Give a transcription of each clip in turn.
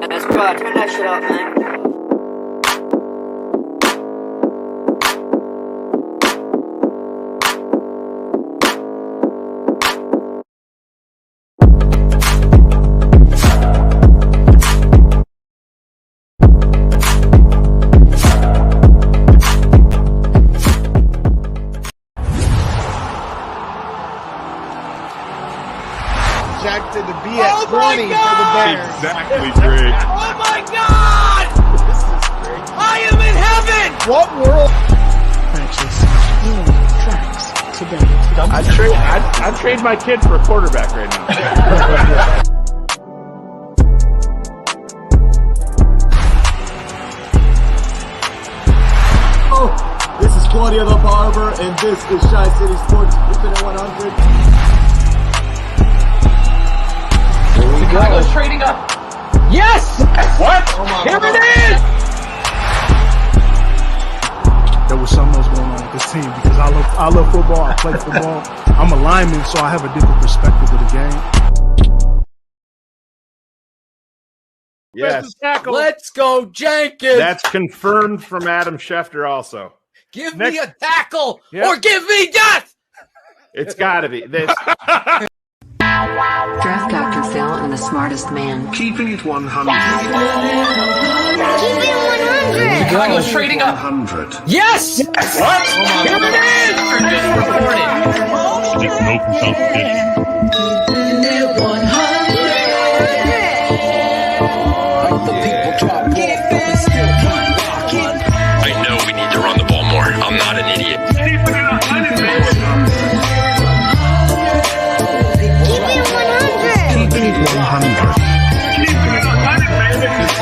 That's bro, turn that shit up, man. Projected to be at 20 for the Bears. Exactly, Greg. Oh my God! This is great. I am in heaven! What world? Purchase all tracks today. I'd trade my kid for a quarterback right now. Oh, this is Claudia the Barber, and this is Shy City Sports. Keepin It 100. Chicago's trading up. Yes! What? Here it is! There was something else going on with this team because I love football. I play football. I'm a lineman, so I have a different perspective of the game. Yes. Let's go, Jenkins! That's confirmed from Adam Schefter also. Give me a tackle or give me death! It's got to be. This. Draft Dr. Phil and the smartest man. Keeping it 100. Chicago's trading up. 100. Yes! What? Here it is! There's no competition. I know we need to run the ball more. I'm not an idiot. Keeping it 100.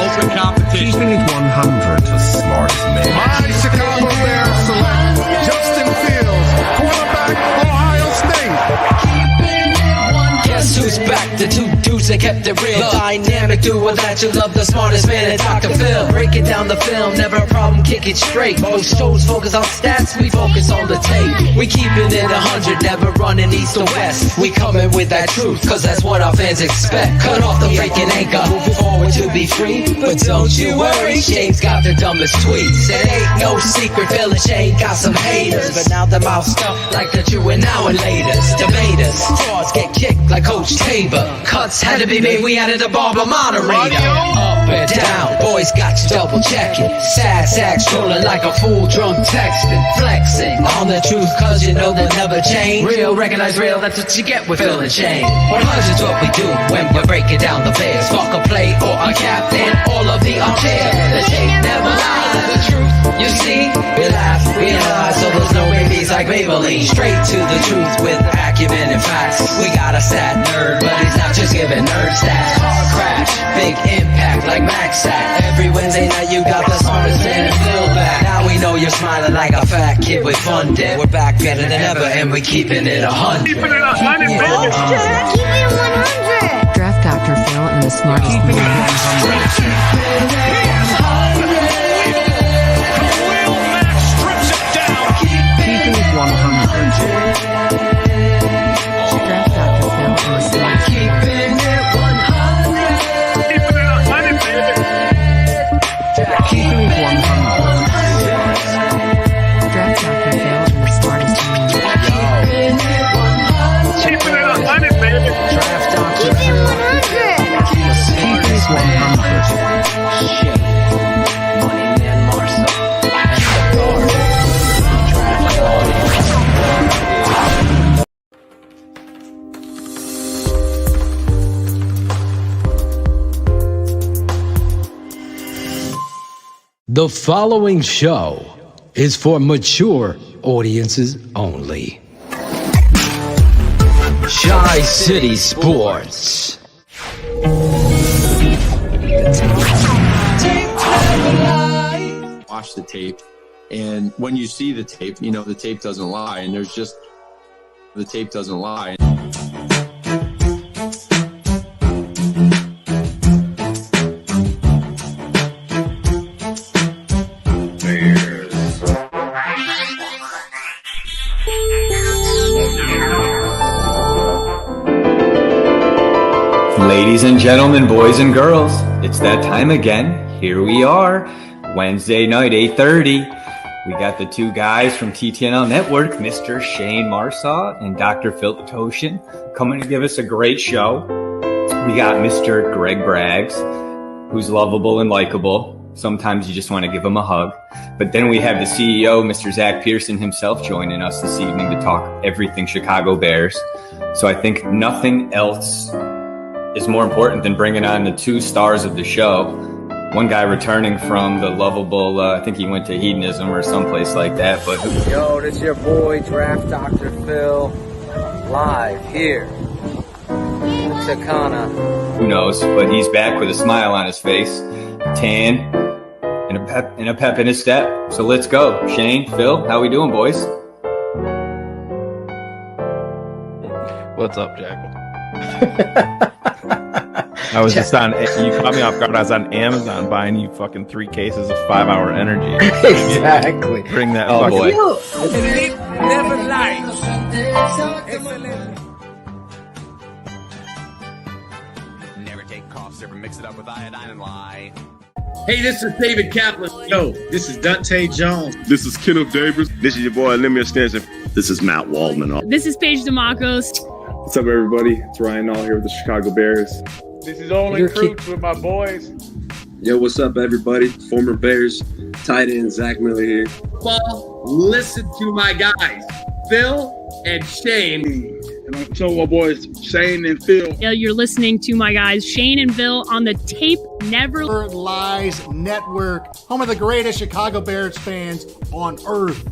Open competition. Keeping it 100. The smartest man. My Chicago Bears select Justin Fields, quarterback, Ohio State. Guess who's back? The two dudes that kept it real. The dynamic duo that you love, the smartest man, and Dr. Phil. Break it down the film, never a problem, kick it straight. Most shows focus on stats, we focus on the tape. We keeping it 100, never running east or west. We coming with that truth, cause that's what our fans expect. Cut off the freaking anchor, moving forward to be free. But don't you worry, Shayne's got the dumbest tweets. It ain't no secret, Phil and Shayne got some haters. But now them out stuff like the true and now and laters. Debaters, frauds get kicked like Coach Tabor. Cuts had to be made, we added a barber moderator. Up and down, boys got you double checking. Sad sacks trolling like a fool drunk texting. Flexing on the truth cause you know they'll never change. Real, recognize real, that's what you get with Phil and Shayne. 100's what we do when we're breaking down the Bears. Fuck a play or a captain, all of the armchair. The tape never lies, the truth, you see. We laugh, we analyze, so there's no babies like Maybelline. Straight to the truth with acumen and facts. We got a sad nerd, but he's not just giving nerd stats. Car crash, big impact like Max Sack. Every Wednesday night you got the smartest man and Phil back. Now we know you're smiling like a fat kid with fun debt. We're back better than ever and we're keeping it 100. Keeping it 100, baby. Keep it 100. Draft Dr. Phil and the smartest man. Keeping it 100. Draft Dr. Phil and the smartest man. Keeping it 100, baby. Keeping it 100. Draft Dr. Phil and the smartest man. Keeping it 100, baby. Draft Dr. Phil. Keeping it 100. Shayne, Money Man Marsaw, and the guard. The following show is for mature audiences only. Shy City Sports. Watch the tape, and when you see the tape, you know the tape doesn't lie, and there's just the tape doesn't lie. Ladies and gentlemen, boys and girls, It's that time again. Here we are, Wednesday night, 8:30. We got the two guys from TTNL Network, Mr. Shayne Marsaw and Dr. Phil Toshin, coming to give us a great show. We got Mr. Greg Braggs, who's lovable and likable. Sometimes you just want to give him a hug. But then we have the CEO, Mr. Zach Pearson himself, joining us this evening to talk everything Chicago Bears. So I think nothing else is more important than bringing on the two stars of the show. One guy returning from the lovable, I think he went to Hedonism or someplace like that. But yo, this is your boy, Draft Dr. Phil, live here in Takana. Who knows? But he's back with a smile on his face, tan, and a pep in his step. So let's go. Shayne, Phil, how we doing, boys? What's up, Jack? I was just on, you caught me off guard. I was on Amazon buying you fucking 3 cases of 5-hour energy. Exactly. Bring that. Oh, boy. Never lies. Never take cough syrup and mix it up with iodine and lye. Hey, this is David Kaplan. Yo, this is Dante Jones. This is Kenneth Davis. This is your boy, Lemmy Stenson. This is Matt Waldman. This is Paige DeMacos. What's up, everybody? It's Ryan All here with the Chicago Bears. This is Only Crooks with my boys. Yo, what's up, everybody? Former Bears tight end Zach Miller here. Well, listen to my guys, Phil and Shayne. And I'm showing my boys, Shayne and Phil. Yeah, you're listening to my guys, Shayne and Phil, on the Tape Never Lies Network, home of the greatest Chicago Bears fans on earth.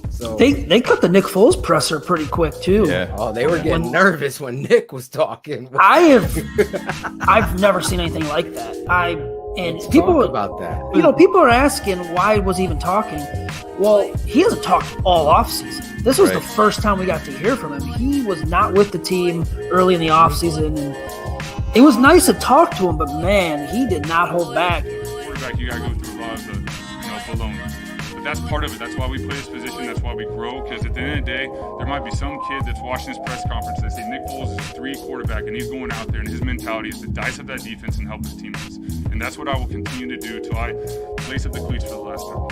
So they cut the Nick Foles presser pretty quick too. Yeah. Oh, they were getting nervous when Nick was talking. I've never seen anything like that. People about that. You know, people are asking why was he even talking. Well, he hasn't talked all offseason. This was the first time we got to hear from him. He was not with the team early in the offseason, and it was nice to talk to him. But man, he did not hold back. Quarterback, you gotta go through a lot of the baloney. But that's part of it. That's why we play this position. That's why we grow. Because at the end of the day, there might be some kid that's watching this press conference that say Nick Foles is a 3 quarterback and he's going out there and his mentality is to dice up that defense and help his teammates. And that's what I will continue to do till I lace up the cleats for the last time.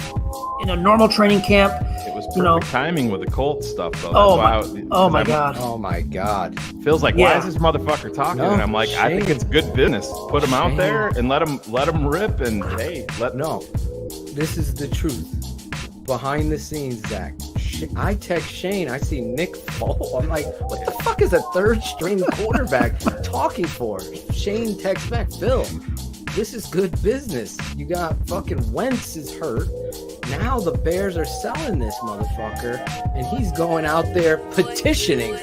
In a normal training camp, it was perfect timing with the Colts stuff, though. Oh my God. Oh my God. Feels like, why is this motherfucker talking? No, and I'm like, Shayne. I think it's good business. Put him out there and let him rip. And hey, this is the truth. Behind the scenes, Zach. I text Shayne. I see Nick Foles. I'm like, what the fuck is a third string quarterback talking for? Shayne texts back, Phil, this is good business. You got fucking Wentz is hurt. Now the Bears are selling this motherfucker, and he's going out there petitioning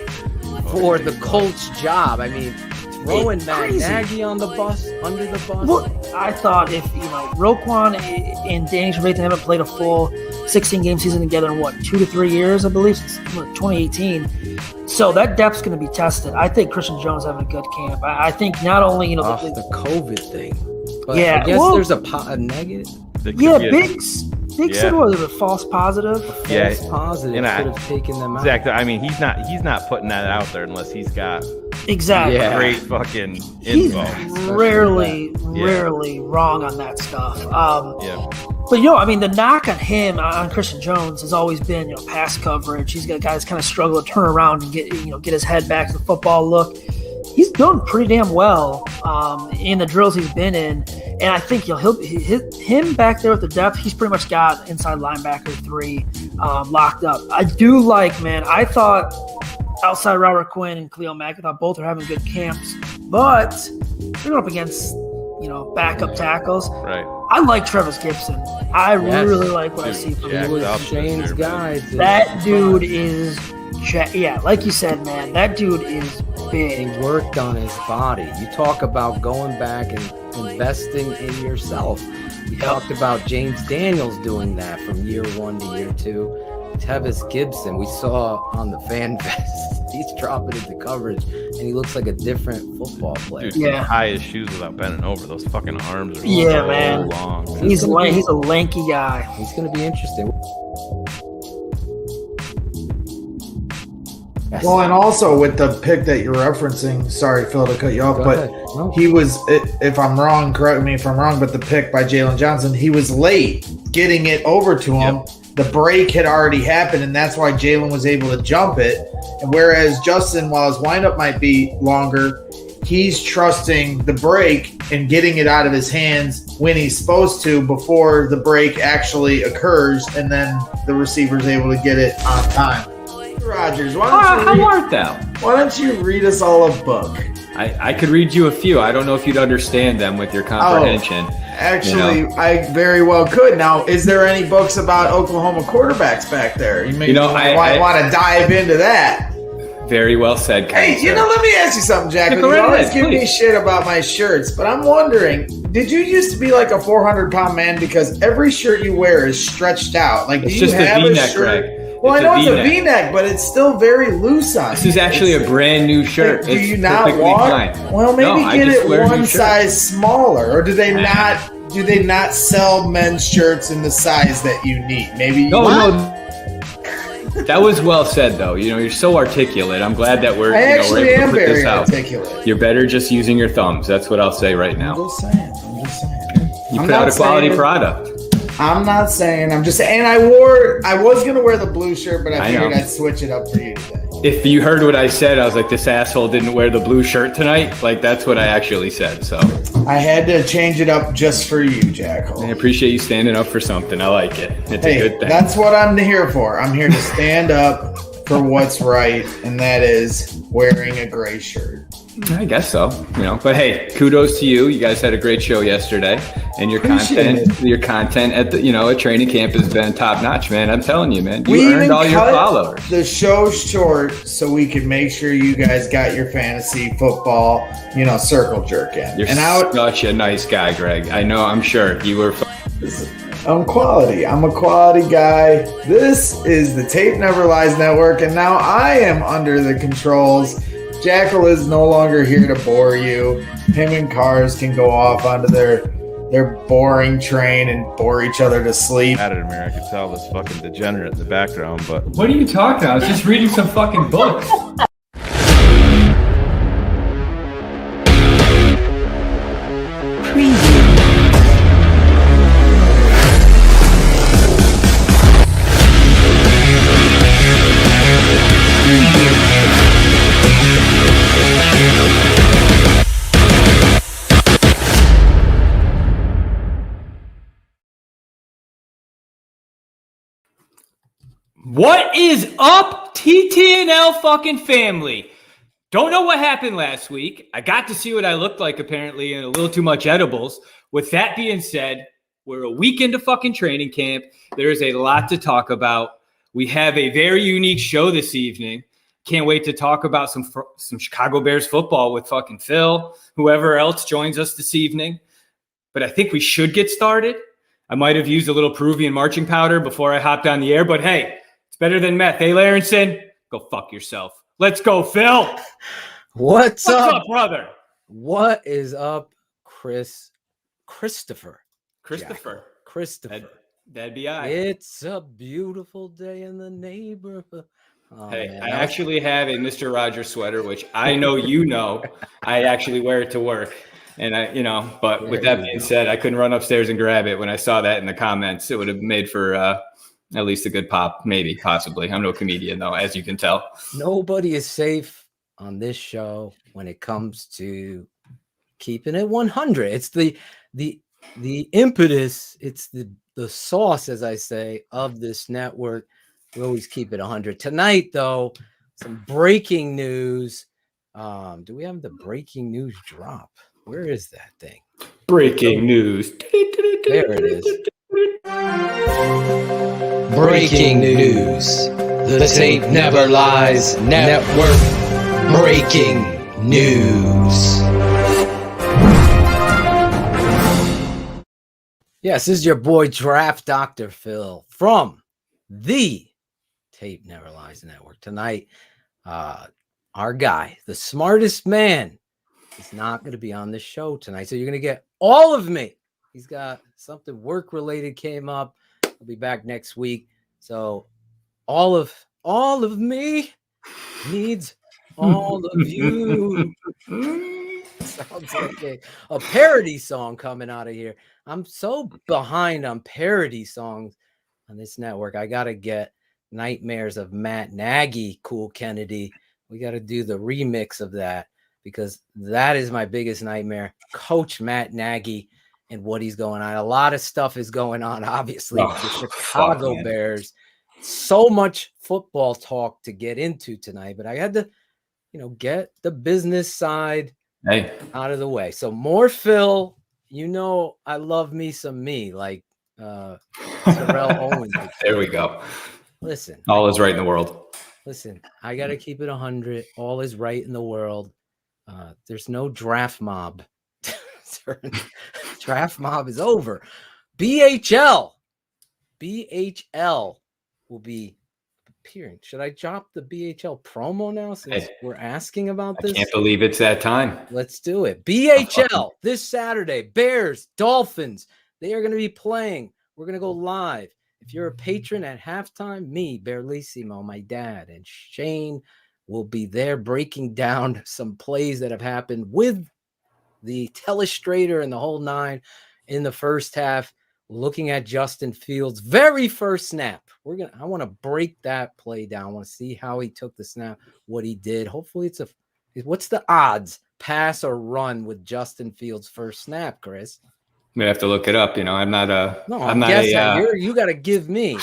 for the Colts job. I mean, throwing Matt Nagy on the bus, under the bus. Well, I thought if, Roquan and Danny Trevathan haven't played a full 16-game season together in 2 to 3 years, I believe, since 2018. So that depth's going to be tested. I think Christian Jones having a good camp. I think not only, the COVID thing. But yeah, I guess there's a negative. Yeah, Biggs said was a false positive. False positive could have taken them out. Exactly. I mean, he's not putting that out there unless he's got great fucking info. He's rarely wrong on that stuff. But the knock on him, on Christian Jones, has always been pass coverage. He's got guys kind of struggle to turn around and get his head back to the football look. He's done pretty damn well in the drills he's been in, and I think him back there with the depth. He's pretty much got inside linebacker 3 locked up. I do I thought outside Robert Quinn and Khalil Mack, I thought both are having good camps, but they're going up against backup tackles. Right. I like Travis Gibson. I really like what I see from him. He was Shayne's guy. That dude is. Yeah, like you said, man, that dude is big. He worked on his body. You talk about going back and investing in yourself. We talked about James Daniels doing that from year 1 to year 2. Tevis Gibson, we saw on the fan fest, he's dropping into coverage, and he looks like a different football player. Dude, yeah, tie his shoes without bending over. Those fucking arms are yeah, so man. long. He's a lanky guy. He's going to be interesting. Well, and also with the pick that you're referencing, sorry, Phil, to cut you off, but he was, if I'm wrong, correct me if I'm wrong, but the pick by Jalen Johnson, he was late getting it over to him. Yep. The break had already happened, and that's why Jalen was able to jump it. And whereas Justin, while his windup might be longer, he's trusting the break and getting it out of his hands when he's supposed to before the break actually occurs, and then the receiver's able to get it on time. Rogers, why don't you read us all a book? I could read you a few. I don't know if you'd understand them with your comprehension. Actually, I very well could. Now, is there any books about Oklahoma quarterbacks back there? I want to dive into that. Very well said. Hey, let me ask you something, Jack. You always give me shit about my shirts, but I'm wondering, did you used to be like a 400-pound man because every shirt you wear is stretched out? Like, it's do you just have a V-neck, shirt? Greg. Well, I know it's a V-neck, but it's still very loose on This is actually a brand new shirt. Do you not want? Well, maybe get it one size smaller, or do they not? Do they not sell men's shirts in the size that you need? Maybe. No. That was well said, though. You're so articulate. I'm glad that we're able to put this out. Articulate. You're better just using your thumbs. That's what I'll say right now. I'm just saying. You put out a quality product. I'm not saying. I'm just saying. And I was gonna wear the blue shirt, but I figured I'd switch it up for you today. If you heard what I said, I was like, this asshole didn't wear the blue shirt tonight. Like, that's what I actually said. So I had to change it up just for you, Jack. I appreciate you standing up for something. I like it. It's a good thing. That's what I'm here for. I'm here to stand up for what's right, and that is wearing a gray shirt. I guess so, But hey, kudos to you. You guys had a great show yesterday, and your content at the at training camp has been top notch, man. I'm telling you, man. You earned all your followers. The show short so we could make sure you guys got your fantasy football, circle jerk in. You're such a nice guy, Greg. I know. I'm sure you were. I'm quality. I'm a quality guy. This is the Tape Never Lies Network, and now I am under the controls. Jackal is no longer here to bore you. Him and Cars can go off onto their boring train and bore each other to sleep. I could tell this fucking degenerate in the background, but what are you talking about? I was just reading some fucking books. What is up, TTNL fucking family? Don't know what happened last week. I got to see what I looked like, apparently, and a little too much edibles. With that being said, we're a week into fucking training camp. There is a lot to talk about. We have a very unique show this evening. Can't wait to talk about some Chicago Bears football with fucking Phil, whoever else joins us this evening. But I think we should get started. I might have used a little Peruvian marching powder before I hopped on the air, but hey, it's better than meth. Hey, Larenson, go fuck yourself. Let's go, Phil. What's up, brother? What is up, Christopher. That'd be I. It's a beautiful day in the neighborhood. Oh, hey, man. I actually have a Mr. Rogers sweater, which I know I actually wear it to work. And but with that being said, I couldn't run upstairs and grab it when I saw that in the comments. It would have made for at least a good pop, maybe, possibly. I'm no comedian, though, as you can tell. Nobody is safe on this show when it comes to keeping it 100. It's the impetus. It's the sauce, as I say, of this network. We always keep it 100. Tonight, though, some breaking news. Do we have the breaking news drop? Where is that thing? Breaking news. There it is. Breaking news. The Tape Never Lies Network. Breaking news. Yes, this is your boy Draft Dr. Phil from the Tape Never Lies Network. Tonight, our guy, the smartest man, is not going to be on the show tonight. So you're going to get all of me. He's got something work-related came up. I'll be back next week. So all of me needs all of you. Sounds like a parody song coming out of here. I'm so behind on parody songs on this network. I got to get Nightmares of Matt Nagy, Cool Kennedy. We got to do the remix of that because that is my biggest nightmare. Coach Matt Nagy and what he's going on. A lot of stuff is going on, obviously, with the Chicago Bears. So much football talk to get into tonight, but I had to, get the business side out of the way. So more Phil, I love me some me, like Terrell Owens. There we go. Listen. All is right in the world. Listen, I got to keep it 100. All is right in the world. There's no draft mob. Draft mob is over. BHL will be appearing. Should I drop the BHL promo now since we're asking about this? I can't believe it's that time. Let's do it. BHL this Saturday. Bears, Dolphins. They are going to be playing. We're going to go live. If you're a patron at halftime, me, Berlissimo, my dad, and Shayne will be there breaking down some plays that have happened with the telestrator and the whole nine in the first half, looking at Justin Fields' very first snap. I want to break that play down. I want to see how he took the snap, what he did. Hopefully what's the odds, pass or run with Justin Fields' first snap, Chris? We have to look it up. I'm not you got to give me.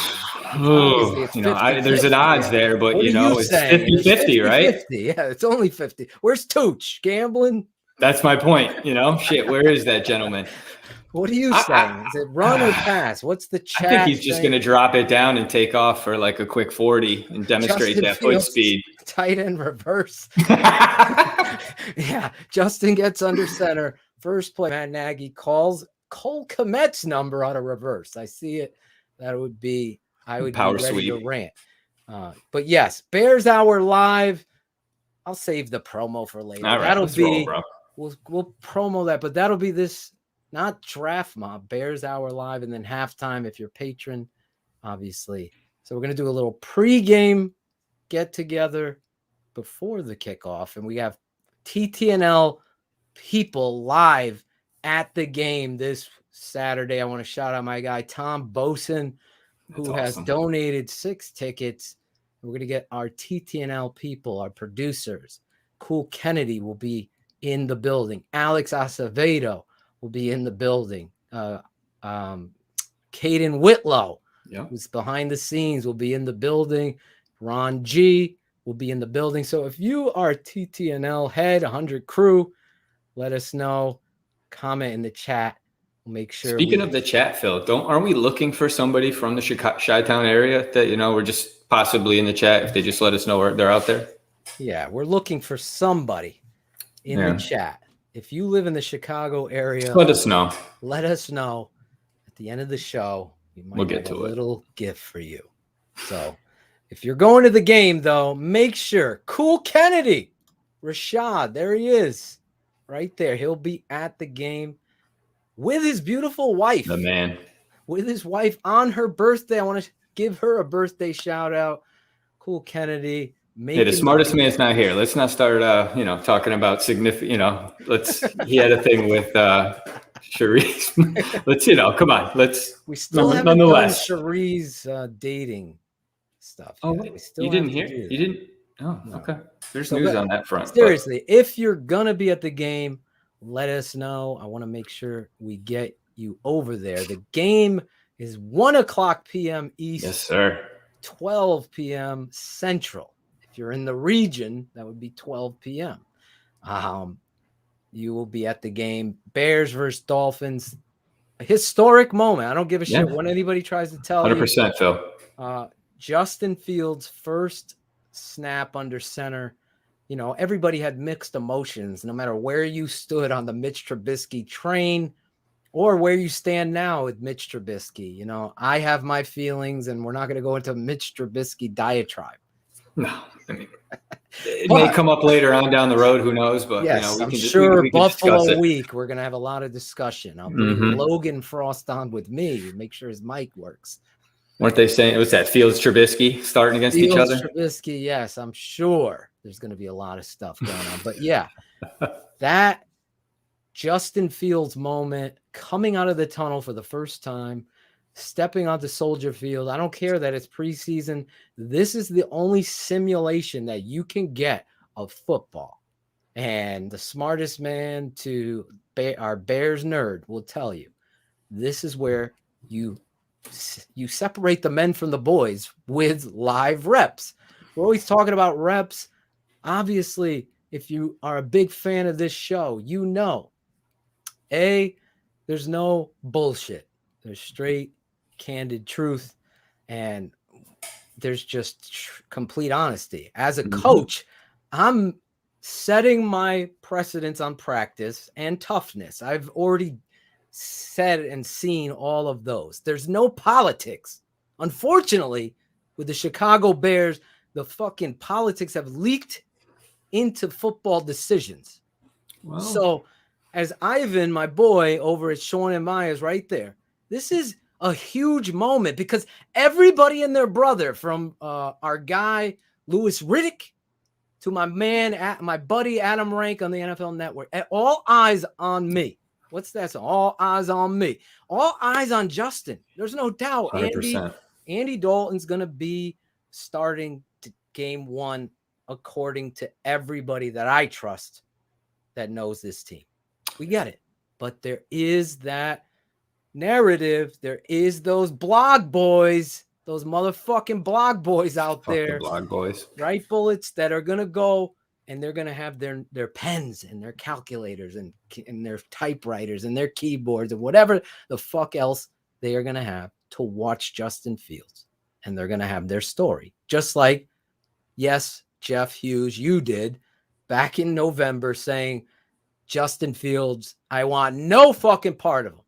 There's an odds there, but it's 50-50, right? 50. Yeah, it's only 50. Where's Tooch gambling? That's my point. Shit. Where is that gentleman? What are you saying? Is it run or pass? What's the chat? I think he's just going to drop it down and take off for like a quick 40 and demonstrate Justin that foot speed. Tight end reverse. Yeah, Justin gets under center. First play, Matt Nagy calls Cole Kmet's number on a reverse. I see it. I would be ready to rant. But yes, Bears Hour live. I'll save the promo for later. All right, that'll be bro. We'll promo that, but that'll be this, not draft mob, Bears Hour live, and then halftime if you're a patron, obviously. So we're gonna do a little pregame get together before the kickoff, and we have TTNL people live at the game this Saturday. I want to shout out my guy Tom Boson, who has donated 6 tickets. We're going to get our TTNL people, our producers. Cool Kennedy will be in the building. Alex Acevedo will be in the building. Caden Whitlow, who's behind the scenes, will be in the building. Ron G will be in the building. So if you are TTNL head, 100 crew, let us know. Comment in the chat. We'll make sure. Speaking of the chat, Phil, aren't we looking for somebody from the Chi-Town area that we're just possibly in the chat if they just let us know they're out there? Yeah, we're looking for somebody in the chat. If you live in the Chicago area, let us know. Let us know. At the end of the show, we'll get to a little gift for you. So if you're going to the game, though, make sure Cool Kennedy, Rashad, there he is. Right there. He'll be at the game with his beautiful wife. The man. With his wife on her birthday. I want to give her a birthday shout out. Cool Kennedy. The smartest man's not here. Let's not start, talking about significant, he had a thing with Cherise. Let's, come on. We still haven't done Cherie's dating stuff. Oh, you didn't hear? You didn't? Oh, no. Okay. There's news on that front. Seriously, if you're going to be at the game, let us know. I want to make sure we get you over there. The game is 1:00 p.m. East. Yes, sir. 12 p.m. Central. If you're in the region, that would be 12 p.m. You will be at the game. Bears versus Dolphins. A historic moment. I don't give a shit what anybody tries to tell 100%, Phil. Justin Fields' first snap under center. Everybody had mixed emotions no matter where you stood on the Mitch Trubisky train or where you stand now with Mitch Trubisky. You know, I have my feelings, and we're not going to go into Mitch Trubisky diatribe. No, I mean, it may come up later on down the road. Who knows? But yes, we I'm can sure we can Buffalo week, we're going to have a lot of discussion. I'll bring Mhm. Logan Frost on with me, make sure his mic works. Weren't they saying it was that Fields Trubisky starting against each other? Trubisky, yes, I'm sure there's going to be a lot of stuff going on. But yeah, that Justin Fields moment coming out of the tunnel for the first time, stepping onto Soldier Field. I don't care that it's preseason. This is the only simulation that you can get of football. And the smartest man to our Bears nerd will tell you, this is where you separate the men from the boys with live reps. We're always talking about reps. Obviously, if you are a big fan of this show, you know, there's no bullshit. There's straight, candid truth, and there's just complete honesty. As a coach, I'm setting my precedence on practice and toughness. I've already said and seen all of those. There's no politics. Unfortunately, with the Chicago Bears, the fucking politics have leaked into football decisions. Wow. So as Ivan, my boy over at Sean and Maya's right there, this is a huge moment because everybody and their brother, from our guy Louis Riddick to my man, my buddy Adam Rank on the NFL Network, all eyes on me. What's that? All eyes on me. All eyes on Justin. There's no doubt. 100%. Andy Dalton's going to be starting game one, according to everybody that I trust that knows this team. We get it. But there is that narrative. There is those blog boys, those motherfucking blog boys out there. Blog boys. Right, bullets that are going to go. And they're going to have their pens and their calculators and their typewriters and their keyboards and whatever the fuck else they are going to have to watch Justin Fields. And they're going to have their story. Just like, yes, Jeff Hughes, you did back in November saying, Justin Fields, I want no fucking part of him.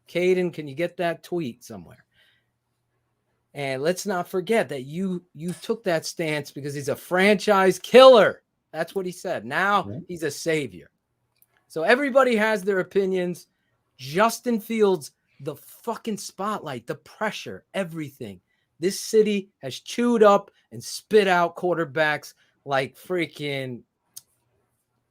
Caden, can you get that tweet somewhere? And let's not forget that you took that stance because he's a franchise killer. That's what he said. Now he's a savior. So everybody has their opinions. Justin Fields, the fucking spotlight, the pressure, everything. This city has chewed up and spit out quarterbacks like freaking,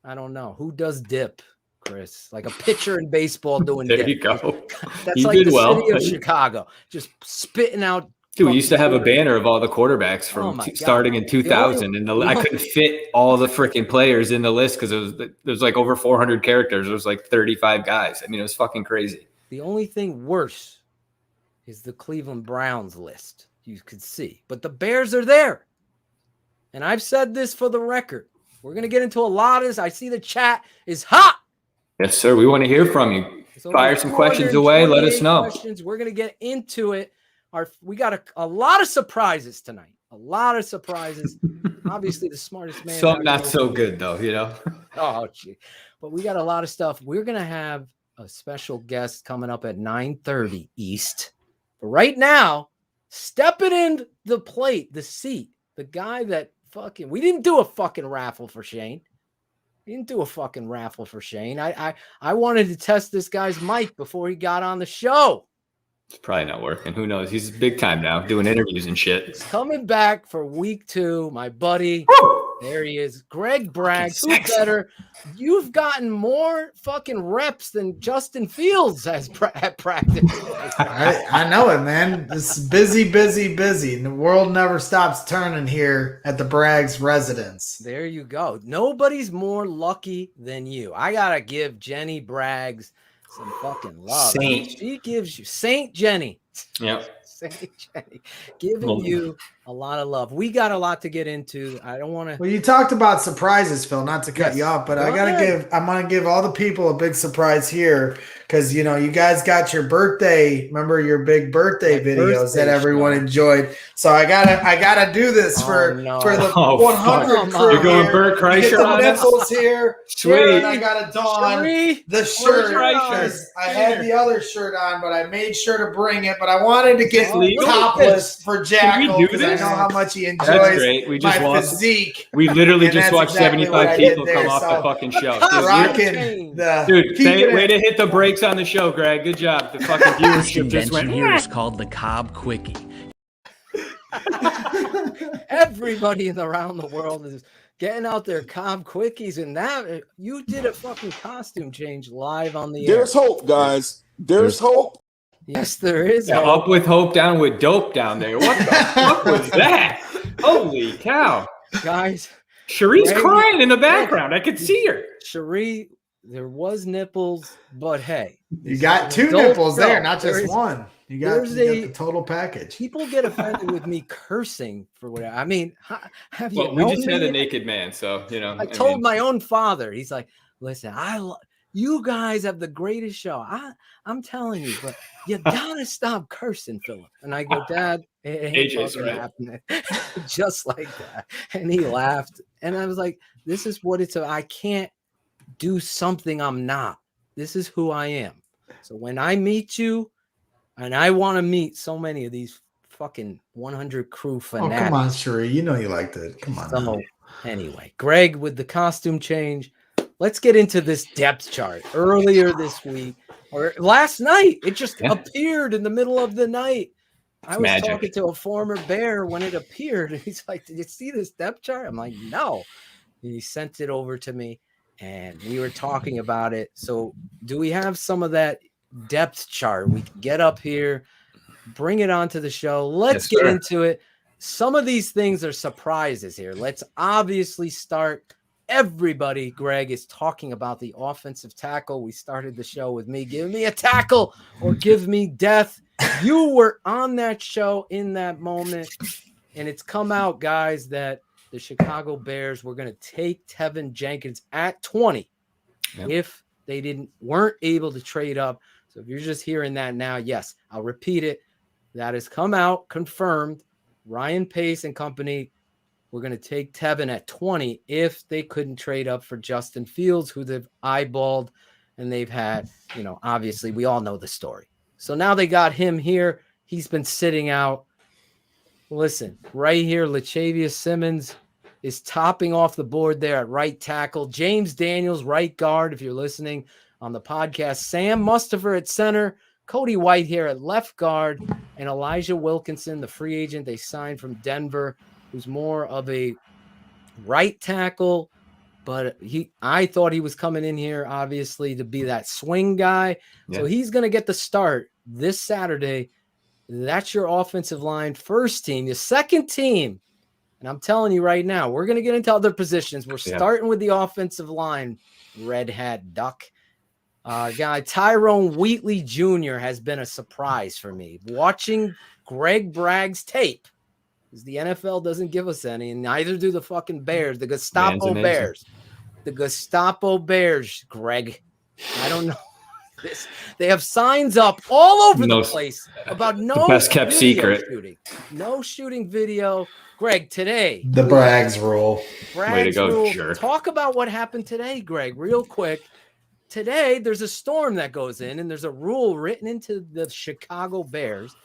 I don't know, who does dip, Chris? Like a pitcher in baseball doing there dip. You go. That's you like did the well. city of Chicago, just spitting out. Dude, we used to have a banner of all the quarterbacks from starting in 2000, and I couldn't fit all the freaking players in the list because there's like over 400 characters. There was like 35 guys. I mean, it was fucking crazy. The only thing worse is the Cleveland Browns list. You could see, but the Bears are there. And I've said this for the record. We're going to get into a lot of this. I see the chat is hot. Yes, sir. We want to hear from you. Fire some questions away. Let us know. We're going to get into it. We got a lot of surprises tonight. A lot of surprises. Obviously, the smartest man. Some not so good, though, you know. Oh, gee. But we got a lot of stuff. We're going to have a special guest coming up at 9:30 East. But right now, stepping in the plate, the seat, the guy that we didn't do a fucking raffle for Shayne. I wanted to test this guy's mic before he got on the show. It's probably not working. Who knows? He's big time now, doing interviews and shit. He's coming back for week 2, my buddy. There he is. Greg Braggs. Who's better? You've gotten more fucking reps than Justin Fields has at practice. I know it, man. This is busy. And the world never stops turning here at the Braggs residence. There you go. Nobody's more lucky than you. I got to give Jenny Braggs some fucking love. Saint. She gives you Saint Jenny. Yep. Saint Jenny giving you A lot of love. We got a lot to get into. I don't want to. Well, you talked about surprises, Phil, not to cut you off, but I'm going to give all the people a big surprise here because, you guys got your birthday. Remember your big birthday videos that everyone enjoyed. So I gotta do this for the 100 crew. You're going Bert Kreischer the on us? nipples here. Sweet. And I got to don the shirt. I had the other shirt on, but I made sure to bring it. But I wanted to get topless for Jackal because I know how much he enjoys my physique. We literally just watched exactly 75 people come off the fucking show. Rocking way to hit the brakes on the show, Greg. Good job. The fucking viewership just went. Here is called the Cobb Quickie. Everybody around the world is getting out their Cobb Quickies, and that you did a fucking costume change live on the air. There's hope, guys. There's hope. Yes, there is. Yeah, up with hope, down with dope down there. What the fuck was that? Holy cow. Guys. Cherie's crying in the background. I could see her. Cherie, there was nipples, but hey. You got two nipples there, not just one. You got the total package. People get offended with me cursing for whatever. I mean, have you we just had a naked man, so, I told my own father. He's like, listen, you guys have the greatest show. I'm telling you, but you gotta stop cursing, Philip. And I go, Dad, it ain't fucking happening. Just like that. And he laughed. And I was like, this is what it's. I can't do something I'm not. This is who I am. So when I meet you, and I want to meet so many of these fucking 100 crew fanatics. Oh, come on, Cherie. You know you liked it. Come on. So, anyway, Greg with the costume change. Let's get into this depth chart. Earlier this week, or last night, it just appeared in the middle of the night. I was talking to a former Bear when it appeared, and he's like, did you see this depth chart? I'm like, no. And he sent it over to me, and we were talking about it. So do we have some of that depth chart? We can get up here, bring it onto the show. Let's get into it. Some of these things are surprises here. Let's obviously start. Everybody, Greg, is talking about the offensive tackle. We started the show with me. Give me a tackle or give me death. You were on that show in that moment, and it's come out, guys, that the Chicago Bears were going to take Tevin Jenkins at 20 if they weren't able to trade up. So if you're just hearing that now, yes, I'll repeat it. That has come out, confirmed. Ryan Pace and company, we're going to take Tevin at 20 if they couldn't trade up for Justin Fields, who they've eyeballed, and they've had, obviously we all know the story. So now they got him here. He's been sitting out. Listen, right here, Lachavious Simmons is topping off the board there at right tackle. James Daniels, right guard, if you're listening on the podcast. Sam Mustipher at center. Cody White here at left guard. And Elijah Wilkinson, the free agent they signed from Denver, who's more of a right tackle. But I thought he was coming in here, obviously, to be that swing guy. Yeah. So he's going to get the start this Saturday. That's your offensive line first team. The second team, and I'm telling you right now, we're going to get into other positions. We're starting with the offensive line, Red Hat Duck. Guy Tyrone Wheatley Jr. has been a surprise for me. Watching Greg Bragg's tape, because the NFL doesn't give us any, and neither do the fucking Bears, the Gestapo Bears. The Gestapo Bears, Greg. I don't know. They have signs up all over the place about no best kept secret shooting. No shooting video. Greg, today. The Braggs rule. Way to go, jerk. Talk about what happened today, Greg, real quick. Today, there's a storm that goes in, and there's a rule written into the Chicago Bears.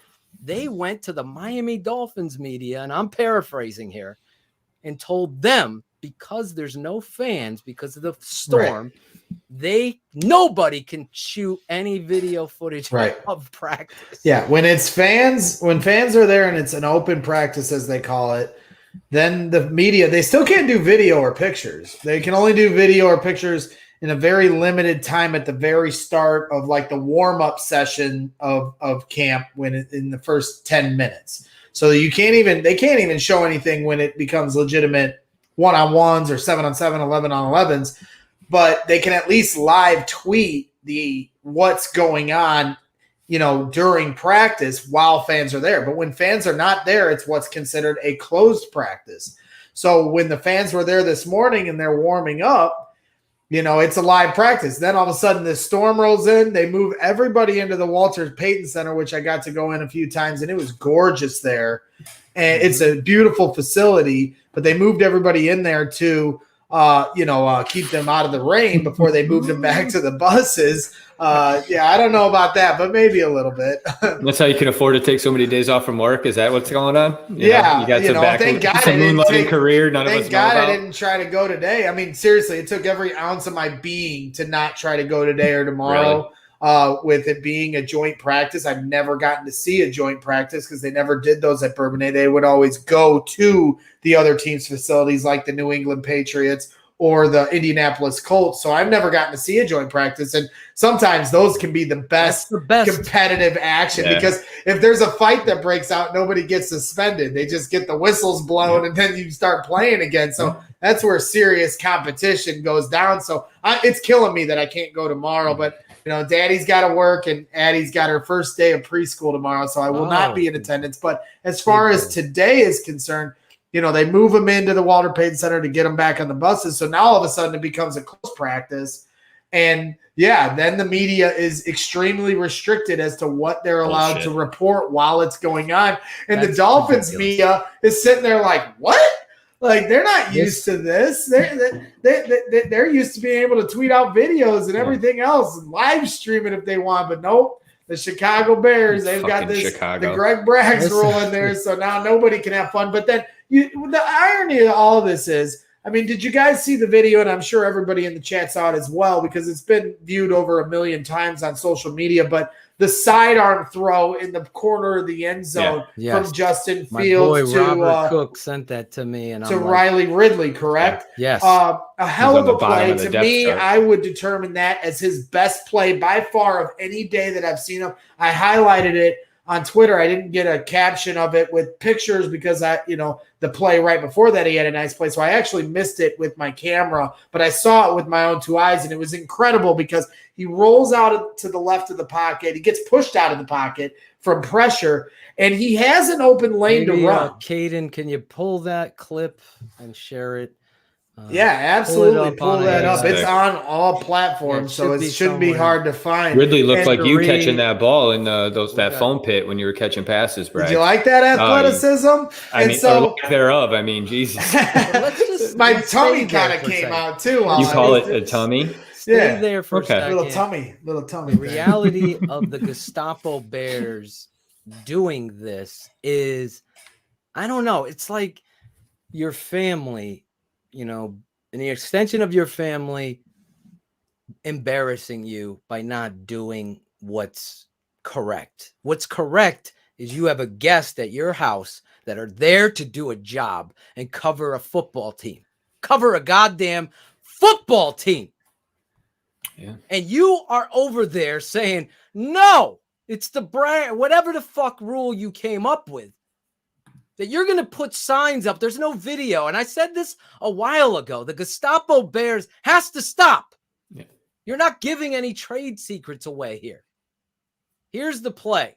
They went to the Miami Dolphins media, and I'm paraphrasing here, and told them because there's no fans, because of the storm, nobody can shoot any video footage of practice. Yeah, when fans are there and it's an open practice, as they call it, then the media, they still can't do video or pictures. They can only do video or pictures in a very limited time at the very start of like the warm-up session of camp in the first 10 minutes. So they can't even show anything when it becomes legitimate one-on-ones or 7-on-7, 11-on-11s, but they can at least live tweet what's going on during practice while fans are there. But when fans are not there, it's what's considered a closed practice. So when the fans were there this morning and they're warming up, it's a live practice. Then all of a sudden this storm rolls in. They move everybody into the Walter Payton Center, which I got to go in a few times, and it was gorgeous there. And it's a beautiful facility, but they moved everybody in there to, keep them out of the rain before they moved them back to the buses. I don't know about that, but maybe a little bit. That's how you can afford to take so many days off from work. Is that what's going on? You got thank God some moonlighting career. None of us know about. Thank God I didn't try to go today. I mean, seriously, it took every ounce of my being to not try to go today or tomorrow. Really? With it being a joint practice, I've never gotten to see a joint practice because they never did those at Bourbonnais. They would always go to the other team's facilities like the New England Patriots or the Indianapolis Colts. So I've never gotten to see a joint practice. And sometimes those can be the best competitive action because if there's a fight that breaks out, nobody gets suspended. They just get the whistles blown and then you start playing again. So that's where serious competition goes down. So it's killing me that I can't go tomorrow, but Daddy's got to work and Addie's got her first day of preschool tomorrow. So I will not be in attendance. But as far as today is concerned, they move them into the Walter Payton Center to get them back on the buses. So now all of a sudden it becomes a close practice. And then the media is extremely restricted as to what they're allowed to report while it's going on. And the Dolphins media is sitting there like, what? Like, they're not used to this. They're used to being able to tweet out videos and everything else and live stream it if they want. But nope, the Chicago Bears, they've got the Greg Braggs rule in there. So now nobody can have fun. But then the irony of all of this is, I mean, did you guys see the video? And I'm sure everybody in the chat saw it as well because it's been viewed over 1 million times on social media. But the sidearm throw in the corner of the end zone from Justin Fields to Robert Cook sent that to me and to Riley Ridley, correct? Yes. A hell of a play. To me, I would determine that as his best play by far of any day that I've seen him. I highlighted it on Twitter. I didn't get a caption of it with pictures because the play right before that, he had a nice play. So I actually missed it with my camera, but I saw it with my own two eyes and it was incredible because he rolls out to the left of the pocket. He gets pushed out of the pocket from pressure and he has an open lane to run. Caden, can you pull that clip and share it? Absolutely. Pull that up. It's on all platforms, so it shouldn't be hard to find. Ridley looked like you catching that ball in that foam pit when you were catching passes, Brad. Did you like that athleticism? Thereof. I mean, Jesus. My tummy kind of came out too. You call it a tummy? Stay there for a second. Little tummy. The reality of the Gestapo Bears doing this is, I don't know. It's like your family, and the extension of your family embarrassing you by not doing what's correct. What's correct is you have a guest at your house that are there to do a job and cover a football team. Cover a goddamn football team. Yeah. And you are over there saying, no, it's the brand, whatever the fuck rule you came up with. That you're going to put signs up. There's no video. And I said this a while ago. The Gestapo Bears has to stop. Yeah. You're not giving any trade secrets away here. Here's the play.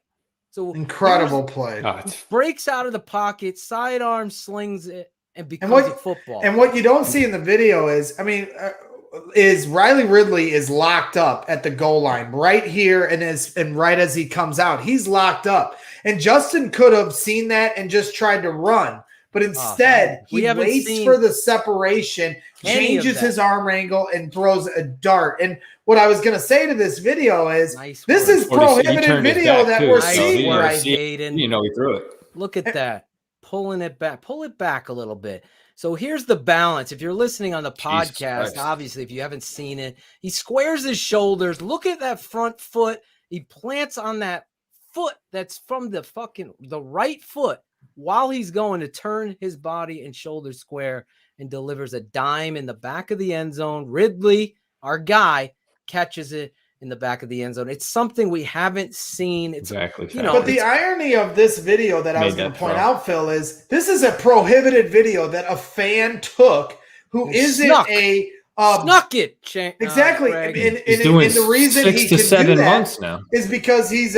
So incredible play. Breaks out of the pocket, sidearm slings it, and becomes a football. And what you don't see in the video is Riley Ridley is locked up at the goal line right here and right as he comes out. He's locked up. And Justin could have seen that and just tried to run. But instead, he waits for the separation, changes his arm angle, and throws a dart. And what I was going to say to this video is, this is prohibited video that we're seeing right here. He threw it. Look at that. Pulling it back. Pull it back a little bit. So here's the balance. If you're listening on the podcast, obviously, if you haven't seen it, he squares his shoulders. Look at that front foot. He plants on that foot that's from the right foot while he's going to turn his body and shoulders square and delivers a dime in the back of the end zone. Ridley, our guy, catches it in the back of the end zone. It's something we haven't seen. It's exactly. But the irony of this video that I was going to point out, Phil, is this is a prohibited video that a fan took who isn't a Snuck it, exactly. Greg. He's doing the reason 6 he to can 7 do that months now is because he's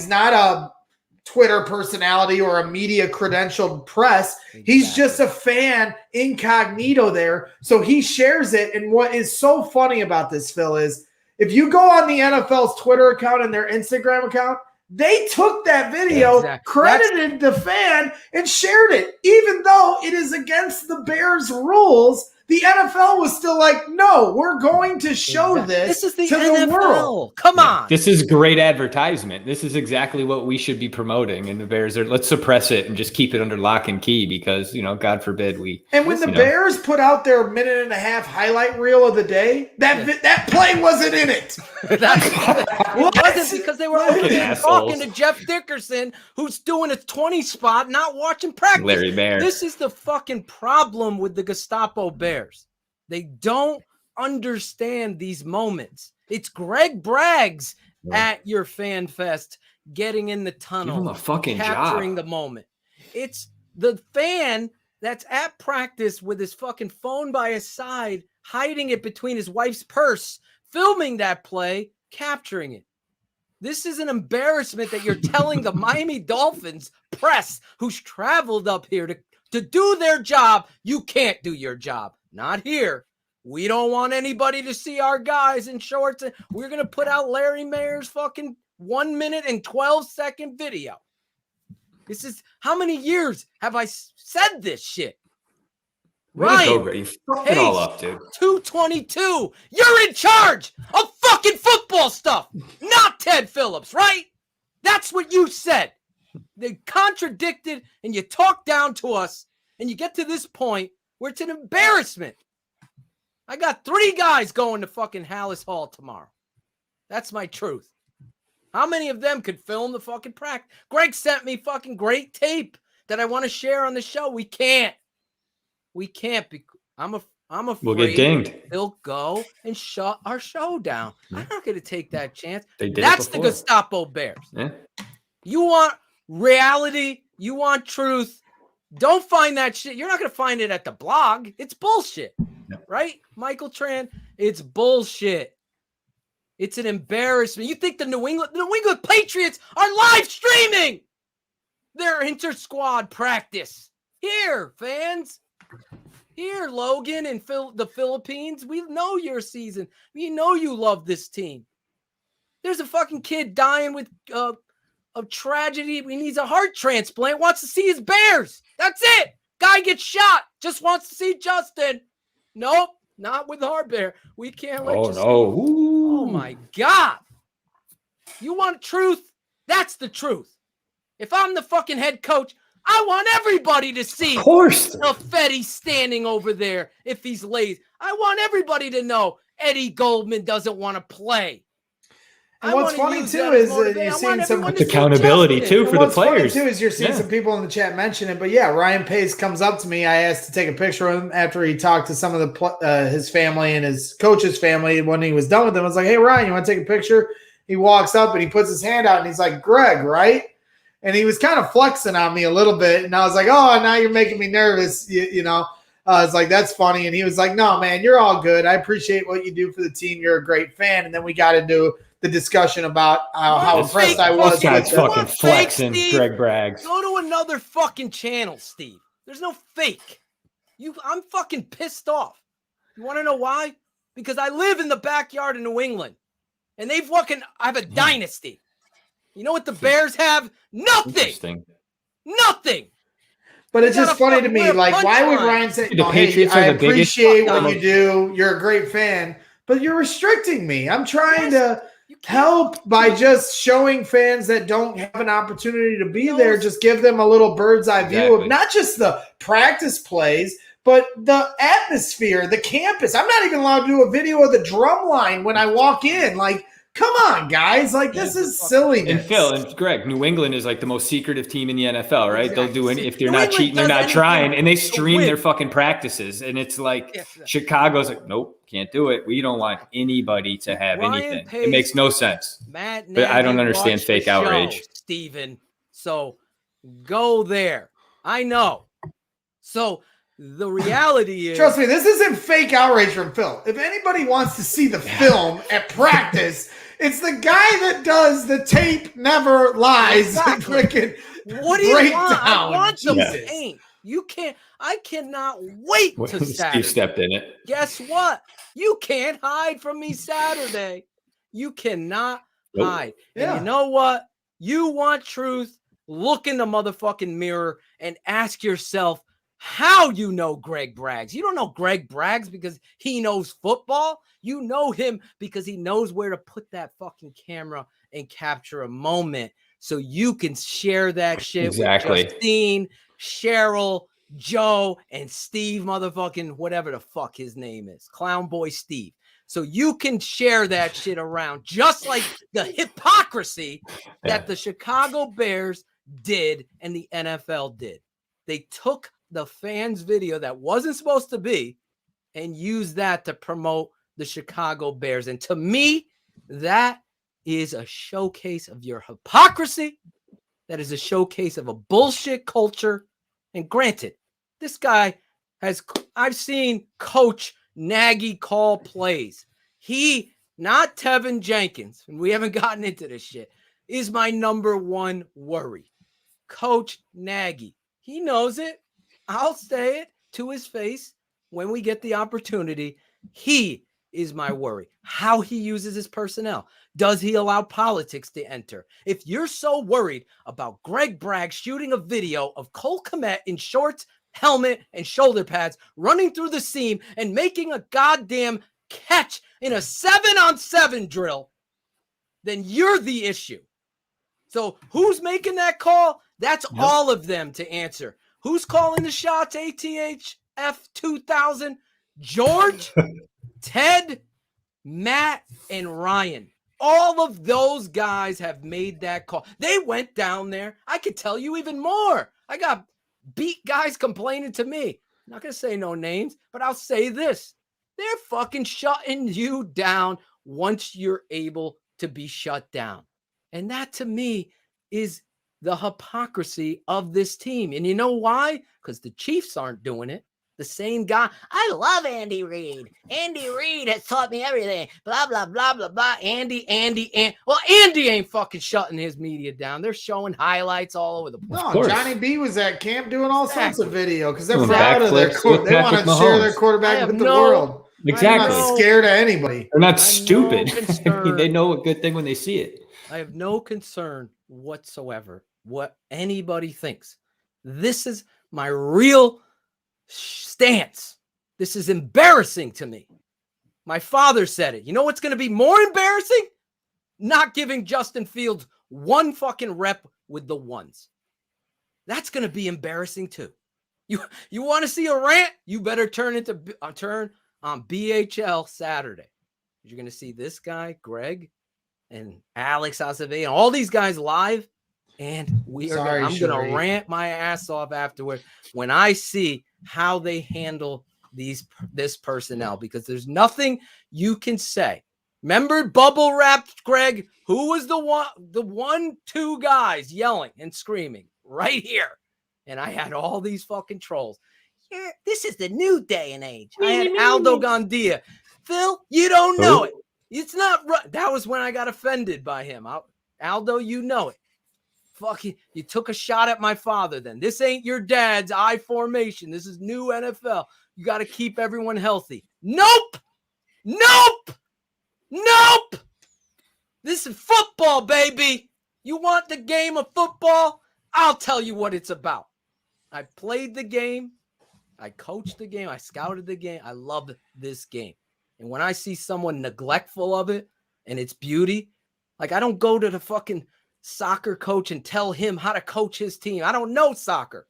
not a Twitter personality or a media credentialed press. Exactly. He's just a fan incognito there. So he shares it. And what is so funny about this, Phil, is if you go on the NFL's Twitter account and their Instagram account, they took that video, credited the fan, and shared it. Even though it is against the Bears' rules, the NFL was still like, no, we're going to show this is the to NFL. the world. Come on. This is great advertisement. This is exactly what we should be promoting. And the Bears are, let's suppress it and just keep it under lock and key because, God forbid we. And when the Bears put out their 1.5-minute highlight reel of the day, that play wasn't in it. It wasn't because they were over there talking to Jeff Dickerson, who's doing a 20 spot, not watching practice. Larry Bear. This is the fucking problem with the Gestapo Bears. They don't understand these moments. It's Greg Braggs at your fan fest getting in the tunnel, give him a fucking capturing job. the moment. It's the fan that's at practice with his fucking phone by his side, hiding it between his wife's purse, filming that play, capturing it. This is an embarrassment that you're telling the Miami Dolphins press, who's traveled up here to do their job. You can't do your job. Not here. We don't want anybody to see our guys in shorts. We're going to put out Larry Mayer's fucking 1 minute and 12-second video. This is how many years have I said this shit? Ryan, you fucked it all up, dude. 222. You're in charge of fucking football stuff, not Ted Phillips, right? That's what you said. They contradicted and you talk down to us and you get to this point where it's an embarrassment. I got 3 guys going to fucking Hallis Hall tomorrow. That's my truth. How many of them could film the fucking practice? Greg sent me fucking great tape that I want to share on the show. We can't. I'm afraid we'll get dinged. They'll go and shut our show down. I'm not going to take that chance. That's the Gestapo Bears. Yeah. You want reality. You want truth. Don't find that shit. You're not going to find it at the blog. It's bullshit. Right? Michael Tran, it's bullshit. It's an embarrassment. You think the New England Patriots are live streaming their inter-squad practice. Here, fans. Here, Logan and the Philippines. We know your season. We know you love this team. There's a fucking kid dying with of tragedy. He needs a heart transplant. Wants to see his Bears. That's it. Guy gets shot. Just wants to see Justin. Nope, not with our Bear. We can't let you see. Oh my God. You want truth? That's the truth. If I'm the fucking head coach, I want everybody to see. Of course. Fetty standing over there if he's lazy. I want everybody to know Eddie Goldman doesn't want to play. And what's funny too is you're seeing some accountability too for the players. Funny too is you're seeing some people in the chat mention it. But yeah, Ryan Pace comes up to me. I asked to take a picture of him after he talked to some of the his family and his coach's family. When he was done with them, I was like, "Hey Ryan, you want to take a picture?" He walks up and he puts his hand out and he's like, "Greg, right?" And he was kind of flexing on me a little bit, and I was like, "Oh, now you're making me nervous." You know, I was like, "That's funny." And he was like, "No, man, you're all good. I appreciate what you do for the team. You're a great fan." And then we got into the discussion about how impressed I was. This guy's fucking flexing, Greg Braggs. Go to another fucking channel, Steve. There's no fake. I'm fucking pissed off. You want to know why? Because I live in the backyard of New England, and I have a dynasty. You know what the Bears have? Nothing. Nothing. But it's just funny to me. Like, why would Ryan say, "Hey, I appreciate what you do. You're a great fan," but you're restricting me. I'm trying to help by just showing fans that don't have an opportunity to be there. Just give them a little bird's eye view of not just the practice plays, but the atmosphere, the campus. I'm not even allowed to do a video of the drum line when I walk in. Like, come on, guys. Like, this is silliness. And Phil and Greg, New England is like the most secretive team in the NFL, right? Exactly. They'll do it if they're not cheating, they're not trying, and they stream their fucking practices. And it's like Chicago's like, nope, can't do it. We don't want anybody to have anything. It makes no sense. But I don't understand fake outrage, Steven. So go there. I know. So The reality is, trust me, this isn't fake outrage from Phil. If anybody wants to see the film at practice, it's the guy that does the tape never lies. Exactly. Freaking what do you breakdown. want? I want the Jesus. paint. You can't. I cannot wait to Saturday. Steve stepped in it. Guess what? You can't hide from me Saturday. You cannot hide. And you know what? You want truth? Look in the motherfucking mirror and ask yourself how you know Greg Braggs. You don't know Greg Braggs because he knows football. You know him because he knows where to put that fucking camera and capture a moment so you can share that shit with Justine, Cheryl, Joe, and Steve motherfucking whatever the fuck his name is. Clown Boy Steve. So you can share that shit around just like the hypocrisy that the Chicago Bears did and the NFL did. They took the fans' video that wasn't supposed to be and used that to promote the Chicago Bears. And to me, that is a showcase of your hypocrisy. That is a showcase of a bullshit culture. And granted, this guy I've seen Coach Nagy call plays. He, not Tevin Jenkins, and we haven't gotten into this shit, is my number one worry. Coach Nagy. He knows it. I'll say it to his face when we get the opportunity. He is my worry. How he uses his personnel. Does he allow politics to enter? If you're so worried about Greg Bragg shooting a video of Cole Kmet in shorts, helmet, and shoulder pads running through the seam and making a goddamn catch in a 7-on-7 drill, then you're the issue. So who's making that call? That's all of them to answer. Who's calling the shots, ATHF 2000? George, Ted, Matt, and Ryan. All of those guys have made that call. They went down there. I could tell you even more. I got beat guys complaining to me. I'm not going to say no names, but I'll say this. They're fucking shutting you down once you're able to be shut down. And that to me is the hypocrisy of this team. And you know why? Because the Chiefs aren't doing it. The same guy. I love Andy Reid. Andy Reid has taught me everything. Blah, blah, blah, blah, blah. Andy. Well, Andy ain't fucking shutting his media down. They're showing highlights all over the place. No, Johnny B was at camp doing all sorts of video because they're proud of their quarterback. They want to share their quarterback with the world. Exactly. They're not scared of anybody. They're not stupid. I mean, they know a good thing when they see it. I have no concern whatsoever what anybody thinks. This is my real stance. This is embarrassing to me. My father said it. You know what's going to be more embarrassing? Not giving Justin Fields one fucking rep with the ones. That's going to be embarrassing too. You want to see a rant? You better turn on BHL Saturday. You're going to see this guy, Greg, and Alex Acevedo, and all these guys live. And I'm going to rant my ass off afterward when I see how they handle this personnel, because there's nothing you can say. Remember bubble wrapped Greg? Who was the two guys yelling and screaming right here? And I had all these fucking trolls. Yeah, this is the new day and age. I had Aldo Gandia. Phil, you don't know it. It's not right. That was when I got offended by him. Aldo, you know it. Fucking, you took a shot at my father then. This ain't your dad's I formation. This is new NFL. You got to keep everyone healthy. Nope. This is football, baby. You want the game of football? I'll tell you what it's about. I played the game. I coached the game. I scouted the game. I love this game. And when I see someone neglectful of it and its beauty, like I don't go to the fucking soccer coach and tell him how to coach his team. I don't know soccer.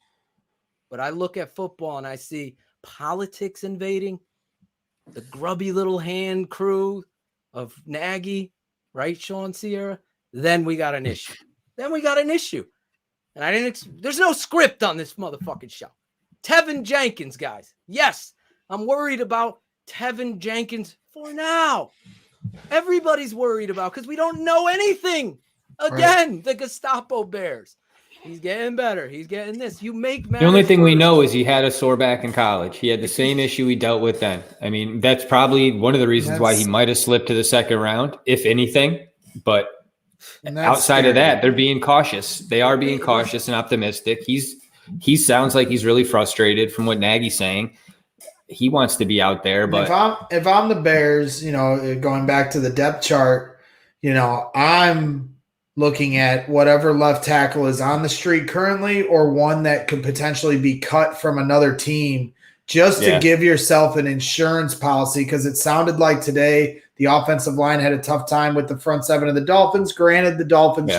But I look at football and I see politics invading, the grubby little hand crew of Nagy, right, Sean Sierra? Then we got an issue. And there's no script on this motherfucking show. Tevin Jenkins, guys. Yes, I'm worried about Tevin Jenkins for now. Everybody's worried about because we don't know anything. Again, the Gestapo Bears. He's getting better. He's getting this. You make the only thing we know is he had a sore back in college. He had the same issue he dealt with then. I mean, that's probably one of the reasons why he might have slipped to the second round, if anything. But outside of that, they're being cautious. They are being cautious and optimistic. He sounds like he's really frustrated from what Nagy's saying. He wants to be out there, but if I'm the Bears, going back to the depth chart, I'm looking at whatever left tackle is on the street currently or one that could potentially be cut from another team just to give yourself an insurance policy, because it sounded like today the offensive line had a tough time with the front seven of the Dolphins. Granted, the Dolphins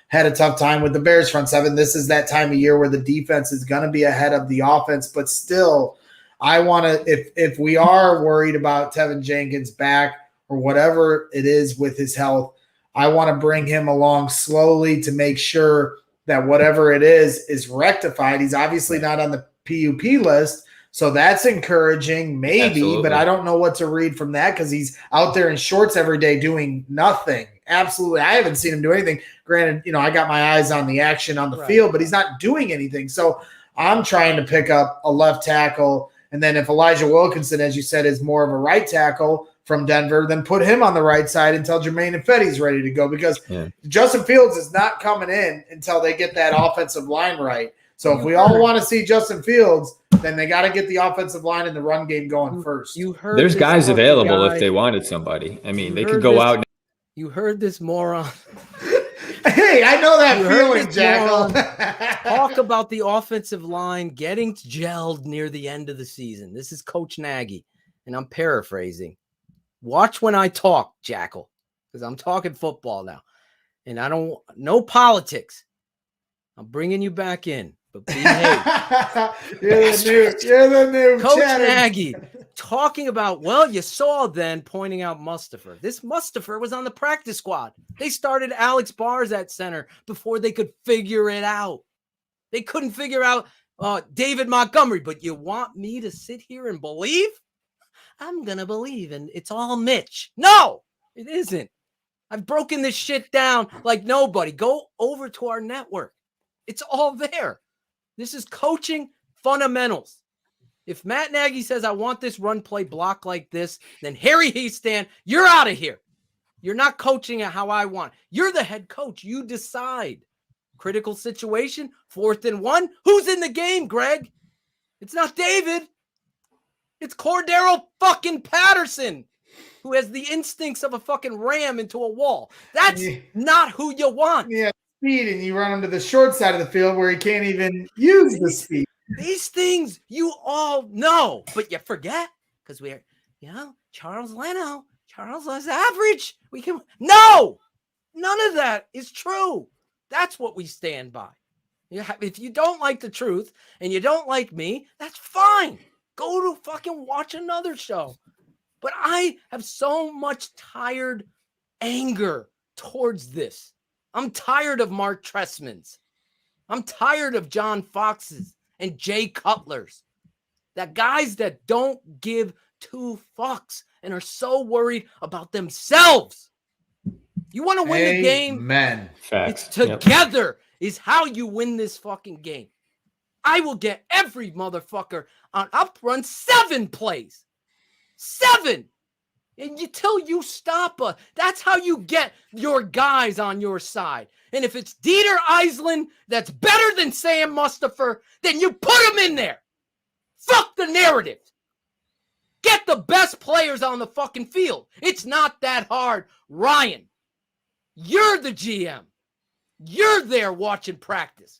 had a tough time with the Bears front seven. This is that time of year where the defense is going to be ahead of the offense, but still I want to, if we are worried about Tevin Jenkins back or whatever it is with his health, I want to bring him along slowly to make sure that whatever it is rectified. He's obviously not on the PUP list, so that's encouraging, maybe, but I don't know what to read from that because he's out there in shorts every day doing nothing. Absolutely. I haven't seen him do anything. Granted, I got my eyes on the action on the field, but he's not doing anything. So I'm trying to pick up a left tackle. And then if Elijah Wilkinson, as you said, is more of a right tackle from Denver, then put him on the right side until Jermaine Ifedi's ready to go, because Justin Fields is not coming in until they get that offensive line right. So if we all want to see Justin Fields, then they got to get the offense line and the run game going first. There's guys available if they wanted somebody. I mean, they could go out. You heard this moron. Hey, I know that feeling, Jackal. Talk about the offensive line getting gelled near the end of the season. This is Coach Nagy, and I'm paraphrasing. Watch when I talk, Jackal, because I'm talking football now. And no politics. I'm bringing you back in, but behave. You're the new Coach Chatham. Nagy talking about, well, you saw then, pointing out Mustafa. This Mustafa was on the practice squad. They started Alex Bars at center before they could figure it out. They couldn't figure out David Montgomery, but you want me to sit here and believe? I'm going to believe, and it's all Mitch. No, it isn't. I've broken this shit down like nobody. Go over to our network. It's all there. This is coaching fundamentals. If Matt Nagy says, I want this run play block like this, then Harry Heastan, you're out of here. You're not coaching it how I want. You're the head coach. You decide. Critical situation, 4th and 1. Who's in the game, Greg? It's not David. It's Cordero fucking Patterson, who has the instincts of a fucking ram into a wall. That's not who you want. Yeah, speed, and you run him to the short side of the field where he can't even use the speed. These things you all know, but you forget because we're, Charles Leno. Charles was average. No, none of that is true. That's what we stand by. If you don't like the truth and you don't like me, that's fine. Go to fucking watch another show. But I have so much tired anger towards this. I'm tired of Mark Trestman's. I'm tired of John Fox's and Jay Cutler's. That guys that don't give two fucks and are so worried about themselves. You want to win the game? Amen. It's together is how you win this fucking game. I will get every motherfucker on up run 7 plays. 7. And until you stop that's how you get your guys on your side. And if it's Dieter Eisland that's better than Sam Mustafa, then you put him in there. Fuck the narrative. Get the best players on the fucking field. It's not that hard. Ryan, you're the GM. You're there watching practice.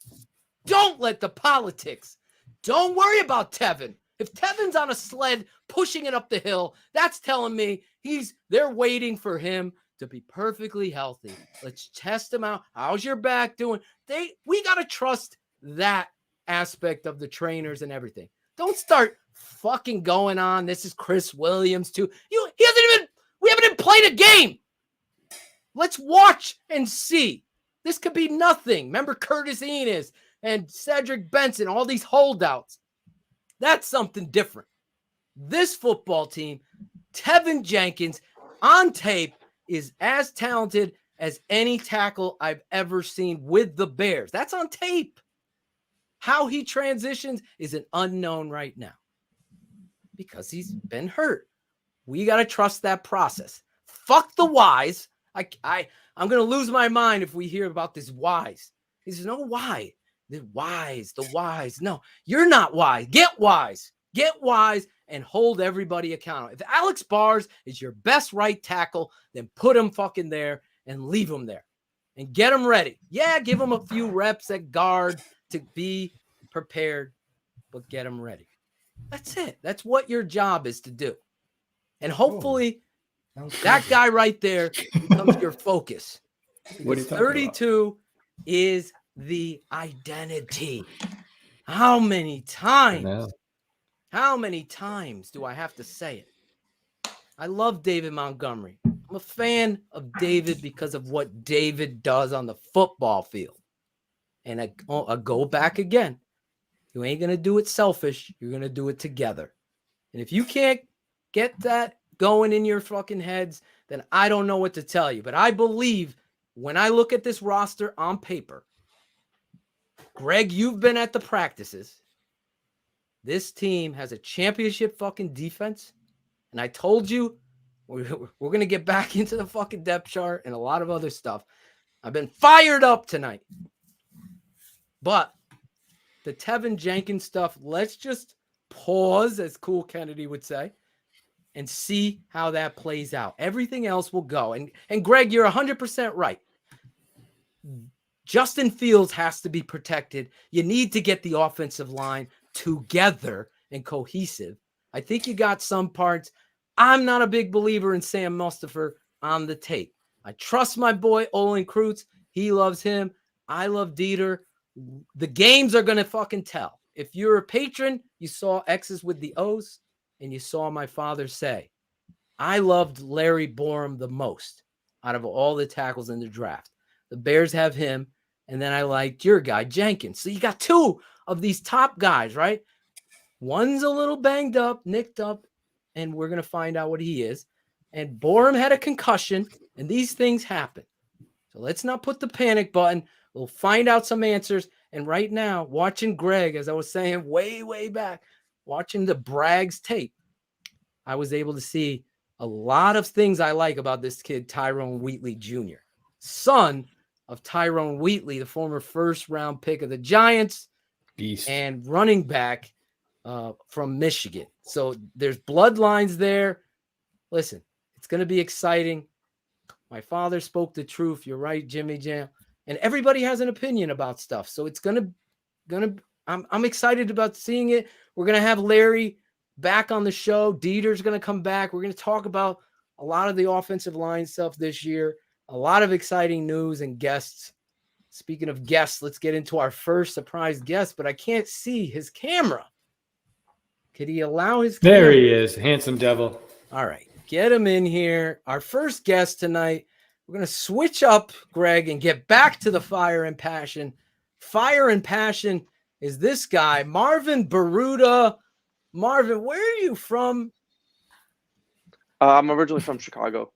Don't let the politics. Don't worry about Tevin. If Tevin's on a sled pushing it up the hill, that's telling me they're waiting for him to be perfectly healthy. Let's test him out. How's your back doing? We got to trust that aspect of the trainers and everything. Don't start fucking going on. This is Chris Williams too. We haven't even played a game. Let's watch and see. This could be nothing. Remember Curtis Enos and Cedric Benson, all these holdouts. That's something different. This football team, Tevin Jenkins on tape, is as talented as any tackle I've ever seen with the Bears. That's on tape. How he transitions is an unknown right now because he's been hurt. We got to trust that process. Fuck the whys. I'm going to lose my mind if we hear about this whys. There's no why. The whys. No, you're not wise. Get wise and hold everybody accountable. If Alex Bars is your best right tackle, then put him fucking there and leave him there and get him ready. Yeah, give him a few reps at guard to be prepared, but get him ready. That's it. That's what your job is to do. And hopefully that guy right there becomes your focus. What are you talking 32 is the identity. How many times do I have to say it? I love David Montgomery. I'm a fan of David because of what David does on the football field. And I go back again. You ain't going to do it selfish. You're going to do it together. And if you can't get that going in your fucking heads, then I don't know what to tell you. But I believe when I look at this roster on paper, Greg, you've been at the practices. This team has a championship fucking defense. And I told you we're going to get back into the fucking depth chart and a lot of other stuff. I've been fired up tonight. But the Tevin Jenkins stuff, let's just pause, as Cool Kennedy would say, and see how that plays out. Everything else will go. And Greg, you're 100% right. Justin Fields has to be protected. You need to get the offensive line together and cohesive. I think you got some parts. I'm not a big believer in Sam Mustipher on the tape. I trust my boy Olin Kreutz. He loves him. I love Dieter. The games are going to fucking tell. If you're a patron, you saw X's with the O's, and you saw my father say, I loved Larry Borum the most out of all the tackles in the draft. The Bears have him, and then I liked your guy, Jenkins. So you got two of these top guys, right? One's a little banged up, nicked up, and we're going to find out what he is. And Borum had a concussion, and these things happen. So let's not put the panic button. We'll find out some answers. And right now, watching Greg, as I was saying way back, watching the Braggs tape, I was able to see a lot of things I like about this kid, Tyrone Wheatley Jr., son of Tyrone Wheatley, the former first-round pick of the Giants, beast, and running back from Michigan. So there's bloodlines there. Listen, it's going to be exciting. My father spoke the truth. You're right, Jimmy Jam. And everybody has an opinion about stuff. So it's gonna I'm excited about seeing it. We're gonna have Larry back on the show. Dieter's gonna come back. We're gonna talk about a lot of the offensive line stuff this year. A lot of exciting news and guests. Speaking of guests, let's get into our first surprise guest, but I can't see his camera. Could he allow his camera? There he is, handsome devil. All right, get him in here. Our first guest tonight. We're going to switch up, Greg, and get back to the fire and passion. Fire and passion is this guy, Marvin Baruda. Marvin, where are you from? I'm originally from Chicago.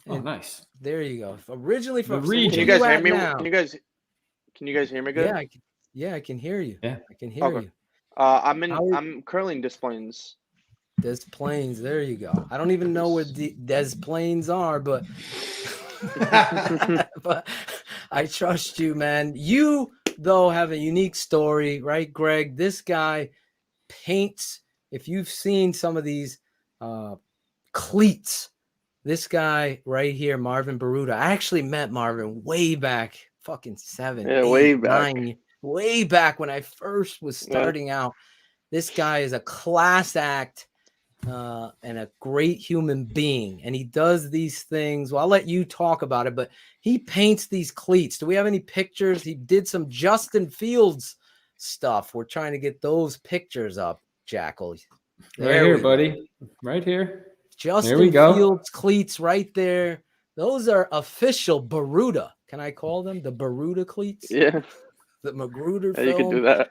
Oh, nice. There you go. Originally from the region. Can you guys hear me? Can you guys hear me good? Yeah, I can hear you. Yeah, I can hear you. I'm currently in Des Plaines. Des Plaines, there you go. I don't even know where Des Plaines are, but but I trust you, man. You, though, have a unique story, right, Greg? This guy paints. If you've seen some of these cleats, this guy right here, Marvin Baruda. I actually met Marvin way back, fucking 7, 8, way back. 9, way back when I first was starting out. This guy is a class act. And a great human being, and he does these things. Well, I'll let you talk about it, but he paints these cleats. Do we have any pictures? He did some Justin Fields stuff. We're trying to get those pictures up, Jackal. Right here, buddy. Right here. Justin there we go. Fields cleats right there. Those are official Baruda. Can I call them the Baruda cleats? Yeah. The Magruder Yeah, film. you can do that.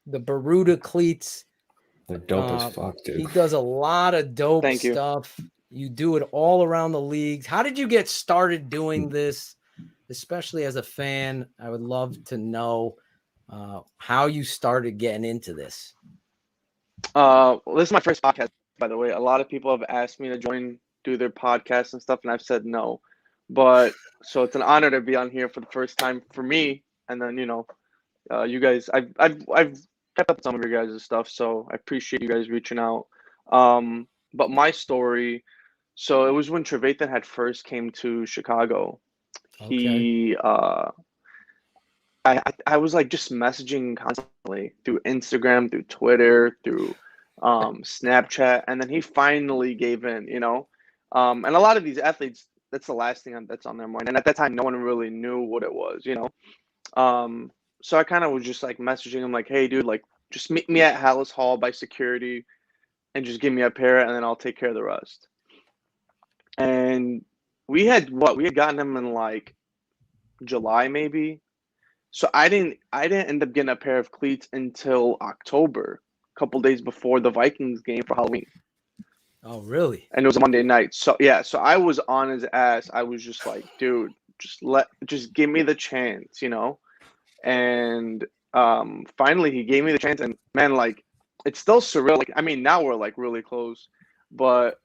The Baruda cleats. They're dope as fuck, dude. He does a lot of dope stuff. You do it all around the leagues. How did you get started doing this, especially as a fan? I would love to know how you started getting into this. Well, this is my first podcast, by the way. A lot of people have asked me to do their podcasts and stuff, and I've said no. But so it's an honor to be on here for the first time for me. And then, you guys, I've kept up with some of your guys' stuff, so I appreciate you guys reaching out. But my story, so it was when Trevathan had first came to Chicago. Okay. He, I was like just messaging constantly through Instagram, through Twitter, through Snapchat, and then he finally gave in, And a lot of these athletes, that's the last thing that's on their mind. And at that time, no one really knew what it was, So I kind of was just like messaging him like, hey, dude, like just meet me at Hallis Hall by security and just give me a pair and then I'll take care of the rest. And we had gotten him in like July maybe. So I didn't end up getting a pair of cleats until October, a couple days before the Vikings game for Halloween. Oh, really? And it was a Monday night. So yeah, so I was on his ass. I was just like, dude, just give me the chance, And finally he gave me the chance, and man, like it's still surreal. Like, I mean, now we're like really close, but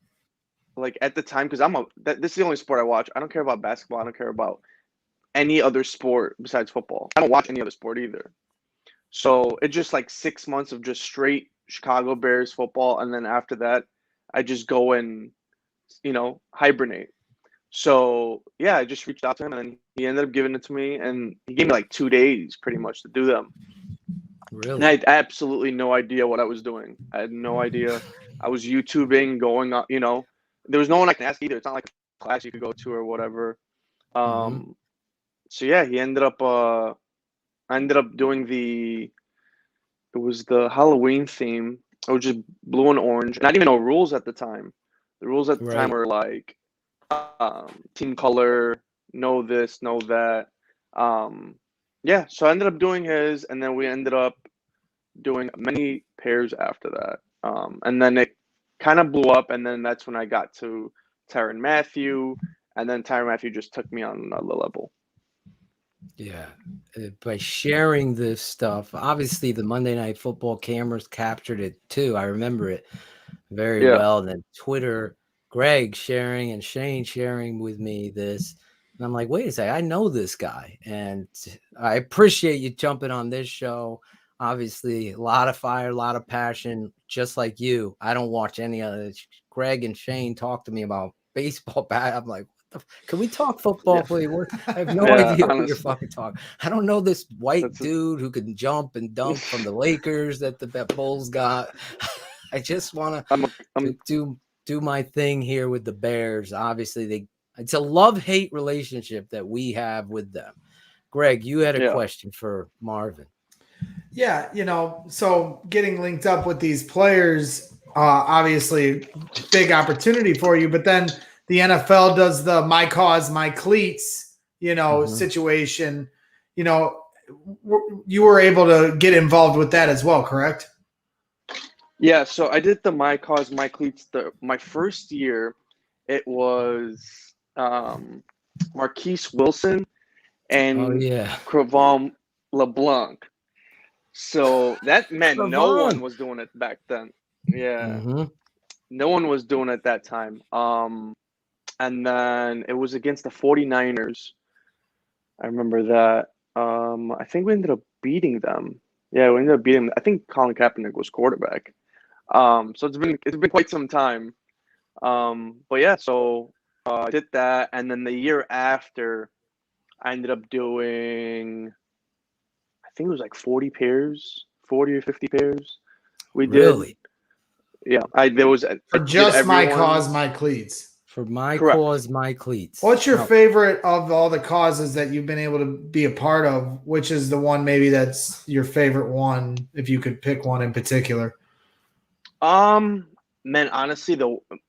like at the time, because this is the only sport I watch. I don't care about basketball. I don't care about any other sport besides football. I don't watch any other sport either. So it's just like 6 months of just straight Chicago Bears football, and then after that, I just go and hibernate. So yeah, I just reached out to him, and he ended up giving it to me, and he gave me like 2 days pretty much to do them. Really? And I had absolutely no idea what I was doing. I had no idea. I was YouTubing, going on, there was no one I can ask either. It's not like a class you could go to or whatever. So yeah, he ended up I ended up doing it was the Halloween theme. It was just blue and orange. And I didn't even know rules at the time. The rules at the time were like team color, know this, know that. Yeah, so I ended up doing his, and then we ended up doing many pairs after that. And then it kind of blew up, and then that's when I got to Tyrann Mathieu, and then Tyrann Mathieu just took me on another level. Yeah, by sharing this stuff, obviously the Monday Night Football cameras captured it too. I remember it very well. And then Twitter, Greg sharing and Shayne sharing with me this. And I'm like, wait a second, I know this guy. And I appreciate you jumping on this show. Obviously, a lot of fire, a lot of passion, just like you. I don't watch any other. Greg and Shayne talk to me about baseball bat. I'm like, can we talk football, please? I have no idea what you're fucking talking. I don't know this white dude who can jump and dunk from the Lakers that the Bulls got. I just want to do my thing here with the Bears. Obviously, it's a love-hate relationship that we have with them. Greg, you had a question for Marvin. Yeah, so getting linked up with these players, obviously big opportunity for you, but then the NFL does the my cause, my cleats, situation. You were able to get involved with that as well, correct? Yeah, so I did the my cause, my cleats. My first year, it was Marquise Wilson and Crevon LeBlanc. So that meant no one was doing it back then. Yeah. No one was doing it at that time. And then it was against the 49ers. I remember that. I think we ended up beating them. Yeah, we ended up beating them. I think Colin Kaepernick was quarterback. So it's been quite some time. But yeah, so I did that, and then the year after, I ended up doing, I think it was like 40 or 50 pairs. We did. Yeah, there was just my cause, my cleats. For my cause, my cleats. What's your favorite of all the causes that you've been able to be a part of? Which is the one maybe that's your favorite one, if you could pick one in particular? Man, honestly,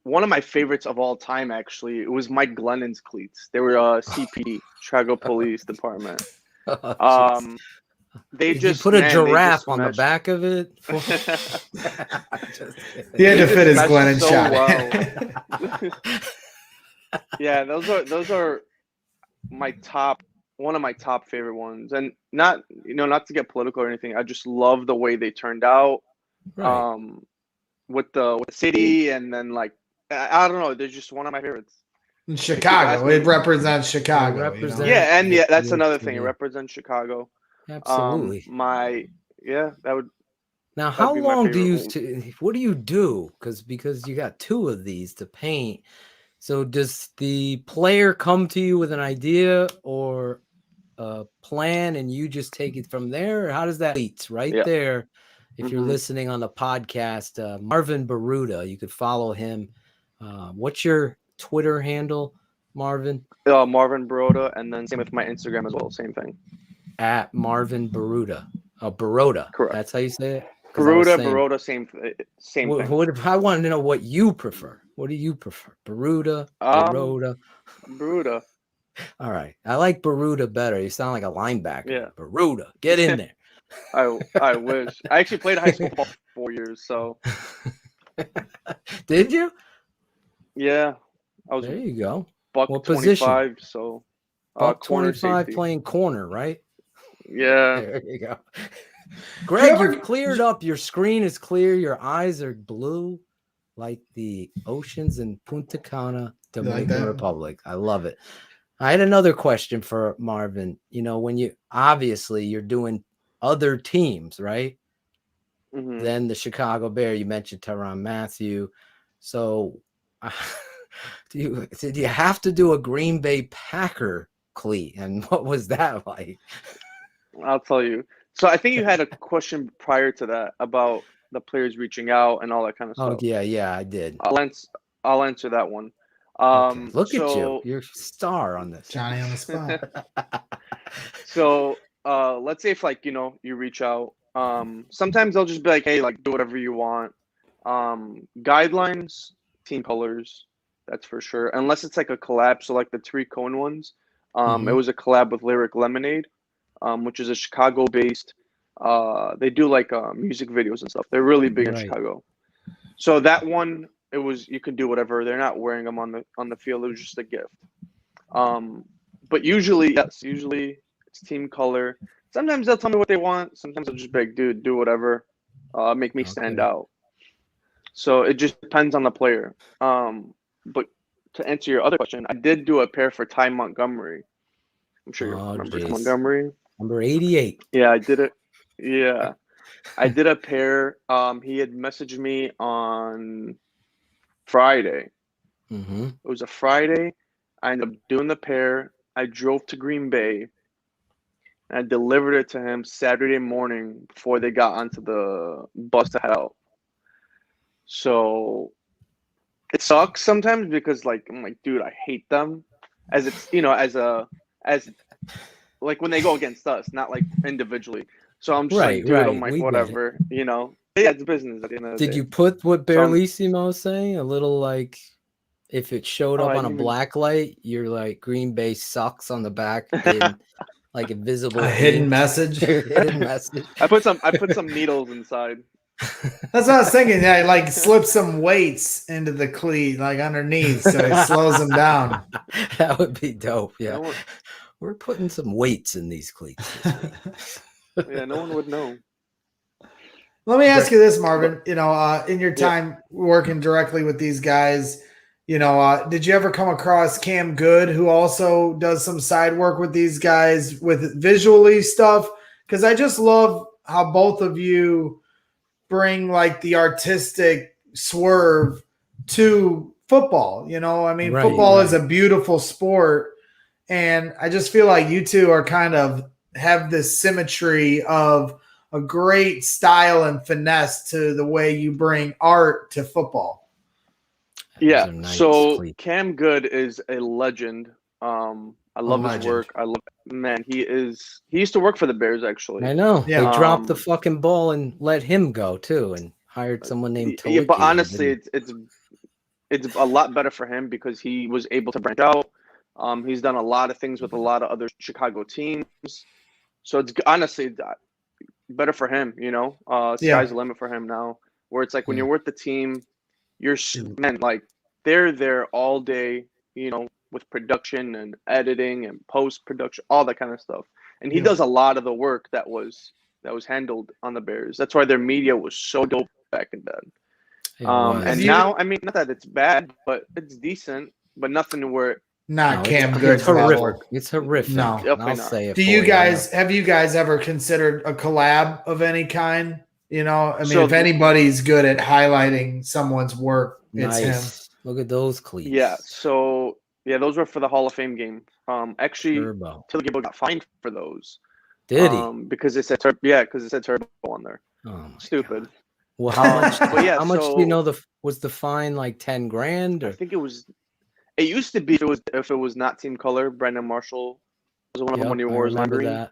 one of my favorites of all time, actually, it was Mike Glennon's cleats. They were CPD, Chicago Police Department. They Did just you put a man, giraffe on the back of it? He had to fit his meshed Glennon so shot. well. Yeah, those are one of my top favorite ones, and not to get political or anything. I just love the way they turned out, Right. with the city, and then like I don't know, they're just one of my favorites. In Chicago, it represents Chicago. Yeah, and that's another thing. It represents Chicago. Absolutely. That would. Now, how long do you? What do you do? Because you got two of these to paint. So does the player come to you with an idea or a plan, and you just take it from there? Or how does that? Cleat, right there. If you're listening on the podcast, Marvin Baruda, you could follow him. What's your Twitter handle, Marvin? Marvin Baroda, and then same with my Instagram as well. Same thing. At Marvin Baruda. Baroda. Correct. That's how you say it? Baroda, same thing. I want to know what you prefer. What do you prefer? Baruda? Baruda. All right. I like Baruda better. You sound like a linebacker. Yeah. Baruda. Get in there. I wish. I actually played high school football for 4 years, so. Did you? Yeah. There you go. Buck what 25, position? So. Buck Corner 25 safety. playing corner, right? Yeah. There you go. Greg, you've cleared up. Your screen is clear. Your eyes are blue like the oceans in Punta Cana, Dominican Republic. I love it. I had another question for Marvin. When you're doing other teams, right? Mm-hmm. Then the Chicago Bear, you mentioned Tyrann Mathieu. So did you have to do a Green Bay Packer cleat? And what was that like? I'll tell you. So I think you had a question prior to that about the players reaching out and all that kind of stuff. Oh, yeah, I did. I'll answer that one. Okay. Look at you. You're a star on this. Johnny on the spot. So let's say if you reach out. Sometimes they'll just be like, hey, do whatever you want. Guidelines, team colors, that's for sure. Unless it's like a collab. So like the Tariq Cohen ones. It was a collab with Lyric Lemonade. Which is a Chicago-based. They do music videos and stuff. They're really big in Chicago. So that one, you can do whatever. They're not wearing them on the field. It was just a gift. But usually it's team color. Sometimes they'll tell me what they want. Sometimes they'll just be like, dude, do whatever. Make me stand out. So it just depends on the player. But to answer your other question, I did do a pair for Ty Montgomery. I'm sure you remember Montgomery. Number 88. Yeah, I did it. Yeah. I did a pair. He had messaged me on Friday. Mm-hmm. It was a Friday. I ended up doing the pair. I drove to Green Bay. And I delivered it to him Saturday morning before they got onto the bus to head out. So it sucks sometimes because I'm like, dude, I hate them. As it's as when they go against us, not individually. So I'm just dude, I'm like, whatever, Yeah, it's business at the end of the day. Did you put what Barlissimo was saying? A little if it showed up on a black light, you're like Green Bay sucks on the back in invisible. A hidden message. Hidden message. I put some needles inside. That's what I was thinking. Yeah, slip some weights into the cleat, underneath, so it slows them down. That would be dope. Yeah. We're putting some weights in these cleats. Yeah, no one would know. Let me ask you this, Marvin. In your time working directly with these guys, did you ever come across Cam Good, who also does some side work with these guys with visually stuff? Because I just love how both of you bring the artistic swerve to football. Football is a beautiful sport. And I just feel like you two are kind of have this symmetry of a great style and finesse to the way you bring art to football. Yeah. Nice. So Cam Good is a legend. I love his work. He used to work for the Bears actually. I know. Yeah. They dropped the fucking ball and let him go too and hired someone named Talicki. Yeah, but honestly, it's a lot better for him because he was able to branch out. He's done a lot of things with a lot of other Chicago teams. So it's honestly, better for him. Sky's the limit for him now. Where it's like when you're with the team, you're man, like they're there all day. With production and editing and post production, all that kind of stuff. And he does a lot of the work that was handled on the Bears. That's why their media was so dope back in then. And now, I mean, not that it's bad, but it's decent, but nothing where Cam Good's horrific. It's horrific. No, I'll say it. Have you guys ever considered a collab of any kind? If anybody's good at highlighting someone's work, it's him. Look at those cleats. Yeah. So those were for the Hall of Fame game. Actually, Tilly Gable got fined for those. Did he? Because it said Turbo on there. Oh, stupid. God. Well, how much? How much do you know? Was the fine like $10,000? I think it was. It used to be if it was not team color. Brandon Marshall was one of them when he wore his green. That.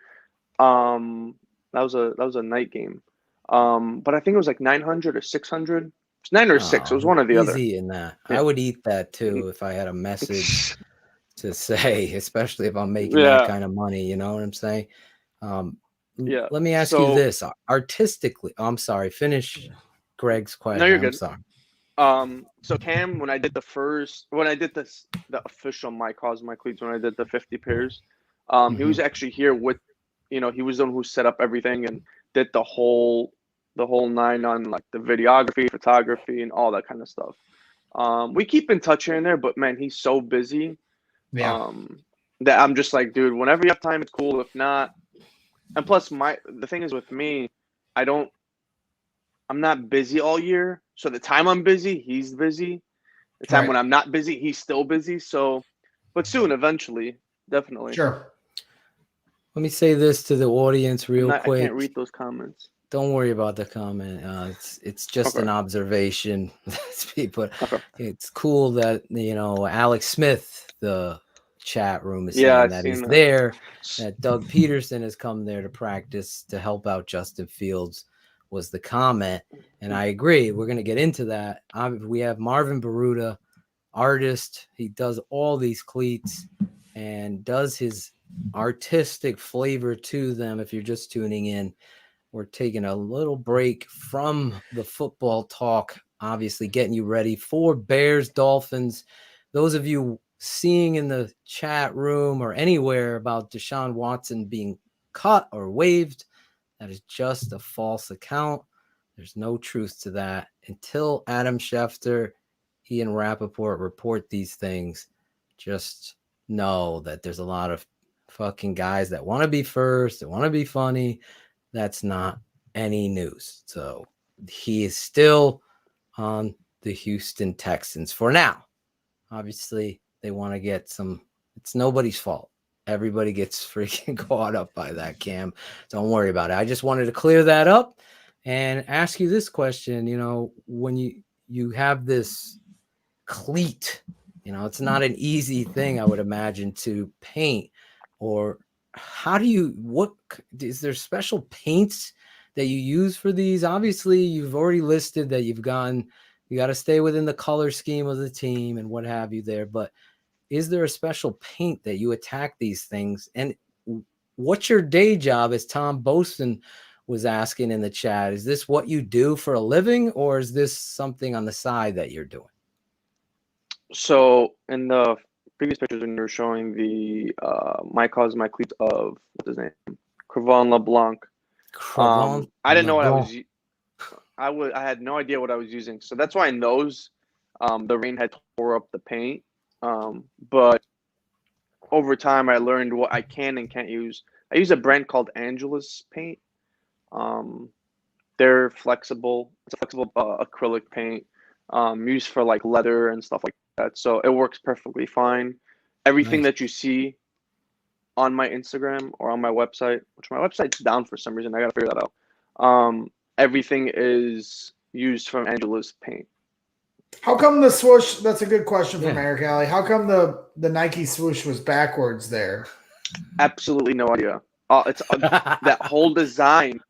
That was a night game. But I think it was like 900 or 600. It's 9 or 6. It was one or the other. Easy in that. Yeah. I would eat that too if I had a message to say, especially if I'm making that kind of money. You know what I'm saying? Let me ask you this: artistically, I'm sorry. Finish Greg's question. No, you're good. I'm sorry. So Cam, when I did the official My Cause My Cleats, when I did the 50 pairs, he was actually here with, he was the one who set up everything and did the whole 9 on like the videography, photography, and all that kind of stuff. We keep in touch here and there, but man, he's so busy. Yeah. That I'm just like, dude, whenever you have time, it's cool. If not, and plus the thing is with me, I'm not busy all year. So the time I'm busy, he's busy. The time when I'm not busy, he's still busy. So, but soon, eventually, definitely. Sure. Let me say this to the audience real quick. I can't read those comments. Don't worry about the comment. It's just an observation. It's cool that Alex Smith, the chat room, is saying that he's there. That Doug Peterson has come there to practice to help out Justin Fields was the comment, and I agree. We're going to get into that. We have Marvin Baruta, artist. He does all these cleats and does his artistic flavor to them. If you're just tuning in, we're taking a little break from the football talk, obviously getting you ready for Bears Dolphins. Those of you seeing in the chat room or anywhere about Deshaun Watson being cut or waived, that is just a false account. There's no truth to that. Until Adam Schefter, Ian Rappaport report these things, just know that there's a lot of fucking guys that want to be first, that want to be funny. That's not any news. So he is still on the Houston Texans for now. Obviously, they want to get some. It's nobody's fault. Everybody gets freaking caught up by that, Cam. Don't worry about it. I just wanted to clear that up and ask you this question. When you have this cleat, it's not an easy thing, I would imagine, to paint. Or what is there special paints that you use for these? Obviously, you've already listed that you got to stay within the color scheme of the team and what have you there. But is there a special paint that you attack these things? And what's your day job, as Tom Boson was asking in the chat? Is this what you do for a living, or is this something on the side that you're doing? So in the previous pictures, when you were showing the My Cause My Cleats of, what's his name? Crevon LeBlanc. I didn't know what I had no idea what I was using. So that's why I knows the rain had tore up the paint. But over time, I learned what I can and can't use. I use a brand called Angelus paint. They're flexible. It's a flexible acrylic paint used for like leather and stuff like that. So it works perfectly fine. Everything that you see on my Instagram or on my website, which my website's down for some reason, I gotta figure that out. Everything is used from Angelus paint. How come the swoosh? That's a good question from Eric Alley. How come the Nike swoosh was backwards there? Absolutely no idea. It's that whole design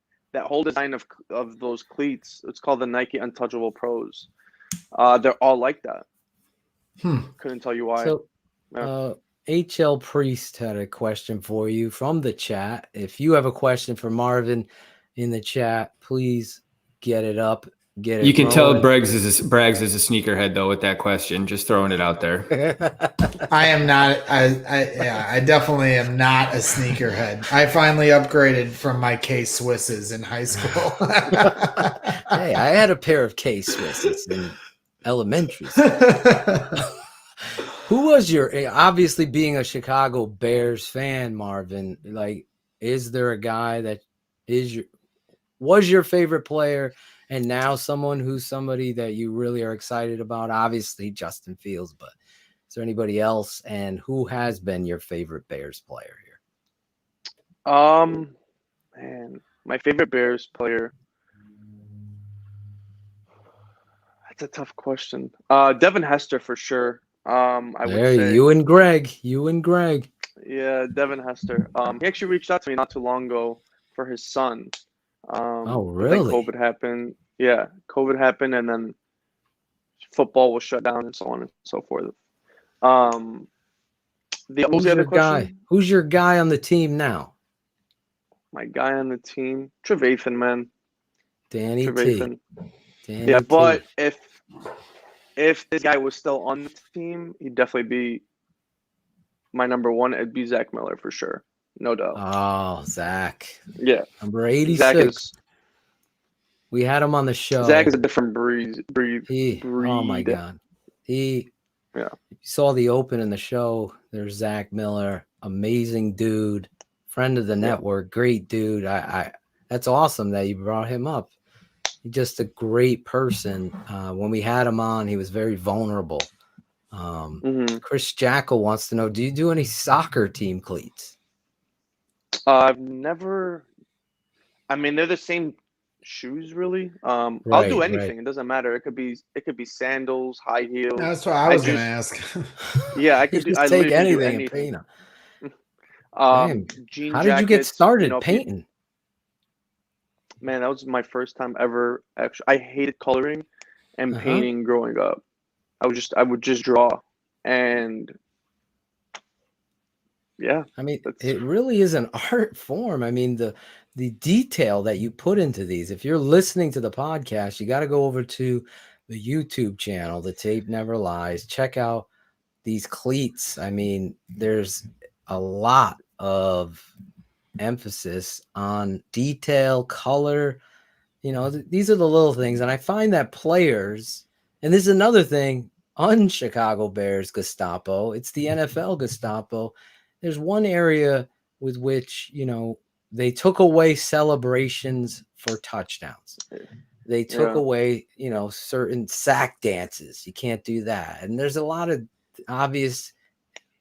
of those cleats. It's called the Nike Untouchable Pros. They're all like that. Couldn't tell you why. So, HL Priest had a question for you from the chat. If you have a question for Marvin, in the chat. Please get it up. Get it. You can tell rolling. Braggs is a sneakerhead though with that question. Just throwing it out there. I am not. I definitely am not a sneakerhead. I finally upgraded from my K Swisses in high school. Hey, I had a pair of K Swisses in elementary school. Who was obviously being a Chicago Bears fan, Marvin? Like, is there a guy that was your favorite player? And now somebody that you really are excited about, obviously Justin Fields, but is there anybody else? And who has been your favorite Bears player here? Man, my favorite Bears player. That's a tough question. Devin Hester for sure. I would say you and Greg. Yeah, Devin Hester. He actually reached out to me not too long ago for his son. Oh, but then really? COVID happened. Yeah, COVID happened, and then football was shut down, and so on and so forth. Who's your guy? Who's your guy on the team now? My guy on the team, Trevathan, man. Danny Trevathan. Danny Yeah, T. but if this guy was still on the team, he'd definitely be my number one. It'd be Zach Miller for sure, no doubt. Oh, Zach. Yeah, number 86. Zach is. We had him on the show. Zach is a different breed. Oh my God. You saw the open in the show. There's Zach Miller, amazing dude, friend of the network, great dude. That's awesome that you brought him up. He's just a great person. When we had him on, he was very vulnerable. Chris Jackal wants to know, do you do any soccer team cleats? I've never. I mean, they're the same shoes, really. I'll do anything. It doesn't matter. It could be sandals, high heels. That's what I was going to ask. Yeah, I could just take anything and paint them. How did you get started painting? Man, that was my first time ever. Actually, I hated coloring and painting growing up. I would just draw, and yeah. I mean, it really is an art form. I mean, the detail that you put into these. If you're listening to the podcast, you got to go over to the YouTube channel, The Tape Never Lies. Check out these cleats. I mean, there's a lot of emphasis on detail, color. These are the little things. And I find that players, and this is another thing, un-Chicago Bears Gestapo, it's the NFL Gestapo. There's one area with which, they took away celebrations for touchdowns. They took away, certain sack dances. You can't do that. And there's a lot of obvious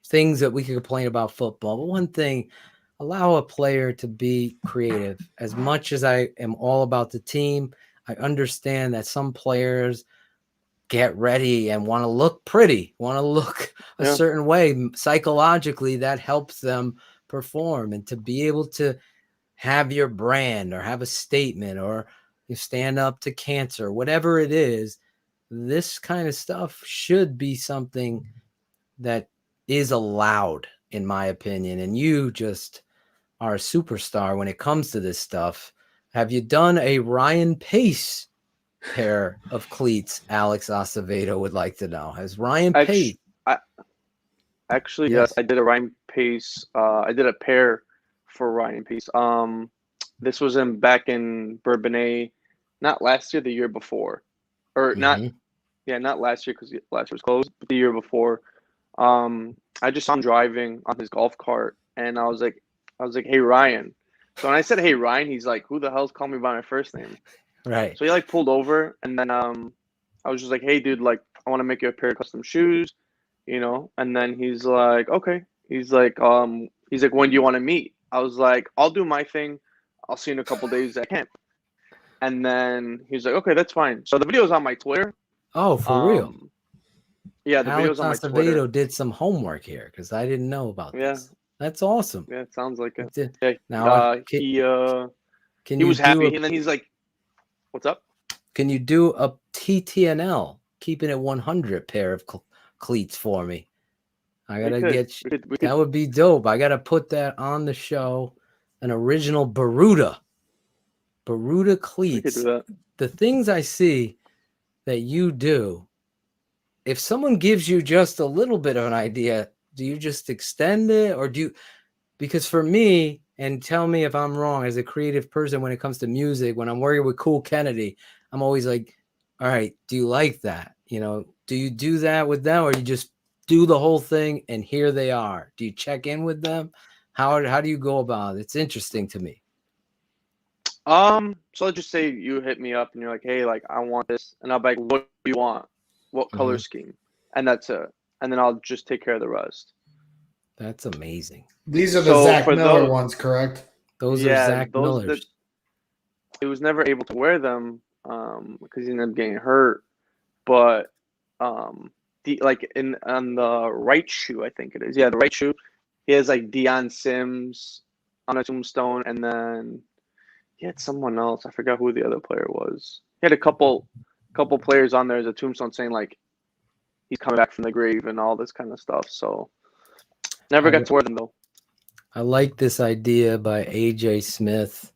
things that we could complain about football. But one thing, allow a player to be creative. As much as I am all about the team, I understand that some players get ready and want to look pretty, want to look a certain way. Psychologically, that helps them perform. And to be able to have your brand or have a statement or you stand up to cancer, whatever it is, this kind of stuff should be something that is allowed, in my opinion. And you just are a superstar when it comes to this stuff. Have you done a Ryan Pace pair of cleats? Alex Acevedo would like to know. Has Ryan Pace? Actually, yes, I did a Ryan Pace. I did a pair for Ryan Pace. This was back in Bourbonnais, not last year, the year before, or not last year because last year was closed, but the year before. I just saw him driving on his golf cart, and I was like, hey Ryan. So when I said hey Ryan, he's like, who the hell's calling me by my first name? Right. So he pulled over, and then I was just like, hey dude, I want to make you a pair of custom shoes, And then he's like, okay. He's like, when do you want to meet? I was like, I'll do my thing. I'll see you in a couple days at camp. And then he's like, okay, that's fine. So the video's on my Twitter. Oh, for real? Yeah, the video's on my Twitter. Acevedo did some homework here because I didn't know about this. That's awesome. Yeah, it sounds like it. Yeah. Now he was happy, and then he's like, "What's up? Can you do a TTNL Keepin It 100 pair of cleats for me? I gotta that would be dope. I gotta put that on the show. An original Baruda. Baruda cleats. The things I see that you do, if someone gives you just a little bit of an idea, do you just extend it, or do you? Because for me, and tell me if I'm wrong, as a creative person when it comes to music, when I'm working with Cool Kennedy, I'm always like, all right, do you like that? You know, do you do that with them, or you just do the whole thing and here they are? Do you check in with them? How do you go about it? It's interesting to me. So let's just say you hit me up and you're like, hey, like I want this, and I'll be like, what do you want? What color scheme? And that's it. And then I'll just take care of the rest. That's amazing. These are the Zach Miller ones, correct? Those are Zach Millers. He was never able to wear them because he ended up getting hurt. But on the right shoe, I think it is. Yeah, the right shoe. He has like Deion Sims on a tombstone, and then he had someone else. I forgot who the other player was. He had a couple players on there as a tombstone saying like he's coming back from the grave and all this kind of stuff. So never got to wear them though. I like this idea by AJ Smith.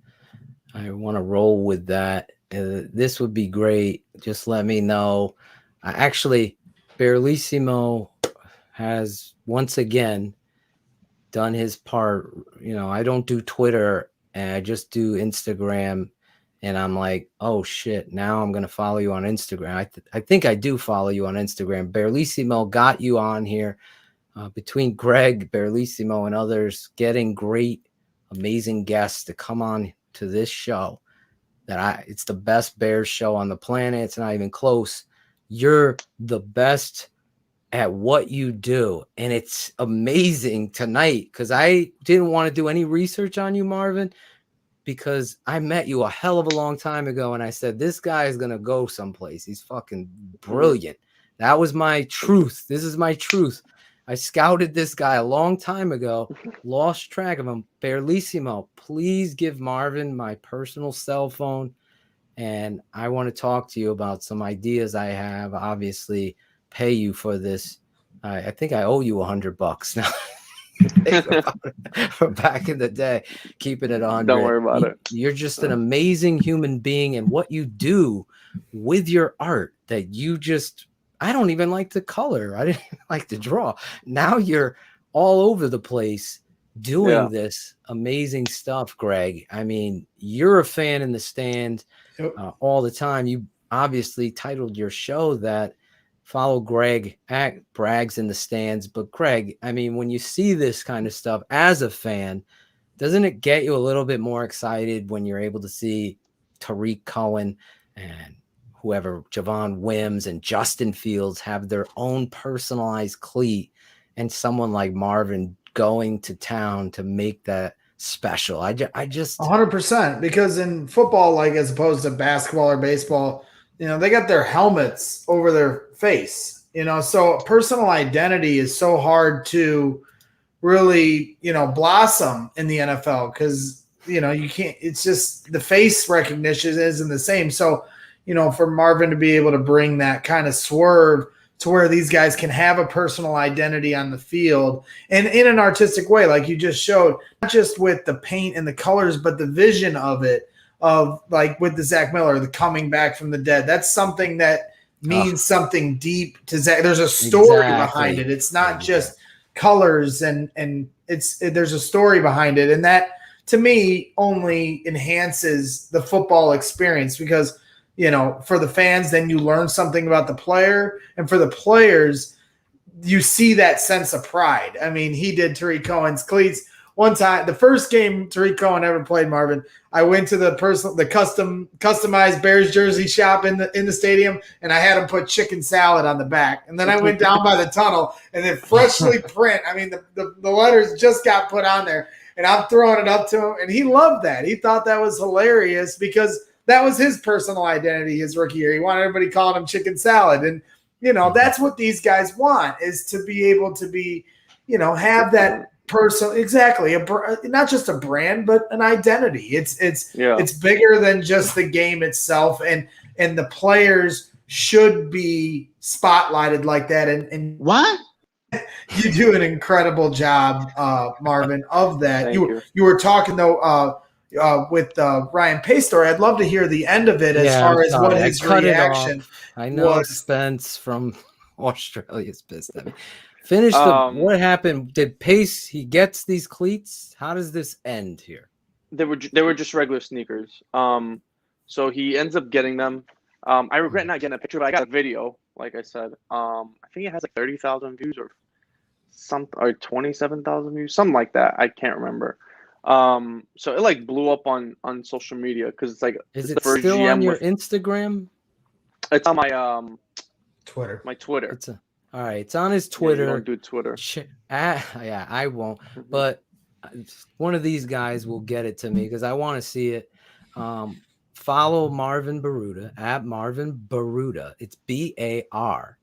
I want to roll with that. This would be great. Just let me know. Actually, Barlissimo has once again done his part. You know, I don't do Twitter and I just do Instagram, and I'm like, oh shit, now I'm going to follow you on Instagram. I think I do follow you on Instagram. Barlissimo got you on here. Between Greg, Barlissimo, and others, getting great, amazing guests to come on to this show. It's the best Bears show on the planet. It's not even close. You're the best at what you do, and it's amazing tonight because I didn't want to do any research on you, Marvin, because I met you a hell of a long time ago, and I said, this guy is going to go someplace. He's fucking brilliant. That was my truth. This is my truth. I scouted this guy a long time ago, lost track of him. Barlissimo, please give Marvin my personal cell phone, and I want to talk to you about some ideas I have. Obviously, pay you for this. I think I owe you $100 now. From back in the day, keeping it on. Don't worry about it. You're just an amazing human being, and what you do with your art that you just. I don't even like to color. I didn't like to draw. Now you're all over the place doing this amazing stuff, Greg. I mean, you're a fan in the stand all the time. You obviously titled your show that. Follow Greg at Brags in the Stands. But Greg, I mean, when you see this kind of stuff as a fan, doesn't it get you a little bit more excited when you're able to see Tariq Cohen and whoever, Javon Wims and Justin Fields have their own personalized cleat, and someone like Marvin going to town to make that special? I just 100%, because in football, like as opposed to basketball or baseball, you know, they got their helmets over their face, you know, so personal identity is so hard to really, you know, blossom in the NFL because, you know, you can't, it's just the face recognition isn't the same. So, you know, for Marvin to be able to bring that kind of swerve to where these guys can have a personal identity on the field and in an artistic way, like you just showed, not just with the paint and the colors, but the vision of it, of like with the Zach Miller, the coming back from the dead. That's something that means something deep to Zach. There's a story behind it. It's not just colors and there's a story behind it. And that to me only enhances the football experience because, you know, for the fans, then you learn something about the player, and for the players, you see that sense of pride. I mean, he did Tariq Cohen's cleats one time. The first game Tariq Cohen ever played, Marvin, I went to the customized Bears jersey shop in the stadium, and I had him put chicken salad on the back. And then I went down by the tunnel, and then freshly print. I mean, the letters just got put on there, and I'm throwing it up to him, and he loved that. He thought that was hilarious because that was his personal identity his rookie year. He wanted everybody calling him chicken salad. And, you know, that's what these guys want, is to be able to be, you know, have that person, exactly, not just a brand, but an identity. It's bigger than just the game itself, and the players should be spotlighted like that. And what? You do an incredible job, Marvin, of that. You were talking though, with Ryan Pace story. I'd love to hear the end of it as far as what his reaction I know was. Spence from Australia's pissed at me. Finish what happened? Did Pace, he gets these cleats? How does this end here? They were just regular sneakers. So he ends up getting them. I regret not getting a picture, but I got a video. Like I said, I think it has like 30,000 views or 27,000 views, something like that. I can't remember. So it like blew up on social media because it's like is it's it still on your Instagram? It's on my Twitter. My Twitter. All right, it's on his Twitter. Yeah, you don't do Twitter. Yeah, I won't. But one of these guys will get it to me because I want to see it. Follow Marvin Baruta at Marvin Baruta. It's BAROOTA.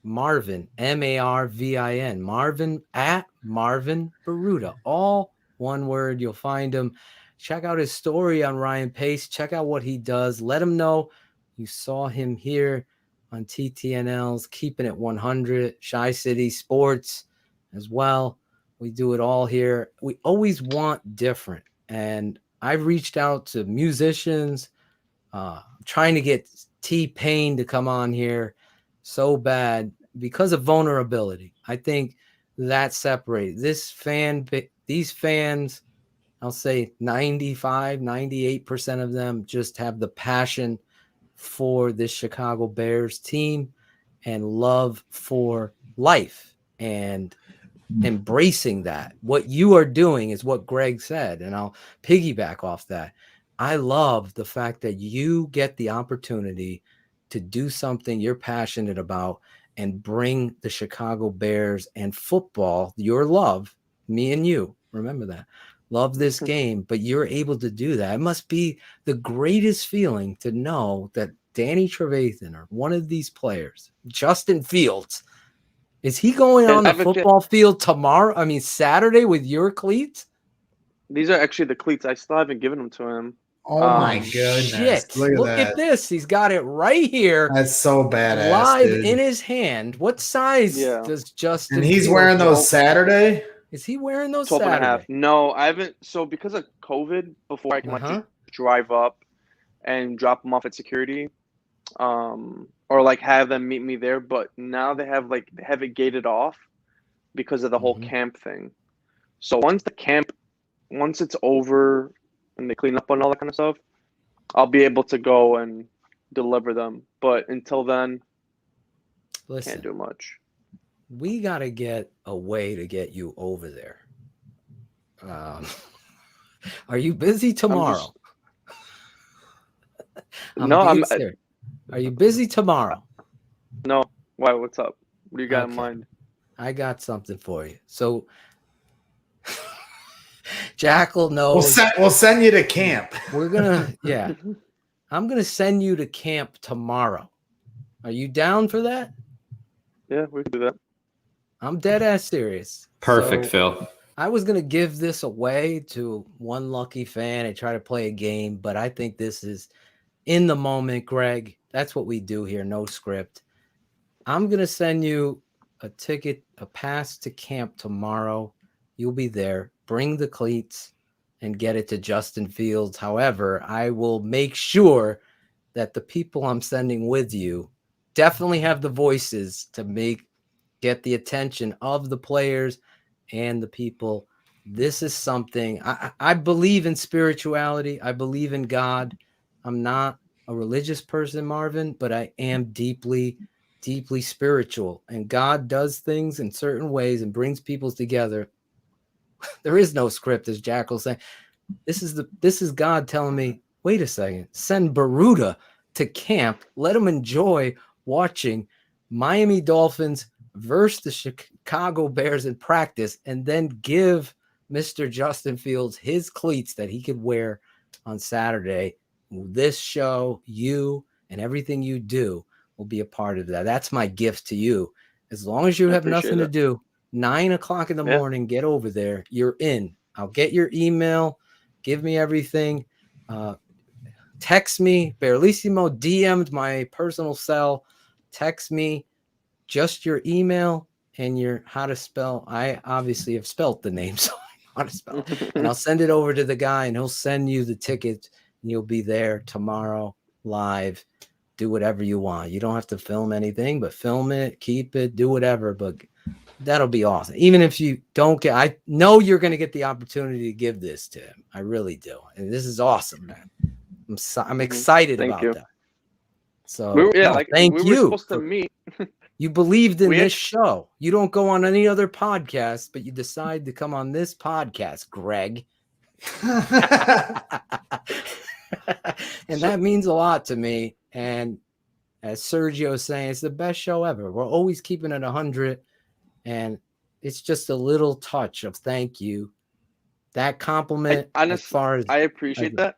Marvin, MARVIN. Marvin at Marvin Baruta. All one word. You'll find him. Check out his story on Ryan Pace. Check out what he does. Let him know you saw him here on TTNL's Keeping It 100, Shy City Sports as well. We do it all here. We always want different. And I've reached out to musicians, trying to get T-Pain to come on here so bad because of vulnerability. I think that separates these fans. I'll say 95, 98% of them just have the passion for this Chicago Bears team and love for life and embracing that. What you are doing is what Greg said, and I'll piggyback off that. I love the fact that you get the opportunity to do something you're passionate about and bring the Chicago Bears and football, your love, me and you, remember that, love this game, but you're able to do that. It must be the greatest feeling to know that Danny Trevathan or one of these players, Justin Fields, is he going on the football field tomorrow? I mean, Saturday with your cleats? These are actually the cleats. I still haven't given them to him. Oh my goodness. Shit. Look at this. He's got it right here. That's so badass. Live dude. in his hand. What size does Justin And he's wearing those Saturday? Is he wearing those 12 Saturday? and a half. No, I haven't. So because of COVID, before I can like drive up and drop them off at security, or like have them meet me there. But now they have it gated off because of the whole camp thing. So once it's over and they clean up on all that kind of stuff, I'll be able to go and deliver them. But until then, can't do much. We got to get a way to get you over there. Are you busy tomorrow? Are you busy tomorrow? No. Why? What's up? What do you got in mind? I got something for you. So Jackal knows. We'll send you to camp. We're going to, I'm going to send you to camp tomorrow. Are you down for that? Yeah, we can do that. I'm dead ass serious. Perfect, Phil. I was going to give this away to one lucky fan and try to play a game, but I think this is in the moment, Greg. That's what we do here. No script. I'm going to send you a ticket, a pass to camp tomorrow. You'll be there. Bring the cleats and get it to Justin Fields. However, I will make sure that the people I'm sending with you definitely have the voices to get the attention of the players and the people. This is something I believe in spirituality. I believe in God. I'm not a religious person, Marvin, but I am deeply, deeply spiritual. And God does things in certain ways and brings people together. There is no script, as Jackal saying. This is God telling me, wait a second, send Baruta to camp. Let him enjoy watching Miami Dolphins versus the Chicago Bears in practice, and then give Mr. Justin Fields his cleats that he could wear on Saturday. This show, you and everything you do will be a part of that. That's my gift to you. As long as you have nothing to do, 9 o'clock in the morning, get over there. You're in. I'll get your email. Give me everything. Text me. Barlissimo DM'd my personal cell. Text me just your email and your how to spell. I obviously have spelt the name, so I want to spell it. And I'll send it over to the guy, and he'll send you the ticket, and you'll be there tomorrow live. Do whatever you want. You don't have to film anything, but film it, keep it, do whatever. But that'll be awesome. Even if you don't get, I know you're going to get the opportunity to give this to him. I really do. And this is awesome, man. I'm excited about that. So thank you. We were supposed to meet. You believed in this show. You don't go on any other podcast, but you decide to come on this podcast, Greg. And that means a lot to me. And as Sergio is saying, it's the best show ever. We're always keeping it 100. And it's just a little touch of thank you. That compliment. Honestly, I appreciate that.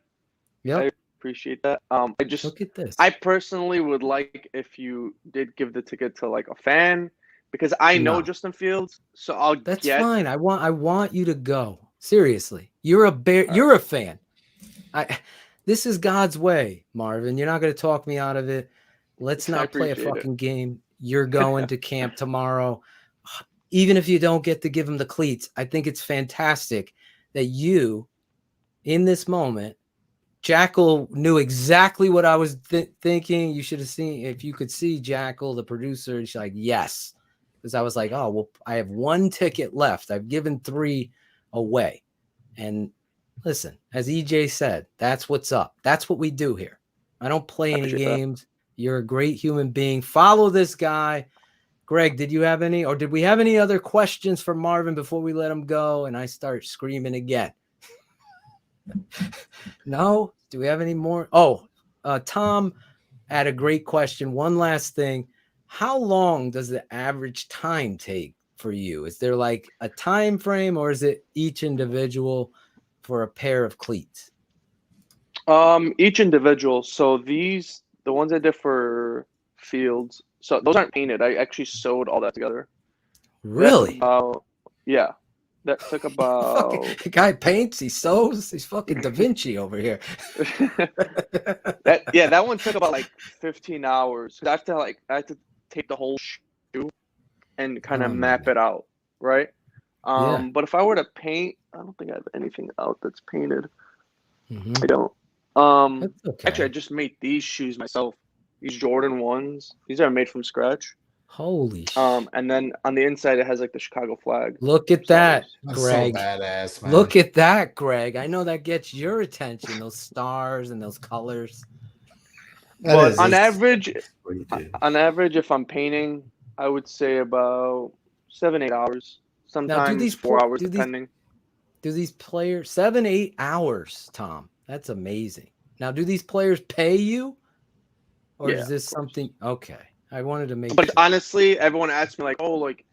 Yeah, I appreciate that. I just look at this. I personally would like if you did give the ticket to like a fan, because I know Justin Fields, so That's fine. I want you to go. Seriously, you're a bear. You're a fan. This is God's way, Marvin. You're not going to talk me out of it. Let's not play a fucking game. You're going to camp tomorrow. Even if you don't get to give him the cleats, I think it's fantastic that you, in this moment, Jackal knew exactly what I was thinking. You should have seen, if you could see Jackal, the producer, she's like, yes. Because I was like, oh, well, I have 1 ticket left. I've given 3 away. And listen, as EJ said, that's what's up. That's what we do here. I don't play any games. You're a great human being. Follow this guy. Greg, did you have any, or did we have any other questions for Marvin before we let him go and I start screaming again? No? Do we have any more? Oh, Tom had a great question. One last thing. How long does the average time take for you? Is there like a time frame, or is it each individual for a pair of cleats? Each individual. So the ones I did for Fields, so those aren't painted. I actually sewed all that together. Really? Yeah. That took about. The guy paints, he sews, he's fucking Da Vinci over here. that one took about like 15 hours. I had to take the whole shoe and kind of map it out, right? But if I were to paint, I don't think I have anything out that's painted. I don't. Okay. Actually, I just made these shoes myself. These Jordan 1s. These are made from scratch. Holy shit. And then on the inside, it has like the Chicago flag. Look at that, Greg. So badass, man. Look at that, Greg. I know that gets your attention, those stars and those colors. But on average, if I'm painting, I would say about 7-8 hours. Sometimes 4 hours, depending. Do these players 7-8 hours, Tom? That's amazing. Now, do these players pay you, or is this something? Okay, I wanted to make. But honestly, everyone asks me like, "Oh, like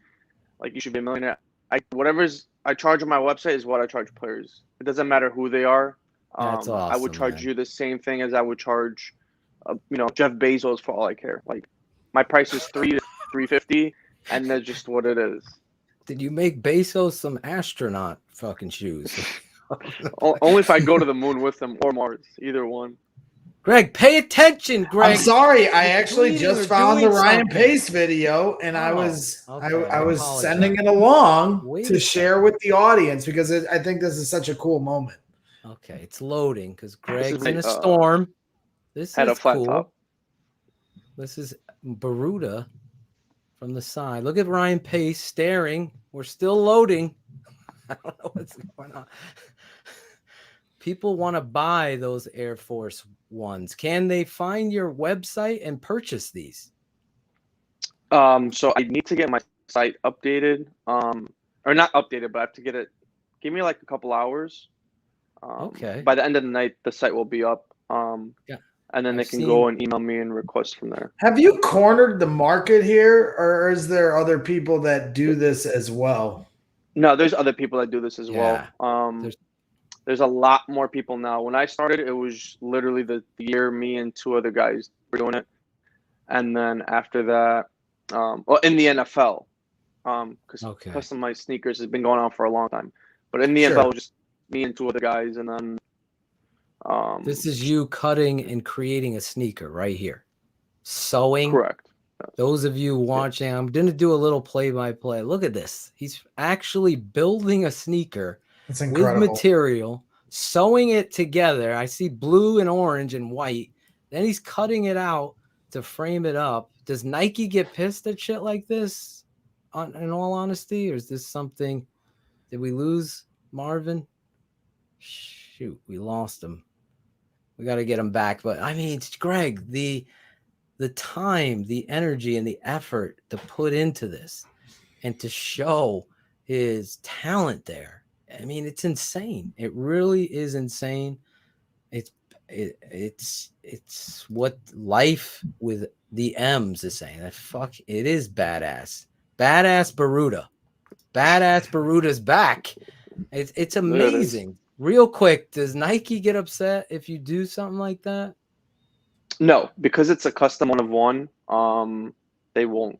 you should be a millionaire." Whatever's I charge on my website is what I charge players. It doesn't matter who they are. That's awesome, I would charge you the same thing as I would charge, Jeff Bezos for all I care. Like, my price is $300 to $350, and that's just what it is. Did you make Bezos some astronaut fucking shoes? Only if I go to the moon with them or Mars, either one. Greg, pay attention, Greg. I'm sorry, I actually just found the Ryan Pace video, and I was sending it along to share with the audience because I think this is such a cool moment. Okay, it's loading because Greg's in a storm. This had is a flat cool. top. This is Baruda from the side. Look at Ryan Pace staring. We're still loading. I don't know what's going on. People want to buy those Air Force Ones. Can they find your website and purchase these? So I need to get my site updated. Or not updated, but I have to get it. Give me like a couple hours. Okay. By the end of the night, the site will be up. And then they can go and email me and request from there. Have you cornered the market here, or is there other people that do this as well? No, there's other people that do this as well. There's a lot more people now. When I started, it was literally the year me and 2 other guys were doing it. And then after that, in the NFL, because customized sneakers has been going on for a long time. But in the NFL, it was just me and 2 other guys. And then this is you cutting and creating a sneaker right here. Sewing. Correct. Those of you watching, I'm going to do a little play-by-play. Look at this. He's actually building a sneaker incredible. with material, sewing it together. I see blue and orange and white. Then he's cutting it out to frame it up. Does Nike get pissed at shit like this? In all honesty, or is this something? Did we lose Marvin? Shoot, we lost him. We got to get him back. But I mean, Greg, the time, the energy, and the effort to put into this and to show his talent there. I mean, it's insane. It really is insane. It's what life with the M's is saying. That fuck, it is badass. Badass Baruda. Badass Baruda's back. It's amazing. Real quick, does Nike get upset if you do something like that? No, because it's a custom 1 of 1. They won't.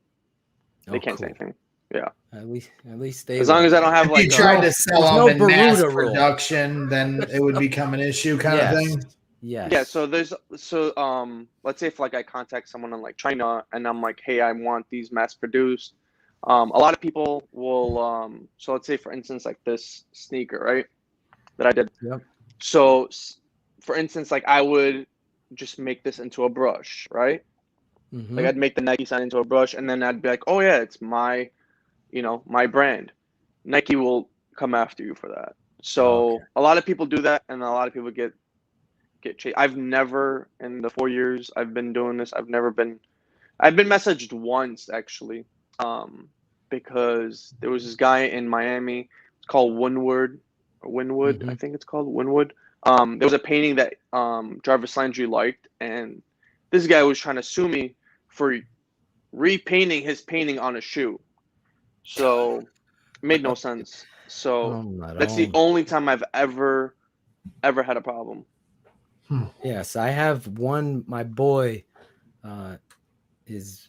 They can't say anything. Yeah. At least they. As long as I don't have if you tried to sell them in mass production, then it would become an issue, kind of thing. Yeah. So let's say if like I contact someone in like China and I'm like, hey, I want these mass produced. A lot of people will. So let's say for instance like this sneaker, right? That I did. Yep. So for instance, like I would just make this into a brush, right? Mm-hmm. Like I'd make the Nike sign into a brush, and then I'd be like, oh yeah, it's my brand. Nike will come after you for that. So a lot of people do that, and a lot of people get chased. I've never, in the 4 years I've been doing this, I've been messaged once actually, because there was this guy in Miami. It's called Winwood, Mm-hmm. I think it's called Winwood. There was a painting that Jarvis Landry liked, and this guy was trying to sue me for repainting his painting on a shoe. So it made no sense. So that's the only time I've ever had a problem. Yes, I have one. My boy is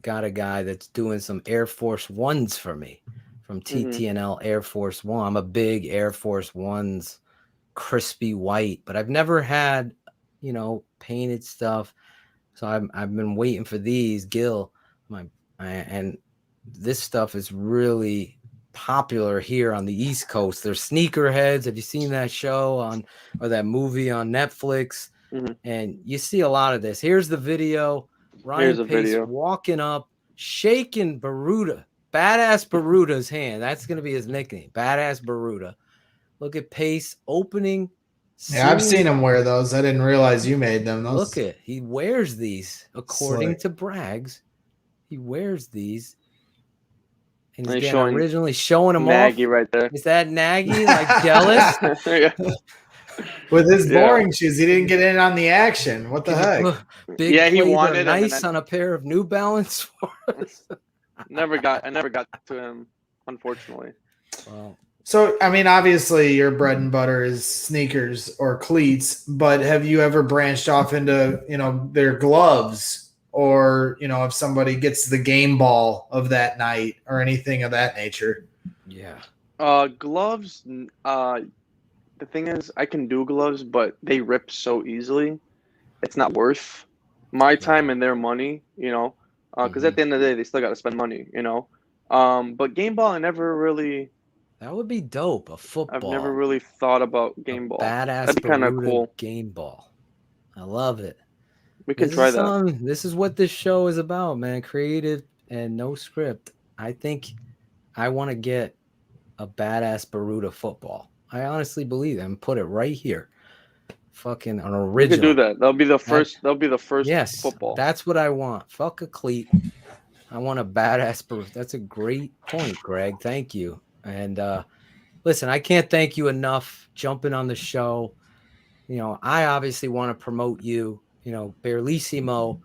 got a guy that's doing some Air Force Ones for me from TTNL Air Force One. I'm a big Air Force Ones crispy white, but I've never had, painted stuff. So I've been waiting for these Gil, and this stuff is really popular here on the East Coast. They're sneakerheads. Have you seen that show or that movie on Netflix? Mm-hmm. And you see a lot of this. Here's the video. Ryan Pace walking up, shaking Baruda, Badass Baruda's hand. That's going to be his nickname, Badass Baruda. Look at Pace opening. Yeah, I've seen him wear those. I didn't realize you made them. Look at, he wears these according to Braggs. He wears these. And he's originally showing them Nagy off. Right there. Is that Nagy? Like jealous? With his boring shoes, he didn't get in on the action. What the heck? Big he wanted nice on a pair of New Balance. I never got to him, unfortunately. Wow. So, I mean, obviously your bread and butter is sneakers or cleats, but have you ever branched off into, their gloves, or, if somebody gets the game ball of that night or anything of that nature? Yeah. Gloves, the thing is I can do gloves, but they rip so easily. It's not worth my time and their money, because at the end of the day, they still got to spend money, but game ball, I never really. That would be dope. A football. I've never really thought about game ball. Badass. That'd be kind of cool. Game ball. I love it. We could try that. This is what this show is about, man. Creative and no script. I think I want to get a Badass Baruda football. I honestly believe that. And put it right here. Fucking an original. We could do that. That'll be the first. Yes, football. That's what I want. Fuck a cleat. I want a Badass Baruda. That's a great point, Greg. Thank you. And listen, I can't thank you enough jumping on the show. I obviously want to promote you. Barlissimo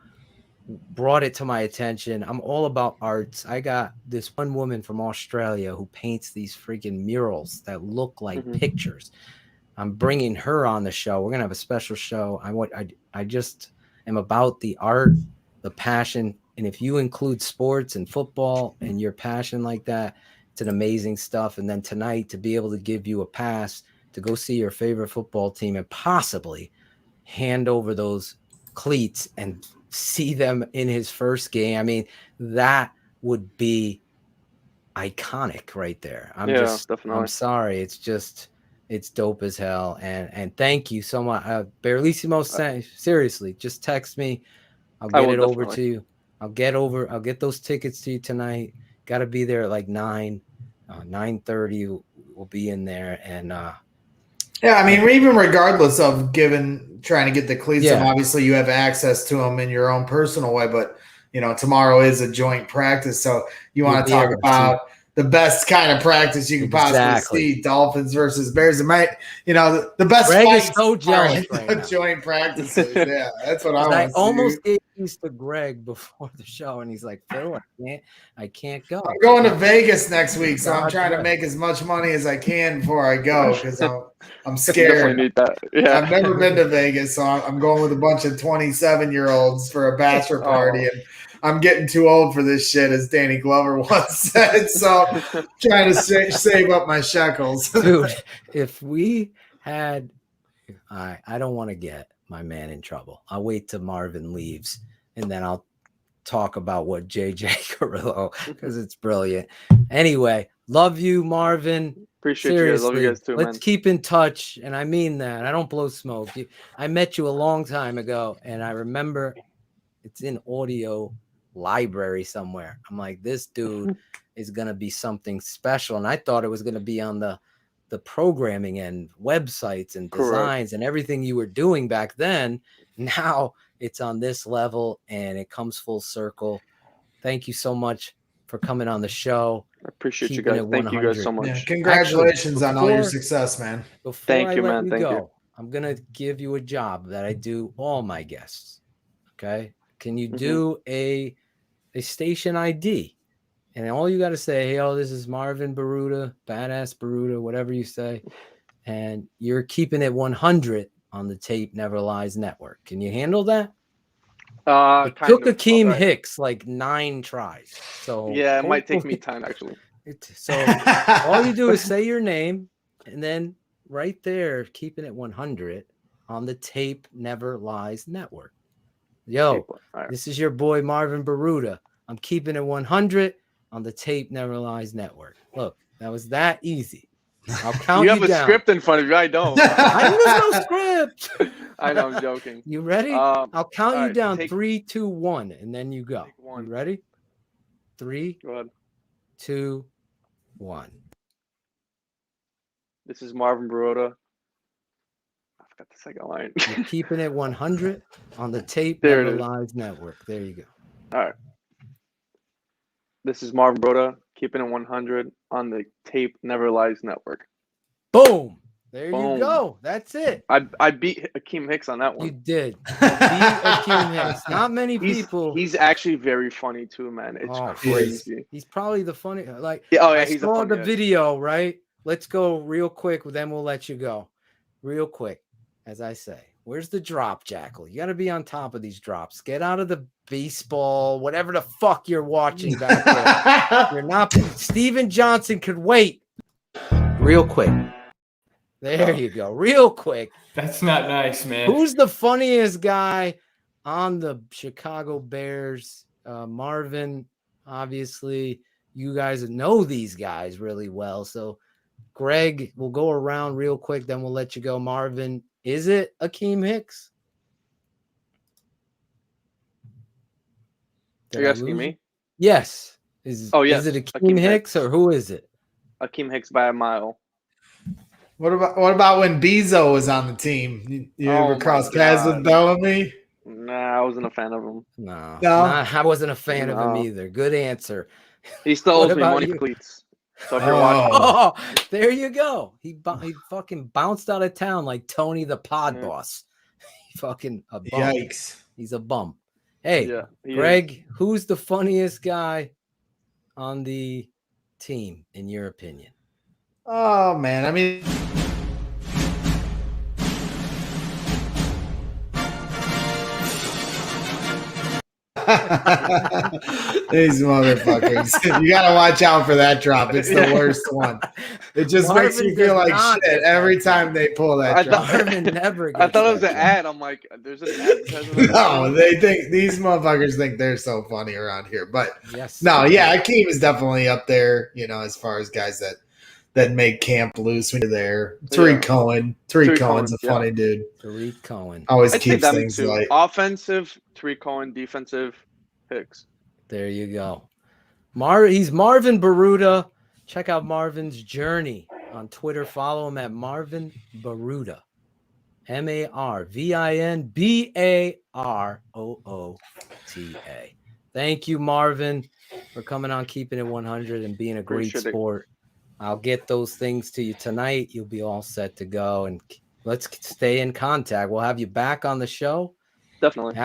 brought it to my attention. I'm all about arts. I got this one woman from Australia who paints these freaking murals that look like pictures. I'm bringing her on the show. We're going to have a special show. I just am about the art, the passion. And if you include sports and football and your passion like that, it's an amazing stuff. And then tonight, to be able to give you a pass to go see your favorite football team and possibly hand over those cleats and see them in his first game. I mean, that would be iconic right there. Definitely. I'm sorry. It's dope as hell. And thank you so much. Barlissimo, seriously, just text me. I'll get it over to you. I'll get those tickets to you tonight. Got to be there at like 9:30. We'll be in there. And yeah, I mean, even regardless of trying to get the cleats, obviously you have access to them in your own personal way, but tomorrow is a joint practice. So you want to talk about the best kind of practice you can possibly see, Dolphins versus Bears. It might, the best Greg fights is so jealous are in the joint practices. Yeah, that's what I want to see. I almost gave these to Greg before the show, and he's like, Phil, I can't go. I'm going to Vegas next week, so I'm trying to make as much money as I can before I go because I'm scared. Definitely need that. Yeah. I've never been to Vegas, so I'm going with a bunch of 27-year-olds for a bachelor party, and I'm getting too old for this shit, as Danny Glover once said. So trying to save up my shekels. Dude, if we had – I don't want to get my man in trouble. I'll wait till Marvin leaves, and then I'll talk about what JJ Carrillo, because it's brilliant. Anyway, love you, Marvin. Appreciate Seriously, you guys. Love you guys too, let's keep in touch, and I mean that. I don't blow smoke. I met you a long time ago, and I remember it's in audio library somewhere. I'm like, this dude is going to be something special, and I thought it was going to be on the programming and websites and designs and everything you were doing back then. Now it's on this level, and it comes full circle. Thank you so much for coming on the show. I appreciate you guys. Thank you guys so much. Yeah, congratulations on all your success, man. Thank you, man. Thank you. I'm going to give you a job that I do all my guests. Okay. Can you do a station ID? And all you got to say, hey, this is Marvin Baruta, Badass Baruta, whatever you say. And you're keeping it 100 on the Tape Never Lies Network. Can you handle that? It took Akeem Hicks like 9 tries. So yeah, it might take me time actually. So all you do is say your name, and then right there, keeping it 100 on the Tape Never Lies Network. Yo, this is your boy Marvin Baruta. I'm keeping it 100 on the Tape Never Lies Network. Look, that was that easy. I'll count you down. You have a script in front of you. I don't. There's no script. I know, I'm joking. You ready? I'll count you down. 3, 2, 1, and then you go. You ready? 3, 2, 1. This is Marvin Baruta. I forgot the second line. You're keeping it 100 on the Tape Never Lies Network. There you go. All right. This is Marvin Baruta, keeping it 100 on the Tape Never Lies Network. Boom. There you go. That's it. I beat Akeem Hicks on that one. You did. Beat Akeem Hicks. Not many people. He's actually very funny too, man. It's crazy. He's probably the funny. Like, he's saw the video, right? Let's go real quick. Then we'll let you go. Real quick, as I say. Where's the drop, Jackal? You got to be on top of these drops. Get out of the baseball, whatever the fuck you're watching back there. You're not. Steven Johnson could wait. Real quick. There you go. Real quick. That's not nice, man. Who's the funniest guy on the Chicago Bears? Marvin, obviously. You guys know these guys really well. So, Greg, we'll go around real quick, then we'll let you go. Marvin, is it Akeem Hicks? Are you asking me? Yes. Is it Akeem Hicks or who is it? Akeem Hicks by a mile. What about when Bezo was on the team? You ever cross paths with Bellamy? Nah, I wasn't a fan of him. No, I wasn't a fan of him either. Good answer. He still owes me money for cleats. So if you're watching, there you go. He fucking bounced out of town like Tony the Pod Boss. He fucking a bum. Yikes. He's a bum. Hey, Greg, who's the funniest guy on the team in your opinion? Oh man, I mean, These motherfuckers. You got to watch out for that drop. It's the worst one. It just makes you feel like shit every time they pull that drop. I thought it was an ad. I'm like, there's an advertisement. No, they think these motherfuckers think they're so funny around here. But Akeem is definitely up there, as far as guys that make camp loose when you're there. Tariq Cohen's a funny dude. Tariq Cohen always keeps things light. Offensive, Tariq Cohen, defensive picks. There you go. He's Marvin Baruda. Check out Marvin's journey on Twitter. Follow him at Marvin Baruda. MarvinBaroota. Thank you, Marvin, for coming on Keeping It 100 and being a great sport. I'll get those things to you tonight. You'll be all set to go, and let's stay in contact. We'll have you back on the show. Definitely.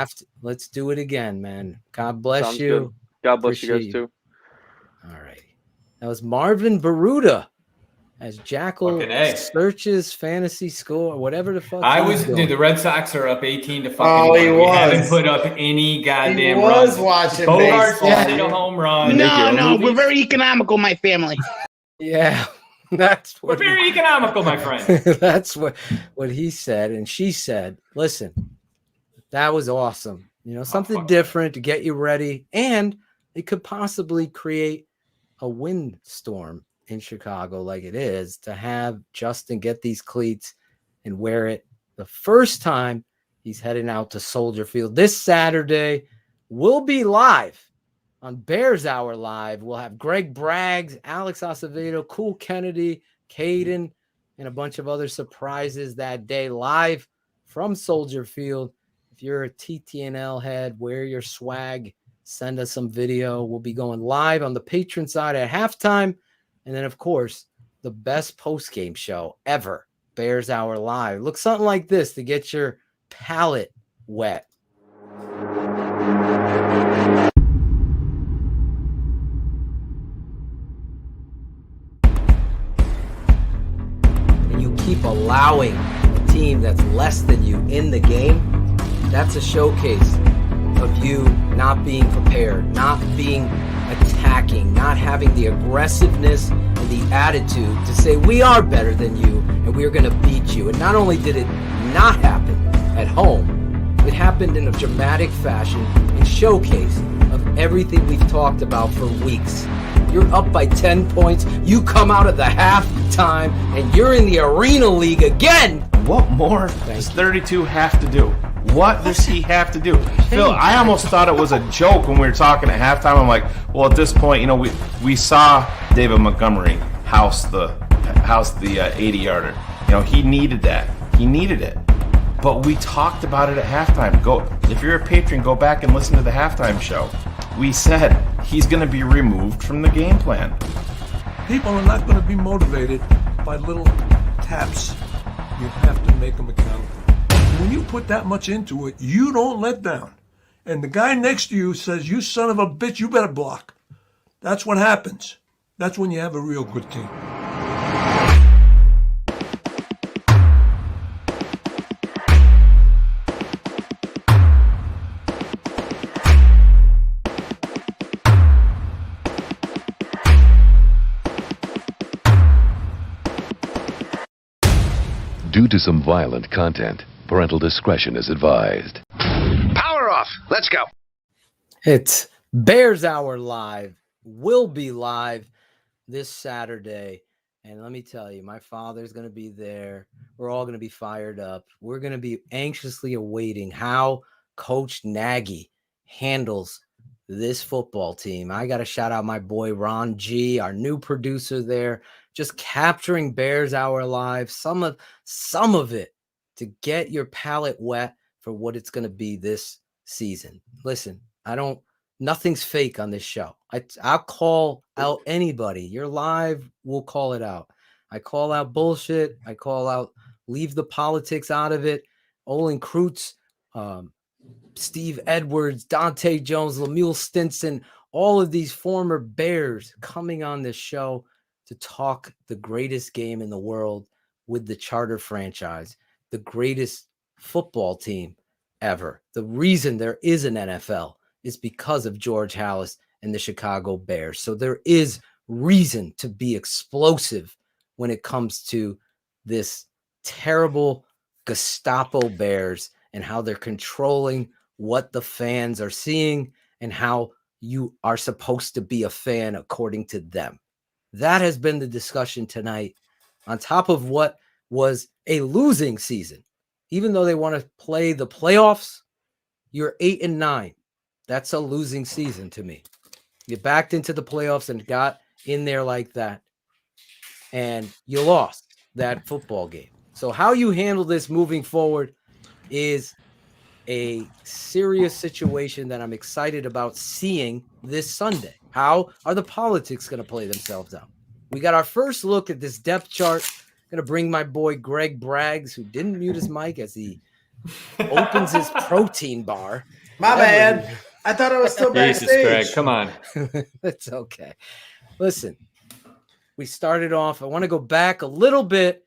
Let's do it again, man. God bless Sounds you. Good. God bless you guys too. All right. That was Marvin Baruda as Jackal searches fantasy score, whatever the fuck. Dude, the Red Sox are up 18-5. Oh, he was. Haven't put up any goddamn He was runs. watching Bogarts baseball. hit a home run. No, we're very economical, my family. Yeah, that's what we're very economical, my friend. That's what he said, and she said, "Listen, that was awesome. Something different to get you ready, and it could possibly create a windstorm in Chicago, like it is, to have Justin get these cleats and wear it the first time he's heading out to Soldier Field this Saturday. We'll be live." On Bears Hour Live, we'll have Greg Braggs, Alex Acevedo, Cool Kennedy, Caden, and a bunch of other surprises that day live from Soldier Field. If you're a TTNL head, wear your swag, send us some video. We'll be going live on the patron side at halftime. And then, of course, the best post-game show ever, Bears Hour Live. Looks something like this to get your palate wet. Keep allowing a team that's less than you in the game, that's a showcase of you not being prepared, not being attacking, not having the aggressiveness and the attitude to say we are better than you and we are going to beat you. And not only did it not happen at home, it happened in a dramatic fashion and showcase of everything we've talked about for weeks. You're up by 10 points. You come out of the halftime, and you're in the Arena League again. What more does 32 have to do? What does he have to do? Phil, I almost thought it was a joke when we were talking at halftime. I'm like, well, at this point, we saw David Montgomery house the 80-yarder. He needed that. He needed it. But we talked about it at halftime. If you're a patron, go back and listen to the halftime show. We said he's going to be removed from the game plan. People are not going to be motivated by little taps. You have to make them accountable. When you put that much into it, you don't let down. And the guy next to you says, "You son of a bitch, you better block." That's what happens. That's when you have a real good team. Due to some violent content, parental discretion is advised. Power off. Let's go. It's Bears Hour Live. Will be live this Saturday. And let me tell you, my father's going to be there. We're all going to be fired up. We're going to be anxiously awaiting how Coach Nagy handles this football team. I got to shout out my boy Ron G, our new producer there, just capturing Bears Hour Live, some of it to get your palate wet for what it's going to be this season. Listen, nothing's fake on this show. I'll call out anybody. You're live, we'll call it out. I call out bullshit. I call out, leave the politics out of it. Olin Kreutz, Steve Edwards, Dante Jones, Lemuel Stinson, all of these former Bears coming on this show to talk the greatest game in the world with the Charter franchise, the greatest football team ever. The reason there is an NFL is because of George Halas and the Chicago Bears. So there is reason to be explosive when it comes to this terrible Gestapo Bears and how they're controlling what the fans are seeing and how you are supposed to be a fan according to them. That has been the discussion tonight, on top of what was a losing season. Even though they want to play the playoffs, you're 8-9. That's a losing season to me. You backed into the playoffs and got in there like that, and you lost that football game. So how you handle this moving forward is a serious situation that I'm excited about seeing this Sunday. How are the politics going to play themselves out? We got our first look at this depth chart. Going to bring my boy Greg Braggs, who didn't mute his mic as he opens his protein bar. My bad. I thought I was still backstage. Jesus, Greg, come on. It's okay. Listen, we started off. I want to go back a little bit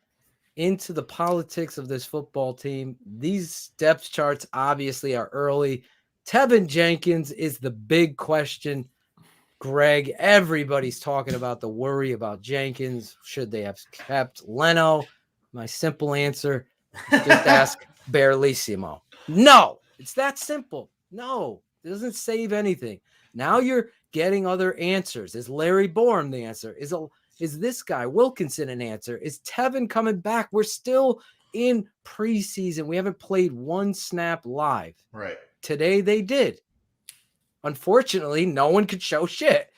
into the politics of this football team. These depth charts obviously are early. Tevin Jenkins is the big question. Greg, everybody's talking about the worry about Jenkins. Should they have kept Leno? My simple answer, just ask Barlissimo. No, it's that simple. No, it doesn't save anything. Now you're getting other answers. Is Larry Borum the answer? Is this guy Wilkinson an answer? Is Tevin coming back? We're still in preseason. We haven't played one snap live. Right. Today they did. Unfortunately, no one could show shit.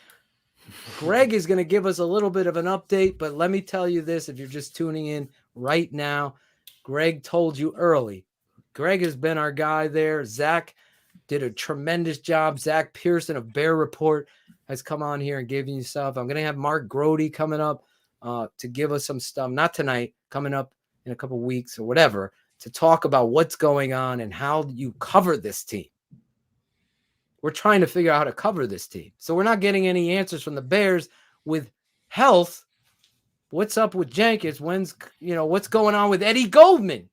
Greg is going to give us a little bit of an update, but let me tell you this, if you're just tuning in right now, Greg told you early. Greg has been our guy there. Zach did a tremendous job. Zach Pearson of Bear Report has come on here and given you stuff. I'm going to have Mark Grody coming up to give us some stuff. Not tonight, coming up in a couple weeks or whatever, to talk about what's going on and how you cover this team. We're trying to figure out how to cover this team. So we're not getting any answers from the Bears with health. What's up with Jenkins? What's going on with Eddie Goldman?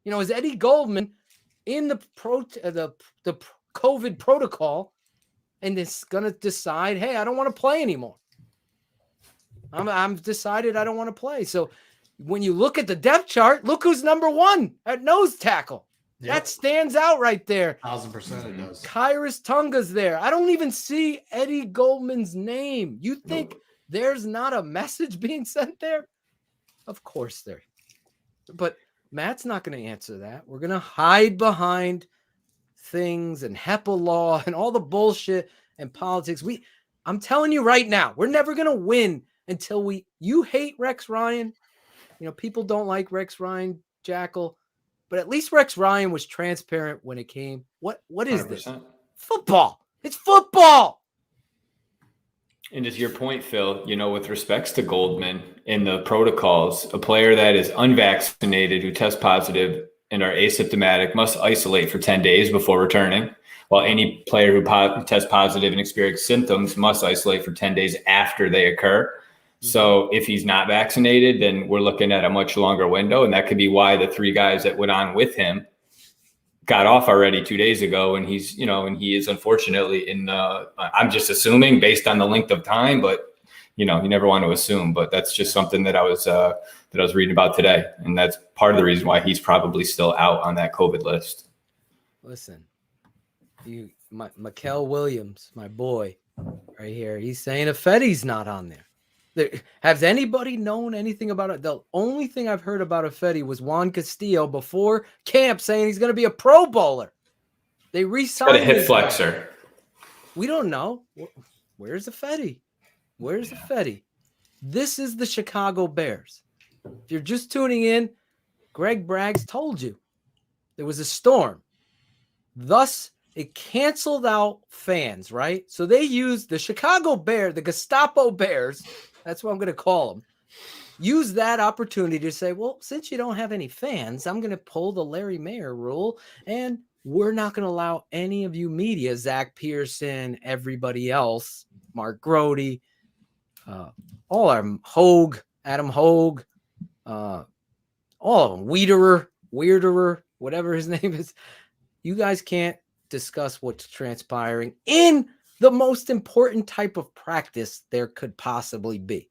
Is Eddie Goldman in the COVID protocol and is going to decide, hey, I don't want to play anymore. I'm decided I don't want to play. So when you look at the depth chart, look who's number one at nose tackle. Yep. That stands out right there. 1,000% it does. Kyrus Tunga's there. I don't even see Eddie Goldman's name. You think there's not a message being sent there? Of course there. But Matt's not going to answer that. We're going to hide behind things and HEPA law and all the bullshit and politics. I'm telling you right now, we're never going to win until you hate Rex Ryan. People don't like Rex Ryan, Jackal. But at least Rex Ryan was transparent when it came. What is 100%. This? Football. It's football. And to your point, Phil, with respects to Goldman and the protocols, a player that is unvaccinated who tests positive and are asymptomatic must isolate for 10 days before returning, while any player who tests positive and experiences symptoms must isolate for 10 days after they occur. So if he's not vaccinated, then we're looking at a much longer window. And that could be why the three guys that went on with him got off already 2 days ago. And he's, and he is unfortunately I'm just assuming based on the length of time, but you never want to assume, but that's just something that I was reading about today. And that's part of the reason why he's probably still out on that COVID list. Listen, Mikel Williams, my boy right here, he's saying Ifedi's not on there. Has anybody known anything about it? The only thing I've heard about Ifedi was Juan Castillo before camp saying he's going to be a Pro Bowler. They re-signed him. A hip flexor. We don't know. Where's Ifedi? Where's Ifedi? This is the Chicago Bears. If you're just tuning in, Greg Braggs told you there was a storm. Thus, it canceled out fans, right? So they used the Chicago Bears, the Gestapo Bears, that's what I'm going to call them, use that opportunity to say, well, since you don't have any fans, I'm going to pull the Larry Mayer rule, and we're not going to allow any of you media, Zach Pearson, everybody else, Mark Grody, all our Adam Hogue, all of them, Weirderer, whatever his name is. You guys can't discuss what's transpiring in the most important type of practice there could possibly be.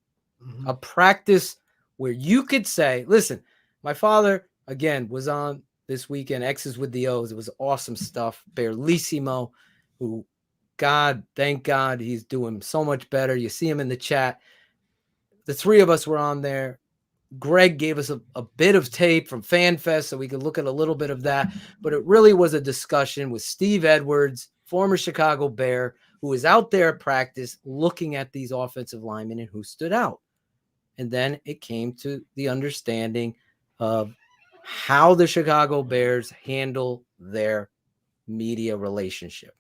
A practice where you could say, listen, my father, again, was on this weekend, X's with the O's. It was awesome stuff. Berlissimo, who, thank God, he's doing so much better. You see him in the chat. The three of us were on there. Greg gave us a bit of tape from FanFest so we could look at a little bit of that. But it really was a discussion with Steve Edwards, former Chicago Bear, who was out there at practice looking at these offensive linemen and who stood out. And then it came to the understanding of how the Chicago Bears handle their media relationship,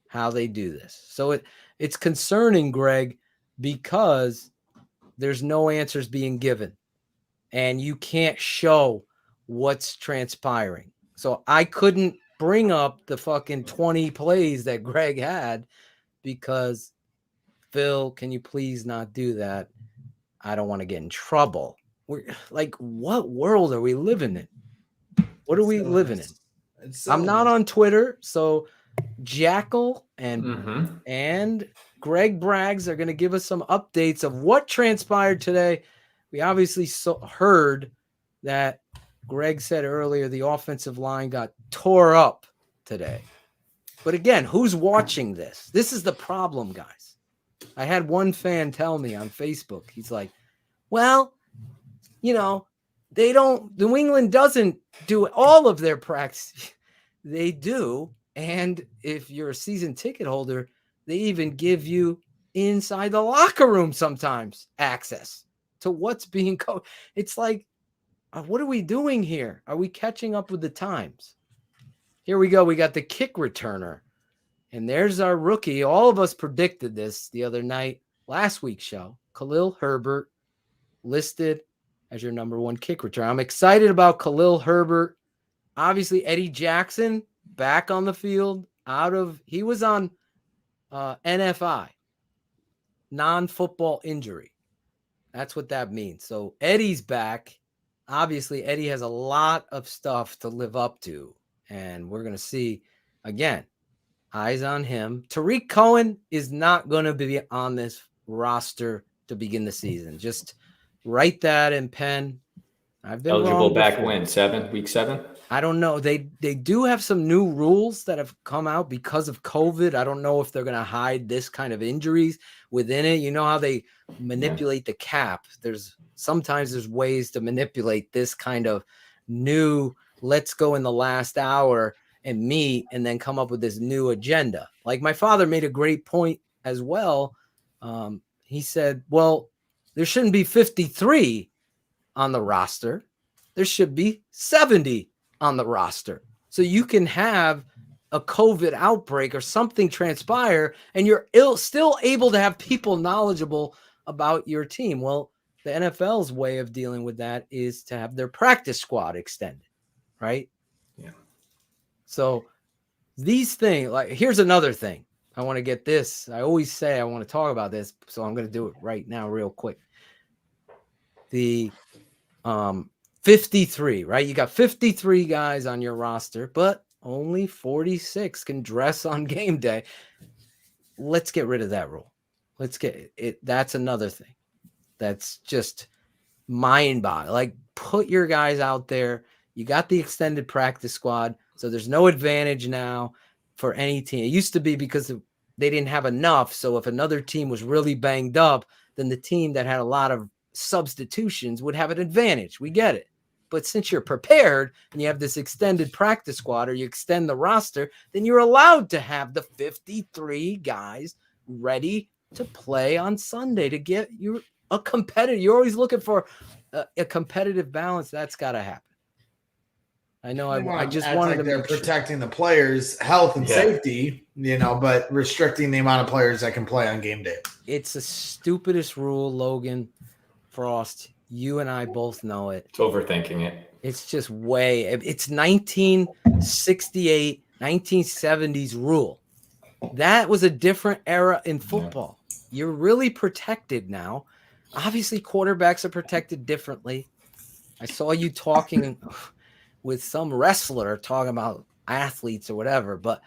how they do this. So it's concerning, Greg, because there's no answers being given and you can't show what's transpiring. So I couldn't bring up the fucking 20 plays that Greg had because, Phil, can you please not do that? I don't want to get in trouble. We're like, what world are we living in? What are we living in? I'm not on Twitter, so Jackal and Greg Braggs are going to give us some updates of what transpired today. We obviously heard that Greg said earlier the offensive line got tore up today. But again, who's watching this? This is the problem, guys. I had one fan tell me on Facebook, he's like, well, New England doesn't do all of their practice. They do. And if you're a season ticket holder, they even give you inside the locker room sometimes access to what's being coached. It's like, what are we doing here? Are we catching up with the times? Here we go. We got the kick returner. And there's our rookie. All of us predicted this the other night, last week's show. Khalil Herbert listed as your number one kick returner. I'm excited about Khalil Herbert. Obviously, Eddie Jackson back on the field. He was on NFI, non-football injury. That's what that means. So Eddie's back. Obviously, Eddie has a lot of stuff to live up to. And we're going to see, again, eyes on him. Tariq Cohen is not going to be on this roster to begin the season. Just write that in pen. I've been eligible wrong back before. when? Week 7? I don't know. They do have some new rules that have come out because of COVID. I don't know if they're going to hide this kind of injuries within it. You know how they manipulate the cap. Sometimes there's ways to manipulate this kind of new, let's go in the last hour and meet and then come up with this new agenda. Like my father made a great point as well. He said, well, there shouldn't be 53 on the roster. There should be 70 on the roster. So you can have a COVID outbreak or something transpire and you're still able to have people knowledgeable about your team. Well, the NFL's way of dealing with that is to have their practice squad extended, right? Yeah. So these things, like, here's another thing. I want to get this. I always say I want to talk about this, so I'm going to do it right now real quick. The 53, right? You got 53 guys on your roster, but only 46 can dress on game day. Let's get rid of that rule. Let's get it. That's another thing. That's just mind-boggling. Like, put your guys out there. You got the extended practice squad, so there's no advantage now for any team. It used to be because they didn't have enough, so if another team was really banged up, then the team that had a lot of substitutions would have an advantage. We get it. But since you're prepared and you have this extended practice squad or you extend the roster, then you're allowed to have the 53 guys ready to play on Sunday to get you a competitive. You're always looking for a competitive balance. That's got to happen. I know. I just wanted to they're protecting the players' health and safety, but restricting the amount of players that can play on game day. It's the stupidest rule, Logan Frost. You and I both know it. It's overthinking it. It's just it's 1968, 1970s rule. That was a different era in football. Yeah. You're really protected now. Obviously, quarterbacks are protected differently. I saw you talking with some wrestler talking about athletes or whatever, but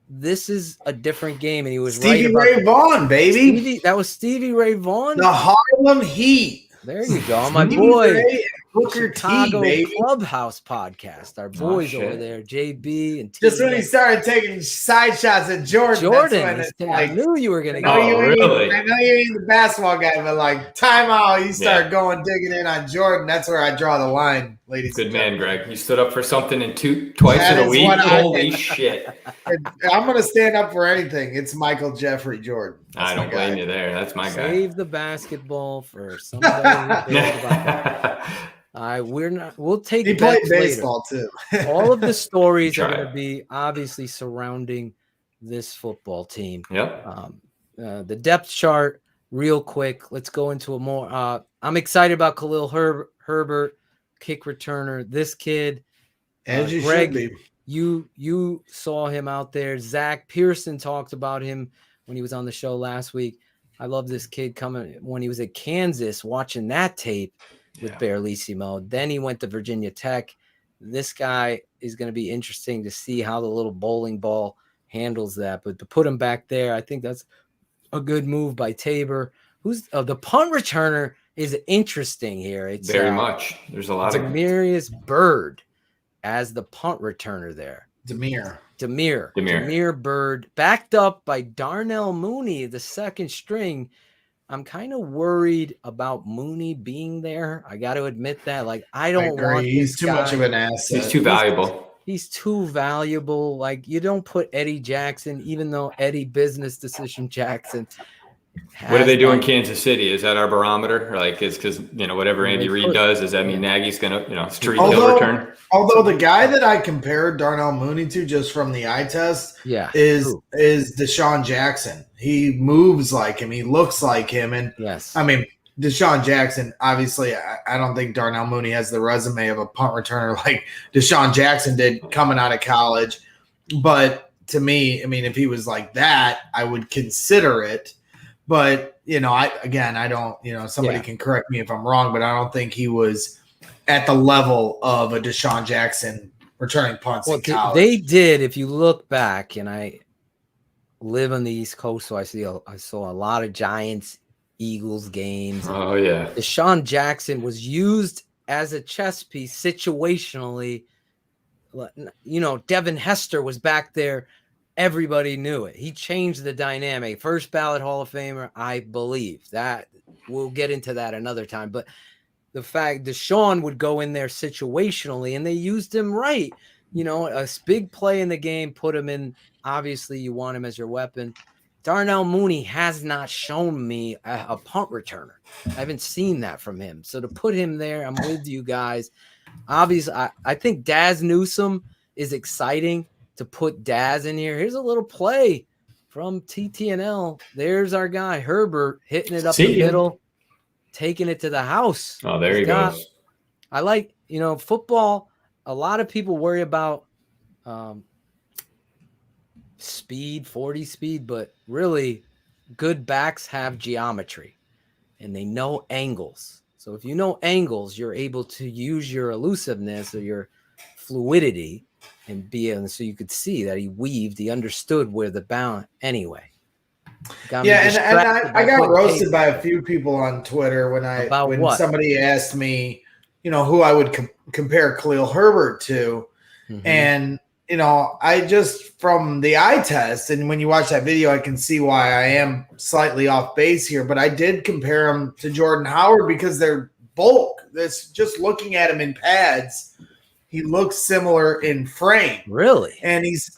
this is a different game, and he was Stevie right about Ray Vaughan, baby. That was Stevie Ray Vaughan. The Harlem Heat. There you go, my boy. Booker Chicago T, baby. Clubhouse podcast. Our boys over there, JB and Just when he started taking side shots at Jordan. I knew you were going to go. I know you ain't the basketball guy, but like timeout, you start digging in on Jordan. That's where I draw the line, ladies. Good man, Greg. You stood up for something twice in a week. Holy shit! I'm going to stand up for anything. It's Michael Jeffrey Jordan. I don't blame you there. That's my guy. Save the basketball for somebody. We'll take he played baseball later. Too. All of the stories are going to be obviously surrounding this football team. Yep. The depth chart, real quick. Let's go into a more. I'm excited about Khalil Herbert, kick returner. This kid, as you Greg, should be. You saw him out there. Zach Pearson talked about him when he was on the show last week. I love this kid coming when he was at Kansas, watching that tape with Barlissimo. Then he went to Virginia Tech. This guy is going to be interesting to see how the little bowling ball handles that. But to put him back there, I think that's a good move by Tabor. Who's the punt returner is interesting here. It's very much. There's a lot of Demarius Byrd as the punt returner there. Demir Byrd, backed up by Darnell Mooney, the second string. I'm kind of worried about Mooney being there. I got to admit that. Like, I don't want. He's too much of an asset. He's too valuable. He's too valuable. Like, you don't put Eddie Jackson, even though Eddie Business Decision Jackson. What do they do in Kansas City? Is that our barometer? Or like, it's because whatever Andy Reid does, does that mean Nagy's gonna street hill return? Although the guy that I compared Darnell Mooney to just from the eye test, is Deshaun Jackson. He moves like him. He looks like him, and I mean Deshaun Jackson. Obviously, I don't think Darnell Mooney has the resume of a punt returner like Deshaun Jackson did coming out of college. But to me, I mean, if he was like that, I would consider it. But, I don't, somebody can correct me if I'm wrong, but I don't think he was at the level of a Deshaun Jackson returning punts in college. They did, if you look back, and I live on the East Coast, so I saw a lot of Giants, Eagles games. Oh, yeah. Deshaun Jackson was used as a chess piece situationally. Devin Hester was back there. Everybody knew it. He changed the dynamic. First ballot Hall of Famer, I believe. That we'll get into that another time. But the fact Deshaun would go in there situationally, and they used him right. A big play in the game, put him in. Obviously, you want him as your weapon. Darnell Mooney has not shown me a punt returner. I haven't seen that from him. So to put him there, I'm with you guys. Obviously, I think Daz Newsome is exciting. To put Daz in here. Here's a little play from TTNL. There's our guy, Herbert, hitting it up the middle, taking it to the house. Oh, there he goes. I like, football. A lot of people worry about speed, 40 speed, but really good backs have geometry and they know angles. So if you know angles, you're able to use your elusiveness or your fluidity and so you could see that he understood where the bound anyway. And I got roasted by a few people on Twitter when somebody asked me, who I would compare Khalil Herbert to. Mm-hmm. And, I just from the eye test, and when you watch that video, I can see why I am slightly off base here, but I did compare him to Jordan Howard because they're bulk. That's just looking at him in pads. He looks similar in frame. Really? And he's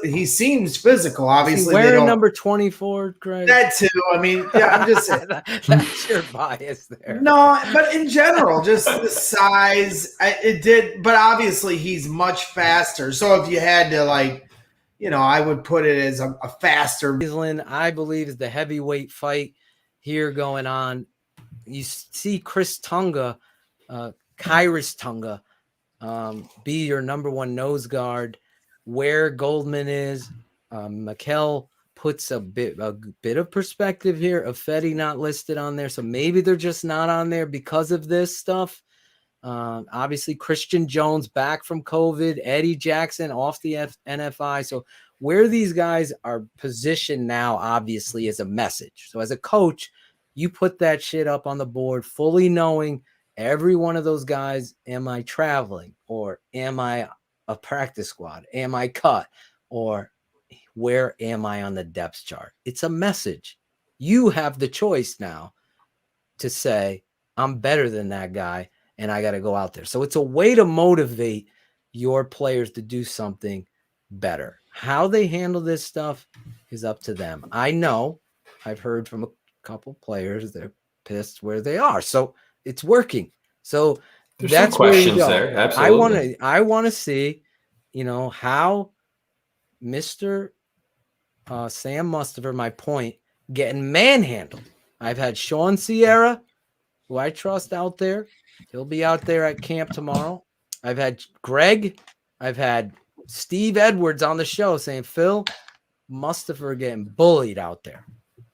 he seems physical. Obviously, is he wearing number 24, Greg? That too. I mean, I'm just saying. That's your bias there. No, but in general, just the size, but obviously he's much faster. So if you had to I would put it as a faster. I believe is the heavyweight fight here going on. You see Chris Tunga, Kyrus Tunga, be your number one nose guard. Where Goldman is, Mikel puts a bit of perspective here. Fetty not listed on there, so maybe they're just not on there because of this stuff. Obviously, Christian Jones back from COVID, Eddie Jackson off the NFI. So where these guys are positioned now, obviously, is a message. So as a coach, you put that shit up on the board, fully knowing every one of those guys. Am I traveling, or am I a practice squad? Am I cut, or where am I on the depth chart? It's a message. You have the choice now to say, I'm better than that guy, and I got to go out there. So it's a way to motivate your players to do something better. How they handle this stuff is up to them. I know I've heard from a couple players they're pissed where they are. So it's working. So There's that's some questions where there. Absolutely. I want to see, how Mr. Sam Mustipher, my point, getting manhandled. I've had Sean Sierra, who I trust out there. He'll be out there at camp tomorrow. I've had Greg. I've had Steve Edwards on the show saying, Phil, Mustipher getting bullied out there.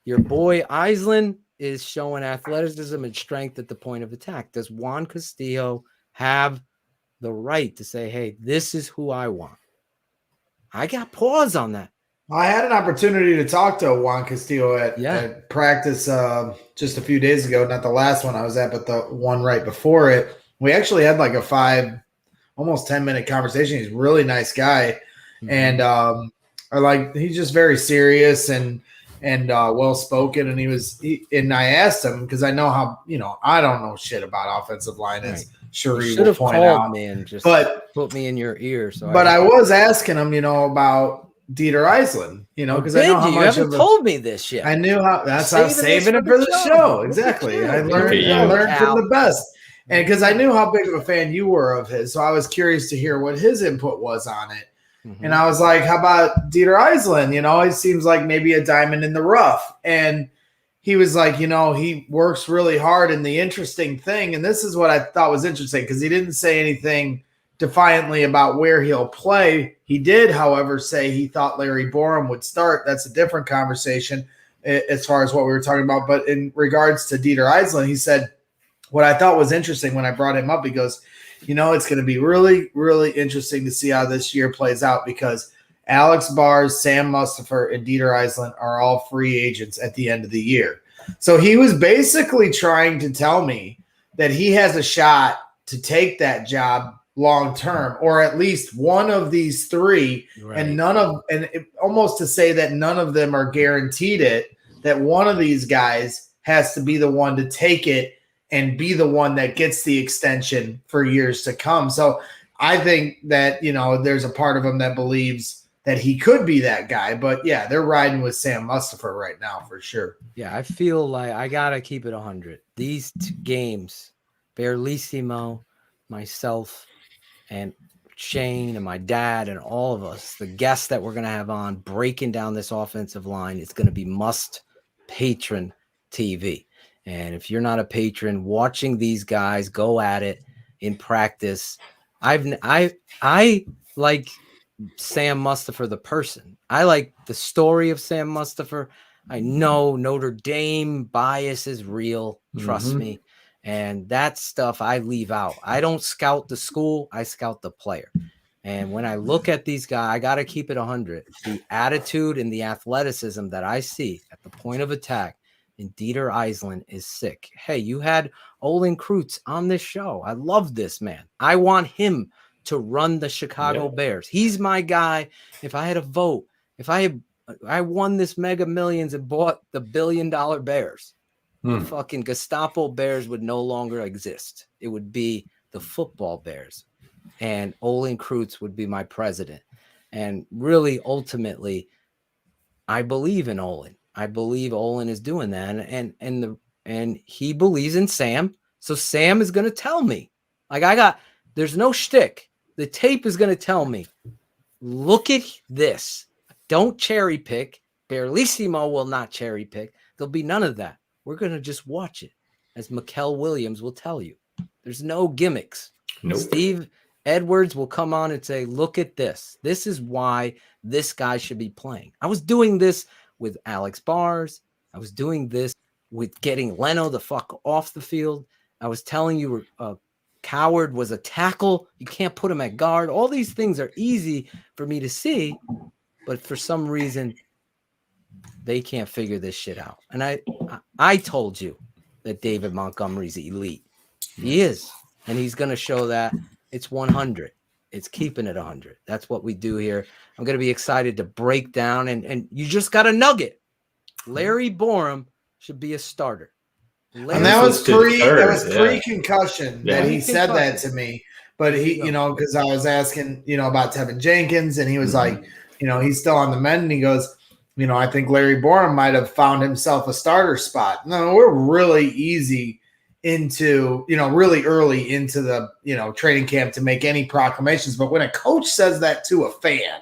Your boy Island is showing athleticism and strength at the point of attack. Does Juan Castillo have the right to say, hey, this is who I want? I got pause on that. I had an opportunity to talk to Juan Castillo at practice just a few days ago. Not the last one I was at, but the one right before it. We actually had like a almost 10-minute conversation. He's a really nice guy. Mm-hmm. And he's just very serious and well-spoken. And I asked him, because I know how, I don't know shit about offensive line. Right. Sure, you should have called me and just put me in your ear. But I was asking him, about Dieter Eisland, because I know how much you haven't told me this yet. I knew how. That's how I was saving it for the show. Exactly. I learned from the best, and because I knew how big of a fan you were of his, so I was curious to hear what his input was on it. Mm-hmm. And I was like, "How about Dieter Eisland? He seems like maybe a diamond in the rough." And he was like, he works really hard. And the interesting thing, and this is what I thought was interesting, because he didn't say anything defiantly about where he'll play. He did, however, say he thought Larry Borum would start. That's a different conversation as far as what we were talking about. But in regards to Dieter Eisland, he said, what I thought was interesting when I brought him up, he goes, it's going to be really, really interesting to see how this year plays out, because Alex Bars, Sam Mustipher, and Dieter Eisland are all free agents at the end of the year. So he was basically trying to tell me that he has a shot to take that job long term, or at least one of these three, right. And almost to say that none of them are guaranteed it, that one of these guys has to be the one to take it and be the one that gets the extension for years to come. So I think that, there's a part of him that believes that he could be that guy. But yeah, they're riding with Sam Mustipher right now for sure. Yeah, I feel like I got to keep it 100. These games, Barlissimo, myself, and Shayne and my dad and all of us, the guests that we're going to have on breaking down this offensive line, it's going to be must patron TV. And if you're not a patron, watching these guys go at it in practice, I like Sam Mustipher, the person. I like the story of Sam Mustipher. I know Notre Dame bias is real. Trust me. And that stuff I leave out. I don't scout the school. I scout the player. And when I look at these guys, I got to keep it 100. The attitude and the athleticism that I see at the point of attack in Dieter Eisland is sick. Hey, you had Olin Kreutz on this show. I love this man. I want him to run the Chicago Bears. He's my guy. If I had a vote, if I won this Mega Millions and bought the $1 billion Bears, the fucking Gestapo Bears would no longer exist. It would be the football Bears, and Olin Kreutz would be my president. And really, ultimately, I believe in Olin. I believe Olin is doing that, and he believes in Sam. So Sam is going to tell me, there's no shtick. The tape is going to tell me, look at this. Don't cherry pick. Barlissimo will not cherry pick. There'll be none of that. We're going to just watch it, as Mikel Williams will tell you. There's no gimmicks. Nope. Steve Edwards will come on and say, look at this. This is why this guy should be playing. I was doing this with Alex Bars. I was doing this with getting Leno the fuck off the field. I was telling you Coward was a tackle. You can't put him at guard. All these things are easy for me to see, but for some reason they can't figure this shit out. And I told you that David Montgomery's elite. He is, and he's going to show that. It's 100. It's keeping it 100. That's what we do here. I'm going to be excited to break down, and you just got a nugget. Larry Borum should be a starter. And that was pre-concussion that he said that to me. But he, because I was asking, about Tevin Jenkins, and he was like, he's still on the mend, and he goes, I think Larry Borum might have found himself a starter spot. No, we're really easy into, really early into the, training camp to make any proclamations. But when a coach says that to a fan,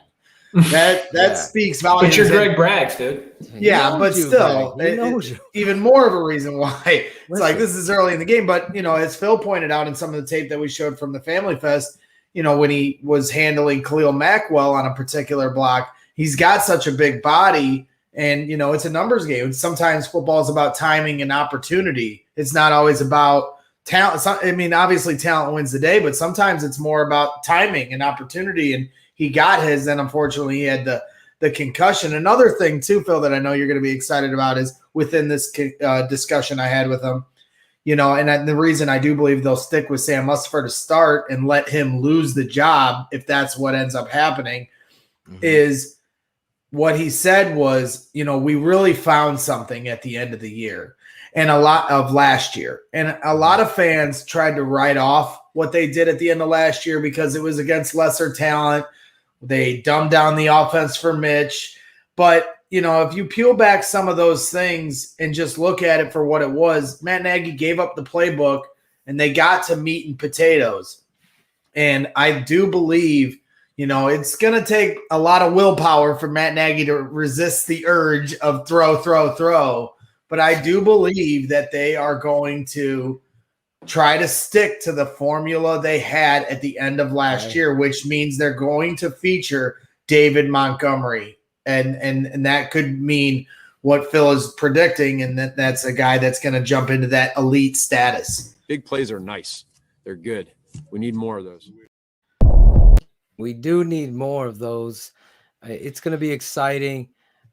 that speaks volumes. But you're Greg Braggs, dude. Yeah, but still, even more of a reason why it's like this is early in the game. But, as Phil pointed out in some of the tape that we showed from the Family Fest, when he was handling Khalil Mack well on a particular block, he's got such a big body. And, it's a numbers game. Sometimes football is about timing and opportunity. It's not always about talent. Obviously talent wins the day, but sometimes it's more about timing and opportunity. And he got his, and unfortunately he had the concussion. Another thing too, Phil, that I know you're going to be excited about is within this discussion I had with him, and the reason I do believe they'll stick with Sam Mustipher to start and let him lose the job if that's what ends up happening is – what he said was, we really found something at the end of the year and a lot of last year. And a lot of fans tried to write off what they did at the end of last year because it was against lesser talent. They dumbed down the offense for Mitch. But, if you peel back some of those things and just look at it for what it was, Matt Nagy gave up the playbook and they got to meat and potatoes. And I do believe it's going to take a lot of willpower for Matt Nagy to resist the urge of throw. But I do believe that they are going to try to stick to the formula they had at the end of last year, which means they're going to feature David Montgomery. And that could mean what Phil is predicting, and that's a guy that's going to jump into that elite status. Big plays are nice. They're good. We need more of those. We do need more of those. It's going to be exciting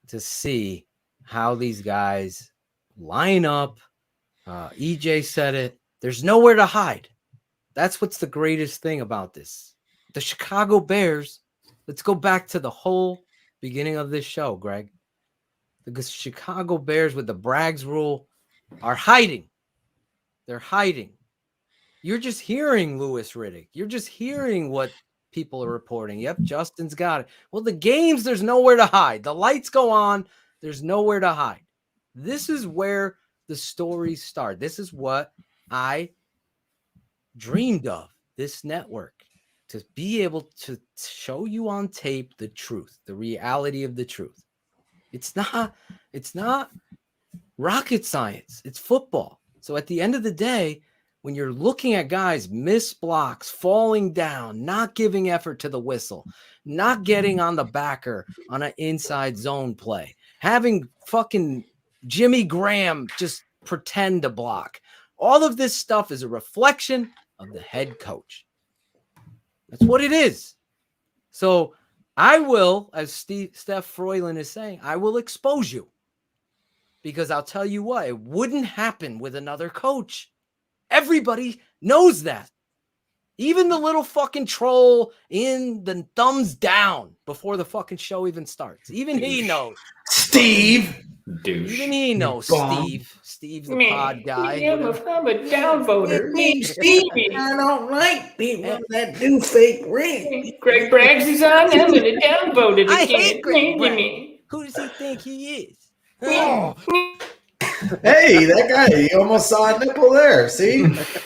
to see how these guys line up. EJ said it. There's nowhere to hide. That's what's the greatest thing about this. The Chicago Bears, let's go back to the whole beginning of this show, Greg. The Chicago Bears with the Braggs rule are hiding. They're hiding. You're just hearing Louis Riddick. You're just hearing what people are reporting. Yep, Justin's got it. Well, the games, there's nowhere to hide. The lights go on. There's nowhere to hide. This is where the stories start. This is what I dreamed of, this network, to be able to show you on tape the truth, the reality of the truth. It's not rocket science. It's football. So at the end of the day, when you're looking at guys miss blocks, falling down, not giving effort to the whistle, not getting on the backer on an inside zone play, having fucking Jimmy Graham just pretend to block, all of this stuff is a reflection of the head coach. That's what it is. So I will, as Steph Freulen is saying, I will expose you. Because I'll tell you what, it wouldn't happen with another coach. Everybody knows that. Even the little fucking troll in the thumbs down before the fucking show even starts. Even he knows. Steve. Douche. Even he knows, Steve. Steve's the pod guy. I'm a downvoter. Stevie. I don't like people that do fake rings. Greg Braggs is on. I'm going to downvote it again. I hate Greg Braggs. Who does he think he is? Oh. Hey, that guy, you almost saw a nipple there. See?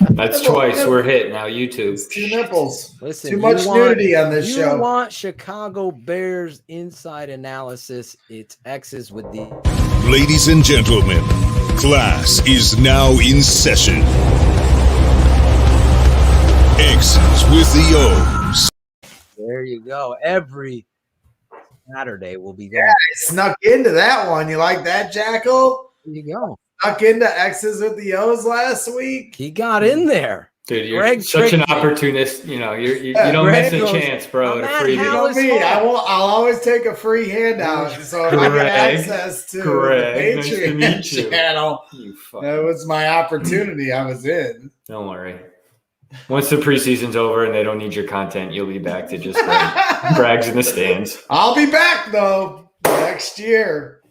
That's twice we're hit now, YouTube. It's 2 nipples. Listen, too much nudity on this show. You want Chicago Bears inside analysis, it's X's with the... Ladies and gentlemen, class is now in session. X's with the O's. There you go. Every Saturday will be there. Yeah, I snuck into that one. You like that, Jackal? There you go. Snuck into X's with the O's last week. He got in there. Dude, you're such an opportunist. You know, you don't miss a chance, bro. At a free You know me. I'll always take a free handout. So if I get access to the Patreon nice channel, that was my opportunity. I was in. Don't worry. Once the preseason's over and they don't need your content, you'll be back to just brags in the stands. I'll be back though next year.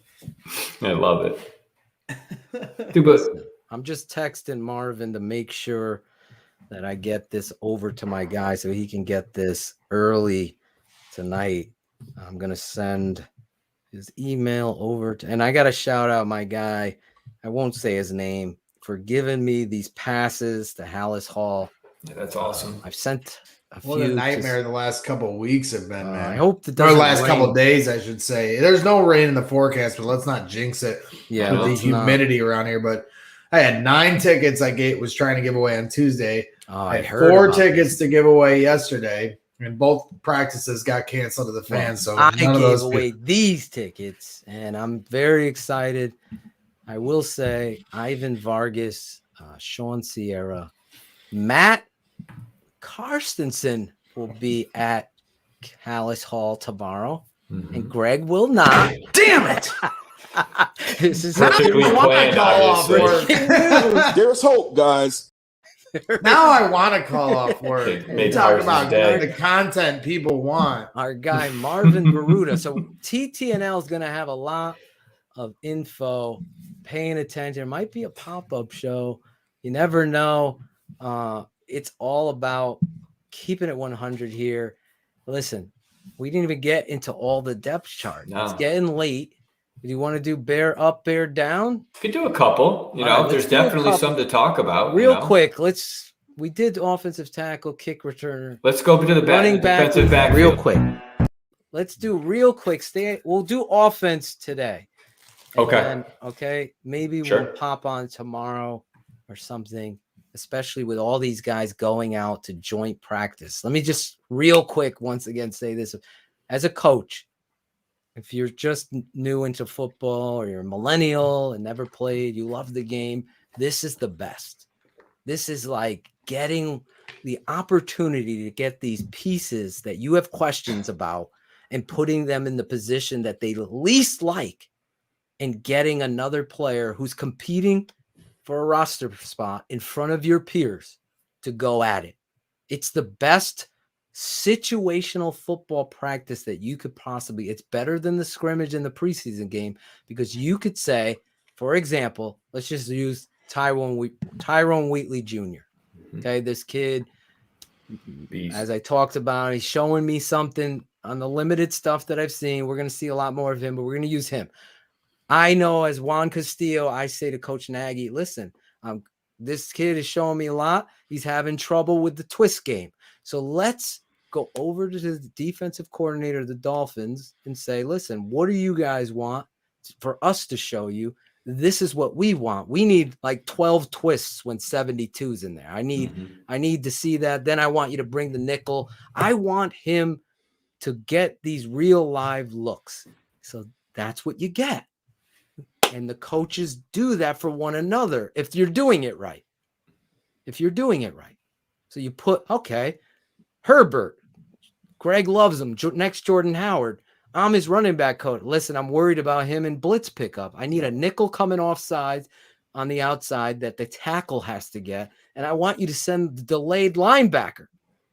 I love it. Dude, but I'm just texting Marvin to make sure that I get this over to my guy so he can get this early tonight. I'm going to send his email over to, and I got to shout out my guy. I won't say his name, for giving me these passes to Hallis Hall. Yeah, that's awesome. I've sent a few. What a nightmare the last couple of weeks have been, man. I hope the last couple of days, I should say. There's no rain in the forecast, but let's not jinx it with the humidity around here. But I had 9 tickets was trying to give away on Tuesday. I had 4 tickets to give away yesterday, and both practices got canceled to the fans. So I gave away these tickets, and I'm very excited. I will say Ivan Vargas, Sean Sierra, Matt Karstensen will be at Hallis Hall tomorrow, and Greg will not. Damn it! This is perfectly planned, obviously. There's hope, guys. Now I want to call off work. Talk about the content people want. Our guy Marvin Garuda. So TTNL is going to have a lot of info. Paying attention. It might be a pop-up show. You never know. It's all about keeping it 100 here. Listen, we didn't even get into all the depth chart. No. It's getting late. Do you want to do bear up, bear down? You could do a couple. There's definitely some to talk about. Real quick, we did offensive tackle, kick returner. Let's go to the running back. Defensive back. Real quick. Let's do real quick. We'll do offense today. Okay. Maybe we'll pop on tomorrow or something, especially with all these guys going out to joint practice. Let me just real quick once again say this. As a coach, if you're just new into football or you're a millennial and never played, you love the game, this is the best. This is like getting the opportunity to get these pieces that you have questions about and putting them in the position that they least like and getting another player who's competing for a roster spot in front of your peers to go at it. It's the best situational football practice that you could possibly. It's better than the scrimmage in the preseason game because you could say, for example, let's just use Tyrone Wheatley Jr. Okay, this kid, as I talked about, he's showing me something on the limited stuff that I've seen. We're going to see a lot more of him, but we're going to use him. I know as Juan Castillo, I say to Coach Nagy, listen, this kid is showing me a lot. He's having trouble with the twist game. So let's go over to the defensive coordinator of the Dolphins and say, listen, what do you guys want for us to show you? This is what we want. We need like 12 twists when 72's in there. I need to see that. Then I want you to bring the nickel. I want him to get these real live looks. So that's what you get. And the coaches do that for one another if you're doing it right. So you put, Herbert, Greg loves him. Next Jordan Howard. I'm his running back coach. Listen, I'm worried about him in blitz pickup. I need a nickel coming off sides on the outside that the tackle has to get. And I want you to send the delayed linebacker.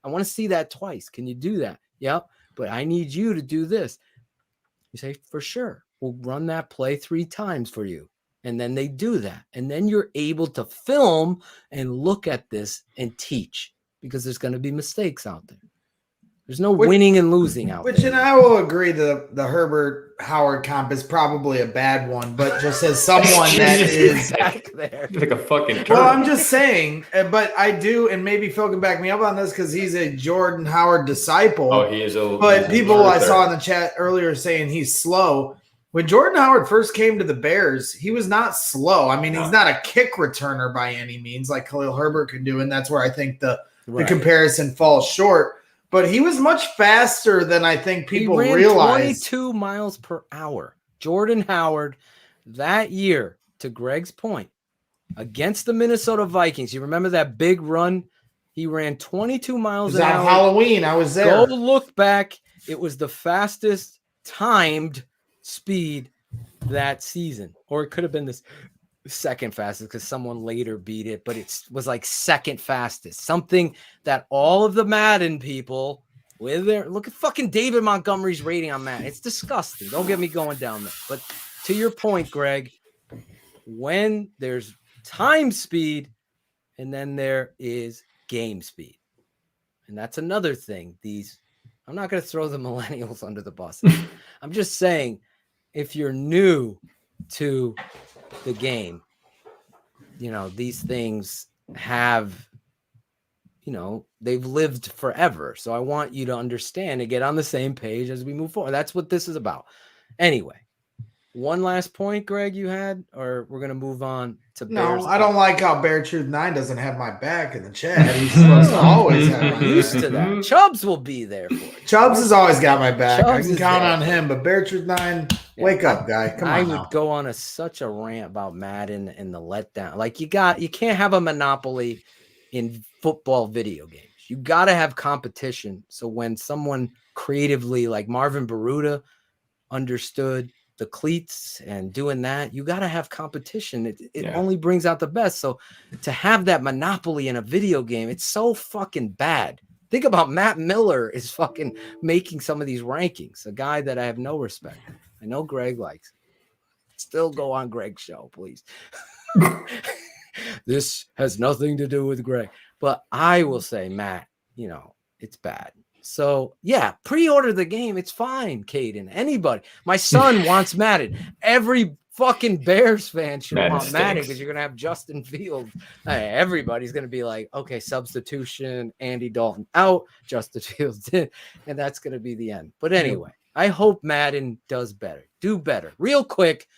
I want to see that twice. Can you do that? Yep. But I need you to do this. You say, for sure. We'll run that play 3 times for you. And then they do that. And then you're able to film and look at this and teach because there's going to be mistakes out there. There's no winning and losing out there. And I will agree that the Herbert Howard comp is probably a bad one, but just as someone that is back there, like a fucking turtle. Well, I'm just saying, but I do, and maybe Phil can back me up on this because he's a Jordan Howard disciple. Oh, he is. But people I saw in the chat earlier saying he's slow. When Jordan Howard first came to the Bears, he was not slow. I mean, he's not a kick returner by any means like Khalil Herbert could do, and that's where I think the comparison falls short. But he was much faster than I think people realize. He ran 22 miles per hour. Jordan Howard that year, to Greg's point, against the Minnesota Vikings. You remember that big run He ran 22 miles It was an on hour. Halloween. I was there. Go look back. It was the fastest timed speed that season, or it could have been this second fastest because someone later beat it, but it was like second fastest. Something that all of the Madden people with their look at fucking David Montgomery's rating on Madden. It's disgusting. Don't get me going down there. But to your point, Greg, when there's time speed and then there is game speed, and that's another thing. I'm not going to throw the millennials under the bus. I'm just saying, if you're new to the game, these things have, they've lived forever. So I want you to understand and get on the same page as we move forward. That's what this is about. Anyway, one last point, Greg, you had, or we're going to move on to Bears. No, I don't like how Bear Truth 9 doesn't have my back in the chat. He's supposed to always have my back. Used to that. Chubbs will be there for you. Chubbs has always got my back. Chubbs I can count on him, but Bear Truth 9, wake up, guy. Come on. I now. would go on such a rant about Madden and the letdown. Like you can't have a monopoly in football video games. You got to have competition. So when someone creatively, like Marvin Baruta, understood the cleats and doing that, you got to have competition. It only brings out the best. So to have that monopoly in a video game, it's so fucking bad. Think about Matt Miller is fucking making some of these rankings, a guy that I have no respect for. I know Greg likes it. Still go on Greg's show, please. This has nothing to do with Greg, but I will say, Matt, it's bad. So yeah, pre-order the game. It's fine, Caden. Anybody. My son wants Madden. Every fucking Bears fan should want Madden because you're gonna have Justin Fields. Everybody's gonna be like, okay, substitution, Andy Dalton out, Justin Fields in, and that's gonna be the end. But anyway, I hope Madden does better. Do better. Real quick,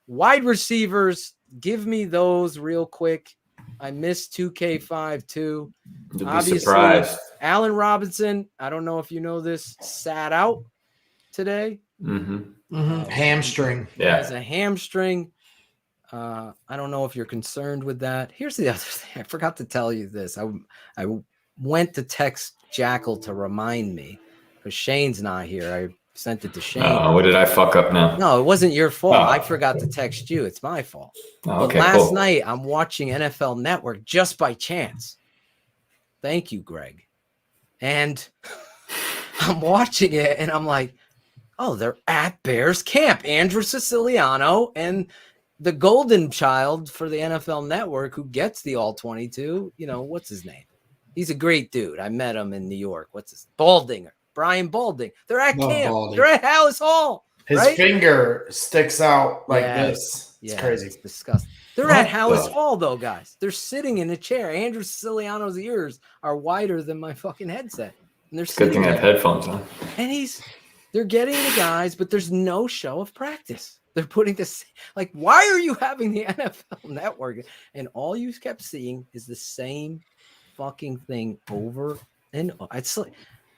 wide receivers, give me those real quick. I missed 2K5 too. Obviously, surprised. Allen Robinson, I don't know if you know this, sat out today. Hamstring. Yeah. Has a hamstring. I don't know if you're concerned with that. Here's the other thing. I forgot to tell you this. I went to text Jackal to remind me because Shayne's not here. I sent it to Shayne. Oh, what did I fuck up now? No, it wasn't your fault. I forgot to text you. It's my fault. But last night, I'm watching NFL Network just by chance. Thank you, Greg. And I'm watching it, and I'm like, oh, they're at Bears camp. Andrew Siciliano and the golden child for the NFL Network who gets the All-22, what's his name? He's a great dude. I met him in New York. What's his Baldinger. Brian Balding. They're at camp. Baldy. They're at Hallis Hall. His finger sticks out like this. It's crazy. It's disgusting. They're at Hallis Hall, though, guys. They're sitting in a chair. Andrew Siciliano's ears are wider than my fucking headset. And they're Good thing I have headphones on. And they're getting the guys, but there's no show of practice. They're putting this, like, why are you having the NFL Network? And all you kept seeing is the same fucking thing over and over. It's like,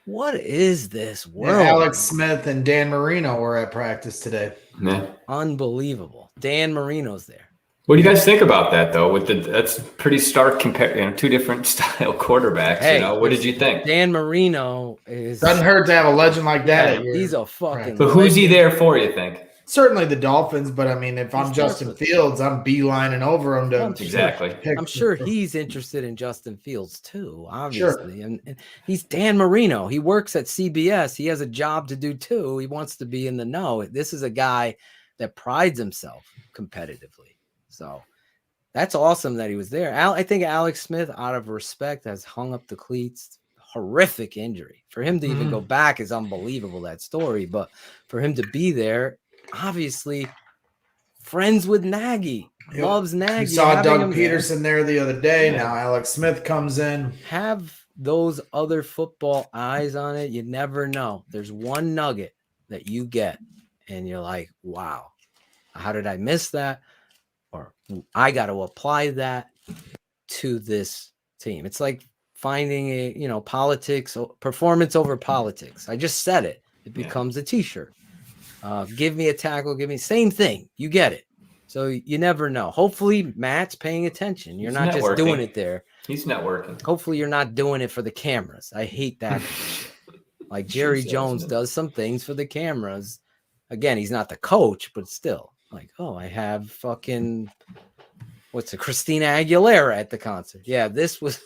what is this world? Yeah, Alex Smith and Dan Marino were at practice today. Yeah. Unbelievable. Dan Marino's there. What do you guys think about that, though? That's pretty stark compare, two different style quarterbacks. Hey, what did you think? Dan Marino doesn't hurt to have a legend like that. He's a fucking. But who's he there for? You think? Certainly the Dolphins, but I mean, if I'm Justin Fields, I'm beelining over him to exactly. I'm sure he's interested in Justin Fields too, obviously. Sure. And he's Dan Marino. He works at CBS. He has a job to do too. He wants to be in the know. This is a guy that prides himself competitively. So that's awesome that he was there. I think Alex Smith, out of respect, has hung up the cleats. Horrific injury. For him to even go back is unbelievable, that story. But for him to be there, obviously friends with Nagy, loves Nagy. You saw Doug Peterson there the other day. Now Alex Smith comes in. Have those other football eyes on it. You never know. There's one nugget that you get and you're like, wow, how did I miss that? Or I got to apply that to this team. It's like finding politics, performance over politics. I just said it. It becomes a t-shirt. Give me a tackle, same thing. You get it. So you never know. Hopefully Matt's paying attention. You're not just doing it there. He's networking. Hopefully you're not doing it for the cameras. I hate that. Like Jerry Jones does some things for the cameras. Again, he's not the coach, but still, like, oh, I have fucking Christina Aguilera at the concert. Yeah, this was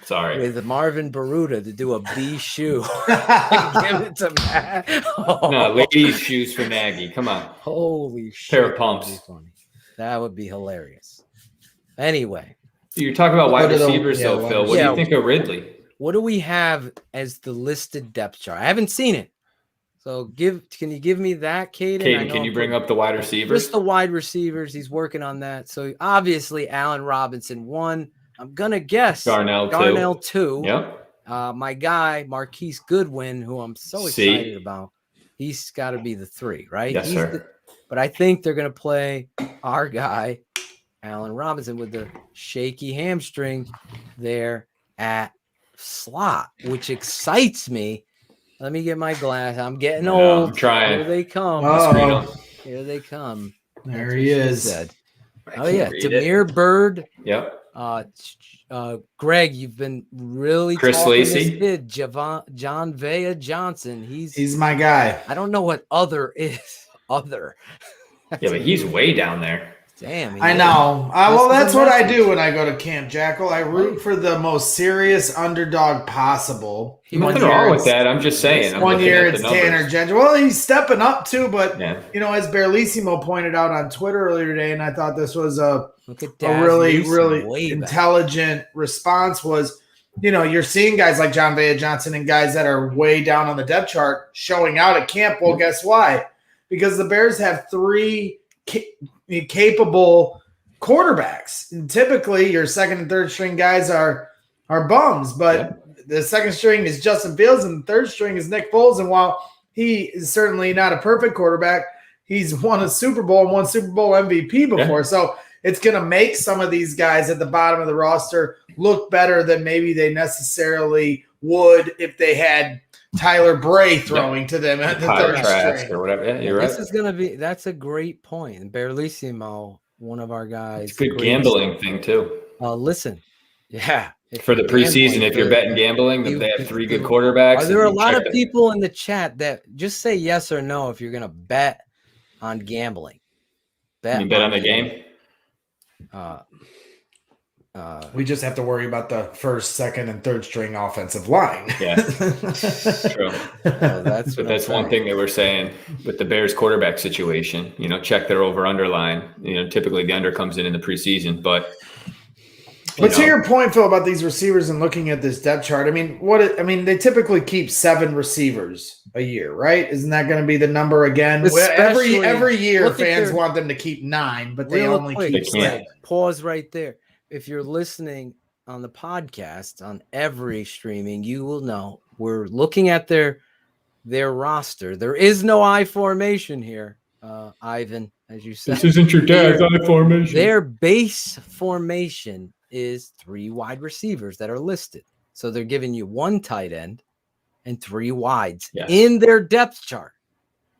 sorry with Marvin Baruta to do a B shoe. Give it to Matt. Oh. No, ladies' shoes for Nagy. Come on. Holy shit. Pair of pumps. That would be hilarious. Anyway. You're talking about wide receivers, though, Phil. What do you think of Ridley? What do we have as the listed depth chart? I haven't seen it. So can you give me that, Caden? Can you bring up the wide receivers? Just the wide receivers. He's working on that. So obviously Allen Robinson 1. I'm gonna guess Darnell 2. Yep. My guy Marquise Goodwin, who I'm so excited about. He's got to be the 3, right? Yes, sir. But I think they're gonna play our guy Allen Robinson with the shaky hamstring there at slot, which excites me. Let me get my glass. I'm getting old. I'm trying. Here they come. Oh. Here they come. There he is. Oh yeah, Demir Bird. Yep. Greg, you've been really Chris talking Lacey. This kid, John Vea Johnson. He's my guy. I don't know what other is. Other. Yeah, but he's way down there. Damn. I know. Well, that's what I do when I go to Camp Jackal. I root for the most serious underdog possible. Nothing wrong with that. I'm just saying. One year it's Tanner Gentry. Well, he's stepping up too, but as Berlissimo pointed out on Twitter earlier today, and I thought this was a really intelligent response was, you're seeing guys like John Vea Johnson and guys that are way down on the depth chart showing out at camp. Well, guess why? Because the Bears have 3 capable quarterbacks. And typically your second and third string guys are bums, but the second string is Justin Fields and the third string is Nick Foles. And while he is certainly not a perfect quarterback, he's won a Super Bowl and won Super Bowl MVP before. Yeah. So it's going to make some of these guys at the bottom of the roster look better than maybe they necessarily would if they had Tyler Bray throwing to them at the third string or whatever. Yeah, you're right. This is going to be – that's a great point. And Berlissimo, one of our guys. It's a good gambling thing too. Listen, yeah. For the preseason, if you're betting gambling, they have 3 good quarterbacks. Are there a lot of people in the chat that just say yes or no if you're going to bet on gambling? You bet on the game? We just have to worry about the first, second, and third string offensive line. Yeah, true. That's one thing they were saying with the Bears quarterback situation. Check their over/under line. Typically the under comes in the preseason, but to your point, Phil, about these receivers and looking at this depth chart, they typically keep 7 receivers a year, right? Isn't that going to be the number again? Every year, fans want them to keep 9, but they only keep 7. Pause right there. If you're listening on the podcast, on every streaming, you will know we're looking at their roster. There is no I formation here, Ivan, as you said. This isn't your dad's I formation. Their base formation is 3 wide receivers that are listed. So they're giving you 1 tight end and 3 wides in their depth chart.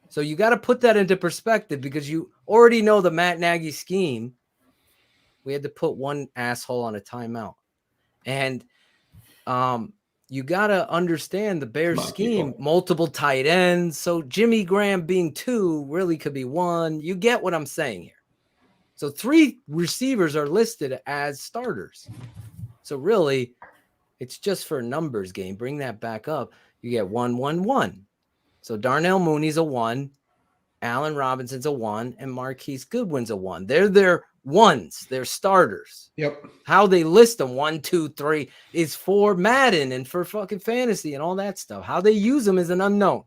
So you got to put that into perspective because you already know the Matt Nagy scheme. We had to put 1 asshole on a timeout. And you got to understand the Bears scheme, multiple tight ends. So Jimmy Graham being 2 really could be 1. You get what I'm saying here. So 3 receivers are listed as starters. So really, it's just for a numbers game. Bring that back up. You get 1, 1, 1. So Darnell Mooney's a 1. Allen Robinson's a 1. And Marquise Goodwin's a 1. They're their ones. They're starters. Yep. How they list them 1, 2, 3 is for Madden and for fucking fantasy and all that stuff. How they use them is an unknown.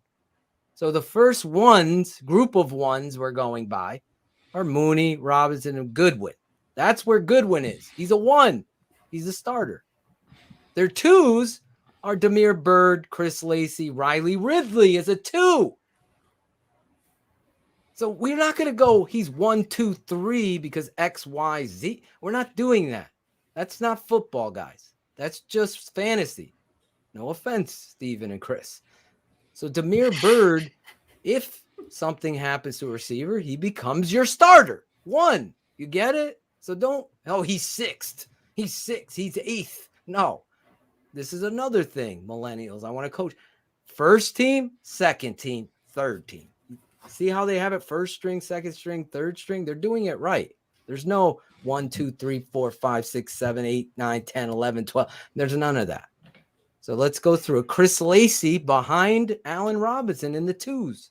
So the first group of ones we're going by are Mooney, Robinson, and Goodwin. That's where Goodwin is. He's a 1. He's a starter. Their 2s are Demir Bird, Chris Lacey, Riley Ridley is a 2. So we're not going to go, he's 1, 2, 3 because X, Y, Z. We're not doing that. That's not football, guys. That's just fantasy. No offense, Steven and Chris. So Demir Bird, if something happens to a receiver, he becomes your starter. 1. You get it? So he's 6th. He's 6th. He's 8th. No, this is another thing. Millennials, I want to coach. First team, second team, third team. See how they have it? First string, second string, third string. They're doing it right. There's no 1, 2, 3, 4, 5, 6, 7, 8, 9, 10, 11, 12. There's none of that. So let's go through it. Chris Lacey behind Allen Robinson in the 2s.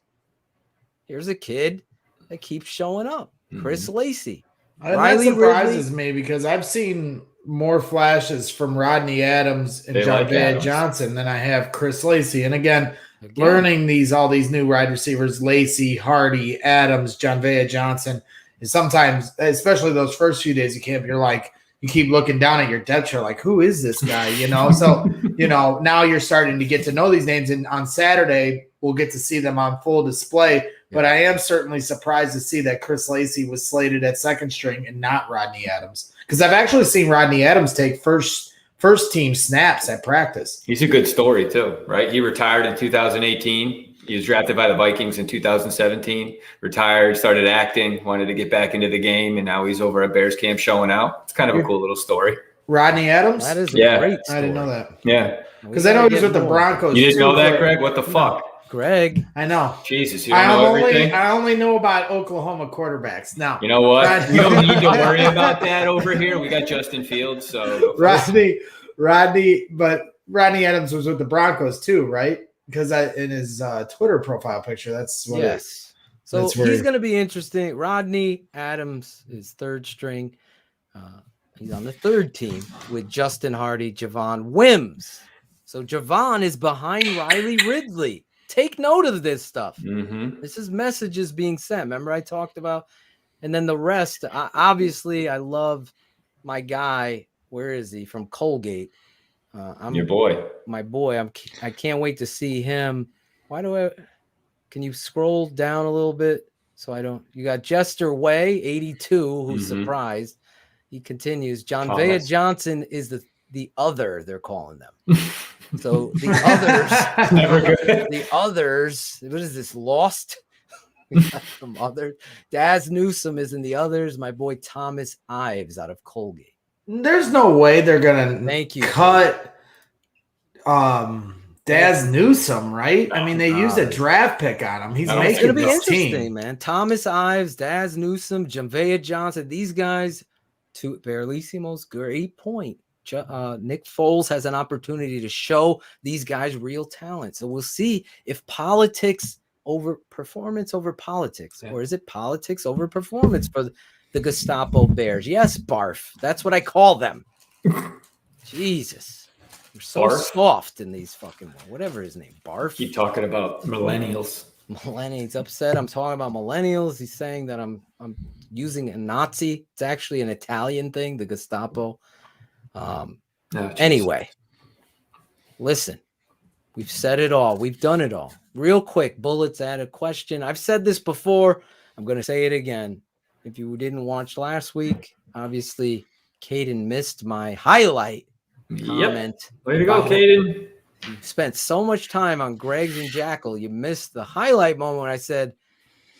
Here's a kid that keeps showing up. Chris Lacey. And Riley that surprises me because I've seen more flashes from Rodney Adams and Javea Johnson than I have Chris Lacey. And again, learning all these new wide receivers, Lacey, Hardy, Adams, Javea Johnson, is sometimes, especially those first few days of camp, you're like, you keep looking down at your depth chart, like, who is this guy? So, now you're starting to get to know these names. And on Saturday, we'll get to see them on full display. But I am certainly surprised to see that Chris Lacey was slated at second string and not Rodney Adams. Because I've actually seen Rodney Adams take first team snaps at practice. He's a good story too, right? He retired in 2018. He was drafted by the Vikings in 2017, retired, started acting, wanted to get back into the game, and now he's over at Bears camp showing out. It's kind of a cool little story. Rodney Adams? That is a great story. I didn't know that. Yeah. Because I know he was with the Broncos. You didn't know that, Greg? What the fuck? Greg. I know. Jesus, you don't know everything? I only know about Oklahoma quarters. Now, you know what? You don't need to worry about that over here. We got Justin Fields. So Rodney Adams was with the Broncos too, right? Because in his Twitter profile picture, that's what So he's going to be interesting. Rodney Adams is third string. He's on the third team with Justin Hardy, Javon Wims. So Javon is behind Riley Ridley. Take note of this stuff. This is messages being sent. Remember I talked about, and then the rest. Obviously, I love my guy. Where is he? From Colgate. Your boy. My boy. I can't wait to see him. Can you scroll down a little bit so I don't? You got Jester Way, 82, who's surprised. He continues. Javea Johnson is the other. They're calling them. So the others, never good. The others, what is this? Lost? We got some others. Daz Newsome is in the others. My boy Thomas Ives out of Colgate. There's no way they're gonna cut Daz Newsome, right? I mean, they used a draft pick on him. He's making gonna be this interesting, team, man. Thomas Ives, Daz Newsome, Javea Johnson. These guys, to Barlissimo's great point. Nick Foles has an opportunity to show these guys real talent. So we'll see if politics over performance over politics, or is it politics over performance for the Gestapo Bears? Yes, barf. That's what I call them. Jesus. We're so soft in these fucking, whatever his name, barf. Keep talking about millennials. Millennials upset. I'm talking about millennials. He's saying that I'm using a Nazi. It's actually an Italian thing, the Gestapo. Anyway, listen, we've said it all. We've done it all. Real quick, bullets at a question. I've said this before. I'm going to say it again. If you didn't watch last week, obviously, Caden missed my highlight comment. Way to go, Caden. You spent so much time on Greg's and Jackal. You missed the highlight moment when I said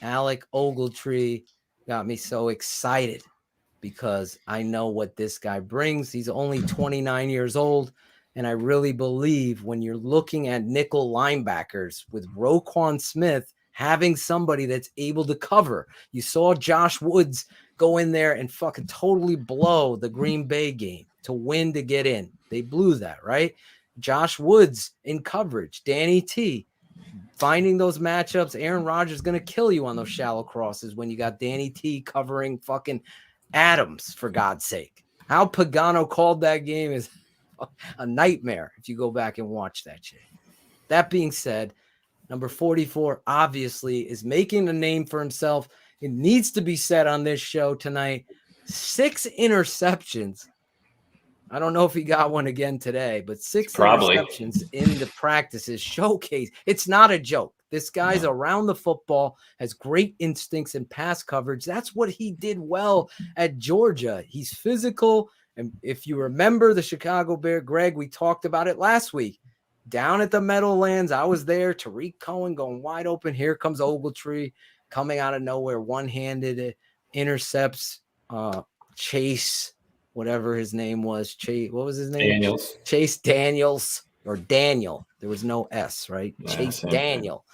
Alec Ogletree got me so excited. Because I know what this guy brings. He's only 29 years old. And I really believe when you're looking at nickel linebackers with Roquan Smith, having somebody that's able to cover. You saw Josh Woods go in there and fucking totally blow the Green Bay game to win to get in. They blew that, right? Josh Woods in coverage. Danny T. Finding those matchups. Aaron Rodgers is going to kill you on those shallow crosses when you got Danny T covering fucking Adams, for God's sake. How Pagano called that game is a nightmare if you go back and watch that shit. That being said, number 44 obviously is making a name for himself. It needs to be said on this show tonight. 6 interceptions. I don't know if he got one again today, but 6 interceptions in the practices showcase. It's not a joke. This guy's around the football, has great instincts and pass coverage. That's what he did well at Georgia. He's physical. And if you remember the Chicago Bear, Greg, we talked about it last week. Down at the Meadowlands, I was there. Tariq Cohen going wide open. Here comes Ogletree coming out of nowhere, one-handed, intercepts Chase whatever his name was. Chase, what was his name? Daniels. Chase Daniels or Daniel. There was no S, right? Yeah, Chase Daniel.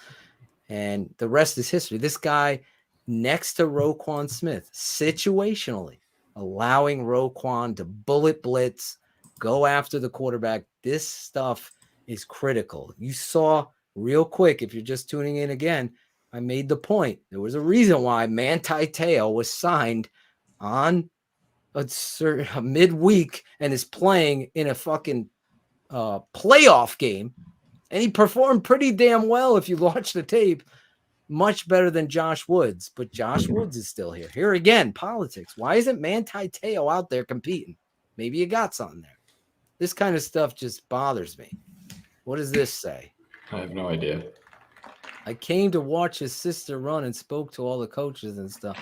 And the rest is history. This guy next to Roquan Smith, situationally, allowing Roquan to bullet blitz, go after the quarterback. This stuff is critical. You saw real quick, if you're just tuning in again, I made the point. There was a reason why Manti Te'o was signed on a midweek and is playing in a fucking playoff game. And he performed pretty damn well if you watch the tape. Much better than Josh Woods, but Josh Woods is still here. Here again, politics. Why isn't Manti Te'o out there competing? Maybe you got something there. This kind of stuff just bothers me. What does this say? I have no idea. I came to watch his sister run and spoke to all the coaches and stuff.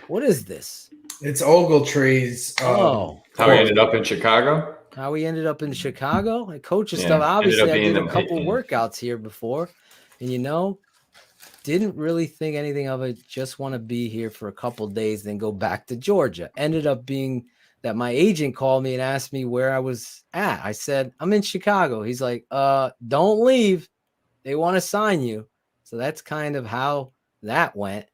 What is this? It's Ogletree's. How he ended up in Chicago? How he ended up in Chicago? And coaches Yeah, stuff. Obviously, I did a the- couple workouts here before. And, didn't really think anything of it. Just want to be here for a couple days, then go back to Georgia. Ended up being that my agent called me and asked me where I was at. I said, I'm in Chicago. He's like, don't leave. They want to sign you. So that's kind of how that went.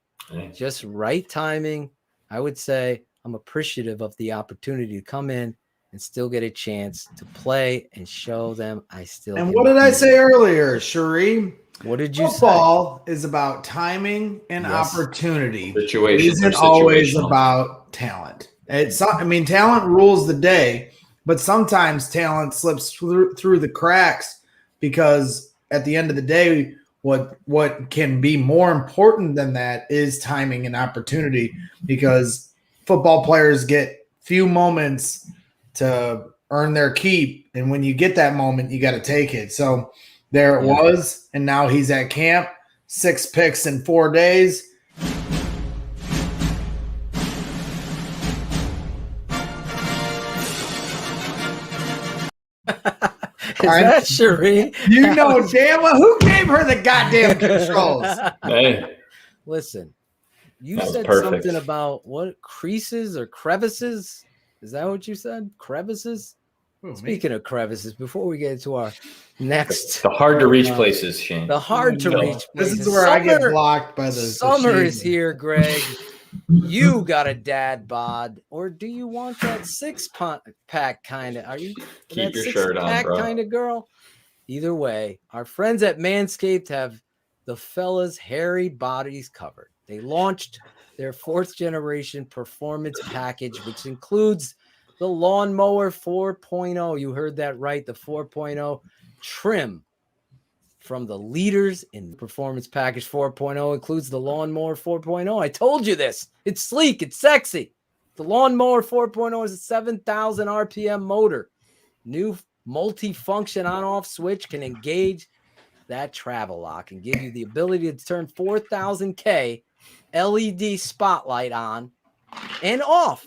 Just right timing. I would say I'm appreciative of the opportunity to come in and still get a chance to play and show them I still. And what did I say earlier, Sheree? What did you Football is about timing and opportunity. Situations It isn't always about talent. Talent rules the day, but sometimes talent slips through the cracks because at the end of the day, what can be more important than that is timing and opportunity, because football players get few moments to earn their keep, and when you get that moment, you got to take it. So there it was, and now he's at camp. 6 picks in 4 days. Is that Sheree? You know damn well who gave her the goddamn controls. Hey. Listen, you That was said perfect. something about what, creases or crevices? Is that what you said? Crevices? Speaking of crevices, before we get into our next, The hard to reach places, Shane. the hard to reach places. This is where I get blocked by the Summer machine. is here, Greg. You got a dad bod, or do you want that 6-pack kind of? Are you Keep that your shirt on, 6-pack bro. kind of girl? Either way, our friends at Manscaped have the fellas' hairy bodies covered. They launched their 4th generation performance package, which includes the Lawnmower 4.0. You heard that right. The 4.0 trim from the leaders in performance package 4.0 includes the Lawnmower 4.0. I told you this. It's sleek. It's sexy. The Lawnmower 4.0 is a 7,000 RPM motor. New multi-function on-off switch can engage that travel lock and give you the ability to turn 4,000K LED spotlight on and off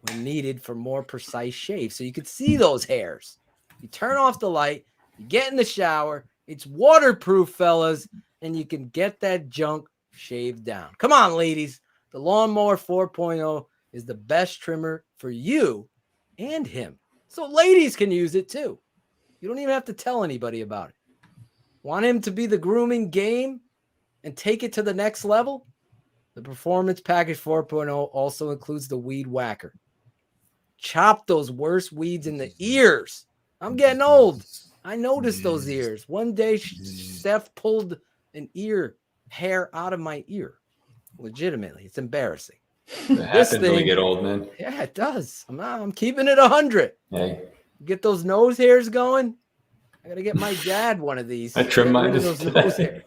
when needed for more precise shave. So you can see those hairs. You turn off the light, you get in the shower, it's waterproof, fellas, and you can get that junk shaved down. Come on, ladies. The Lawnmower 4.0 is the best trimmer for you and him. So ladies can use it too. You don't even have to tell anybody about it. Want him to be the grooming game and take it to the next level? The Performance Package 4.0 also includes the Weed Whacker. Chop those worst weeds in the ears. I'm getting old. I noticed those ears. One day, Steph pulled an ear hair out of my ear. Legitimately. It's embarrassing. It happens when we get old, man. Yeah, it does. I'm keeping it 100. Hey. Get those nose hairs going. I got to get my dad one of these. I trim mine Get rid of those nose hairs.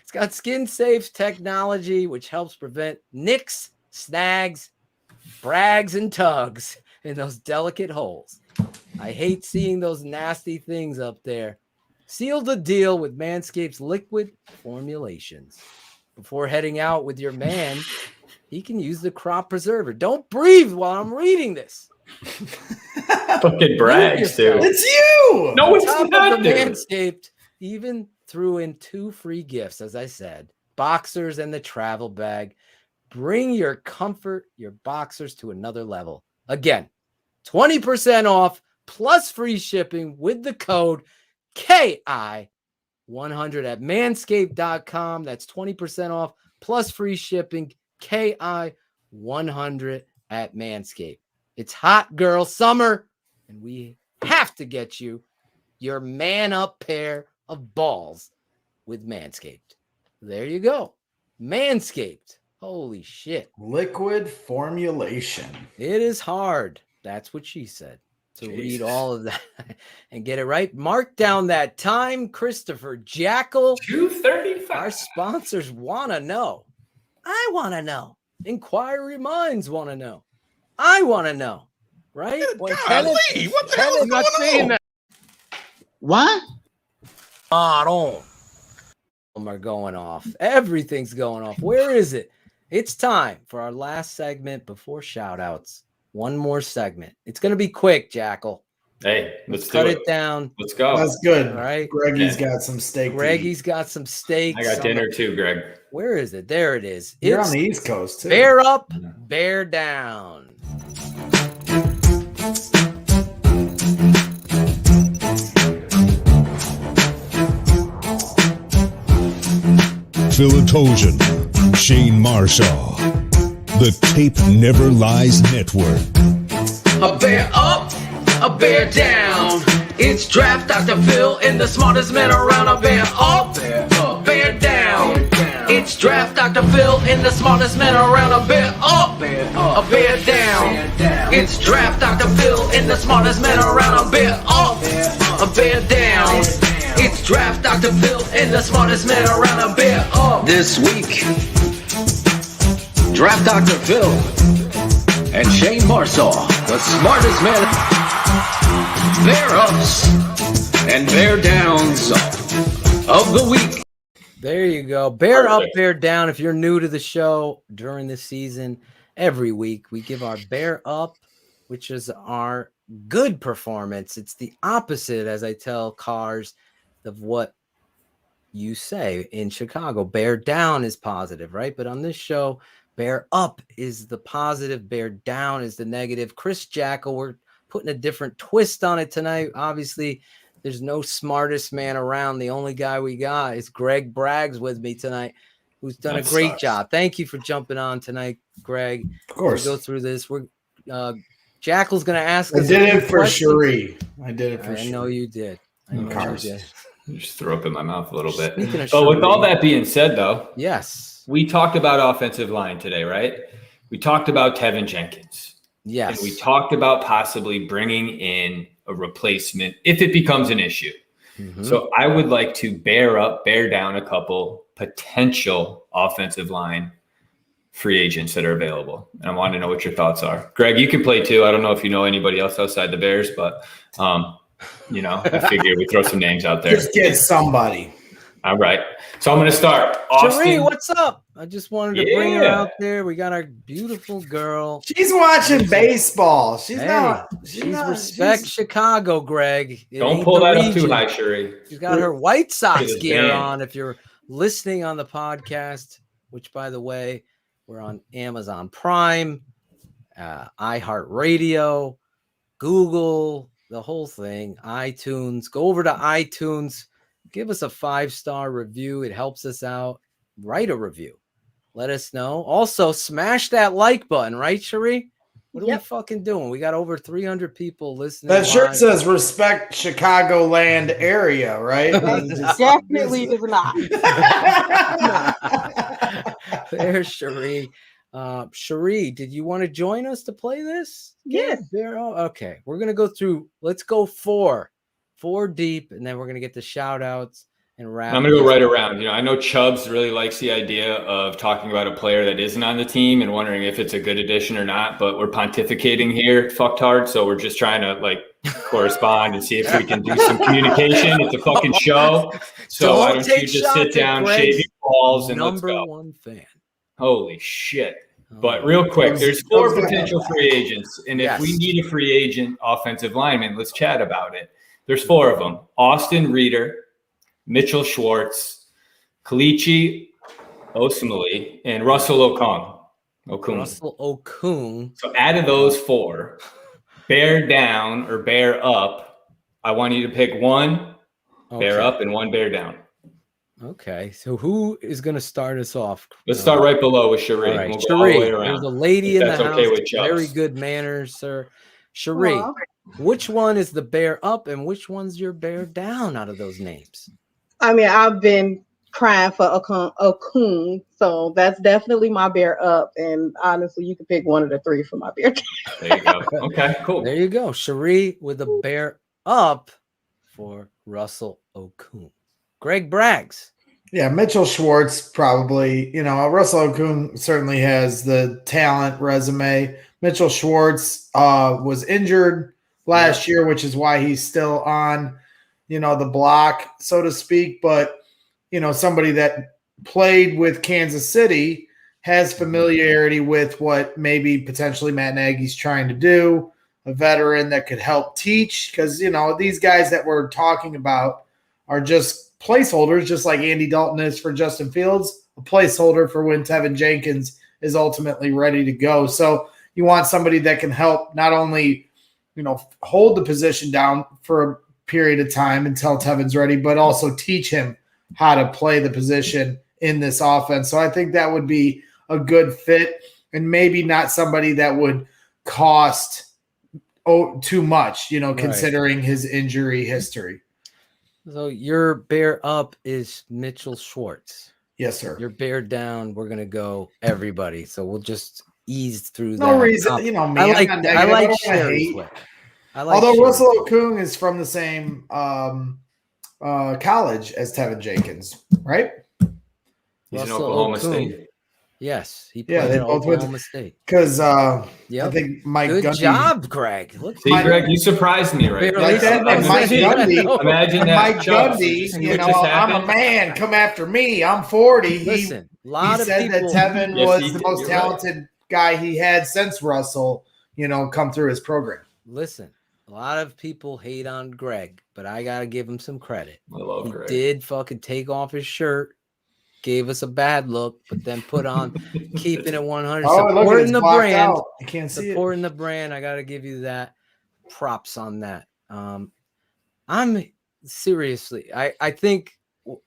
It's got skin-safe technology, which helps prevent nicks, snags, brags, and tugs in those delicate holes. I hate seeing those nasty things up there. Seal the deal with Manscaped's liquid formulations. Before heading out with your man, he can use the crop preserver. Don't breathe while I'm reading this. Fucking brags, dude. It's you. No, it's Top not, of the dude. Manscaped even threw in 2 free gifts, as I said. Boxers and the travel bag. Bring your comfort, your boxers to another level. Again, 20% off plus free shipping with the code KI100 at manscaped.com. That's 20% off plus free shipping, KI100 at Manscaped. It's hot girl summer, and we have to get you your man up pair of balls with Manscaped. There you go. Manscaped. Holy shit. Liquid formulation. It is hard. That's what she said. To read all of that and get it right. Mark down that time, Christopher Jackal. 2:35. Our sponsors want to know. I want to know. Inquiry Minds want to know. I want to know. Right? Golly, what the hell is going on? What? Them are going off. Everything's going off. Where is it? It's time for our last segment before shout-outs. One more segment. It's going to be quick, Jackal. Hey, let's cut do it down. Let's go. That's good. All right. Greggy's got some steak. Greggy's got some steaks. I got dinner too, Greg. Where is it? There it is. You're on the East Coast too. Bear up, bear down. Philatosion, Shayne Marsaw, the Tape Never Lies Network. A bear up, a bear down. It's Draft Dr. Phil and the smartest man around. A bear up, bear down. It's Draft Dr. Phil and the smartest man around. A bear up, a bear down. It's Draft Dr. Phil and the smartest man around. A bear up, a bear down. It's Draft Dr. Phil and the smartest man around. A bear up. This week, Draft Dr. Phil and Shayne Marsaw, the smartest man. Bear ups and bear downs of the week. There you go. Bear up, bear down. If you're new to the show during the season, every week we give our bear up, which is our good performance. It's the opposite, as I tell cars, of what you say in Chicago. Bear down is positive, right? But on this show, bear up is the positive, bear down is the negative. Chris Jackal, we're putting a different twist on it tonight. Obviously, there's no smartest man around. The only guy we got is Greg Braggs with me tonight, who's done a great job. Thank you for jumping on tonight, Greg. Of course. We'll go through this. We're Jackal's going to ask us. I did it for Cherie. I did it for Cherie. I know you did. I know you did. Just throw up in my mouth a little bit. Speaking of But with Cherie, all that being said, though, yes, we talked about offensive line today, right? We talked about Tevin Jenkins. Yes. And we talked about possibly bringing in a replacement if it becomes an issue. Mm-hmm. So I would like to bear up, bear down a couple potential offensive line free agents that are available. And I want to know what your thoughts are. Greg, you can play too. I don't know if you know anybody else outside the Bears, but I figure we throw some names out there. Just get somebody. All right. So I'm going to start. Austin. Cherie, what's up? I just wanted to bring her out there. We got our beautiful girl. She's watching baseball. She's not. Respect Chicago, Greg. Don't pull that up too high, Cherie. She's got her White Sox gear on. If you're listening on the podcast, which, by the way, we're on Amazon Prime, iHeartRadio, Google, the whole thing, iTunes. Go over to iTunes. Give us a 5-star review. It helps us out. Write a review. Let us know. Also, smash that like button, right, Cherie? What are we fucking doing? We got over 300 people listening. That shirt says respect Chicagoland area, right? Definitely does not. There's Cherie. Cherie, did you want to join us to play this? Yeah. Okay. We're going to go through. Let's go 4 deep, and then we're going to get the shout outs and wrap. I'm going to go right around. I know Chubbs really likes the idea of talking about a player that isn't on the team and wondering if it's a good addition or not, but we're pontificating here, fucked hard. So we're just trying to correspond and see if we can do some communication. It's a fucking show. So why don't you just sit down, shave your balls, and let's go. Number 1 fan. Holy shit. But real quick, there's 4 potential free agents. And if we need a free agent offensive lineman, let's chat about it. There's 4 of them: Austin Reeder, Mitchell Schwartz, Kalichi Osemele, and Russell Okung. Russell Okung. So out of those 4, bear down or bear up. I want you to pick one bear up and one bear down. Okay, so who is going to start us off? Let's start right below with Cherie. All right, We'll go all the way Cherie, around. there's a lady in the house. Okay with Very good manners, sir. Cherie, which one is the bear up and which one's your bear down out of those names? I mean, I've been crying for Okung, so that's definitely my bear up. And honestly, you can pick one of the three for my bear down. There you go. Okay, cool. There you go. Cherie with a bear up for Russell Okung. Greg Braggs. Yeah, Mitchell Schwartz probably. Russell Okung certainly has the talent resume. Mitchell Schwartz was injured last year, which is why he's still on, the block, so to speak. But, somebody that played with Kansas City has familiarity with what maybe potentially Matt Nagy's trying to do, a veteran that could help teach. Because, these guys that we're talking about are just placeholders, just like Andy Dalton is for Justin Fields, a placeholder for when Tevin Jenkins is ultimately ready to go. So you want somebody that can help not only, hold the position down for a period of time until Tevin's ready, but also teach him how to play the position in this offense. So I think that would be a good fit, and maybe not somebody that would cost too much, considering his injury history. So your bear up is Mitchell Schwartz. Yes, sir. Your bear down, we're gonna go everybody. So we'll just ease through that. No reason, me. I like Sherry's way. Although Russell Okung is from the same college as Tevin Jenkins, right? He's in Oklahoma State. Yes, he played at Oklahoma State. Because I think Mike Good Gundy. job, Greg. Greg, you surprised me, right? Like that, and Mike Gundy. Imagine that. Mike Gundy, I'm a man. Come after me. I'm 40. Listen, he said that Tevin was the most talented guy he had since Russell, come through his program. Listen, a lot of people hate on Greg, but I gotta give him some credit. I love Greg. He did fucking take off his shirt. Gave us a bad look, but then put on Keeping It 100. Supporting the brand. Out. I can't see supporting the brand. I got to give you that. Props on that. I'm seriously, I think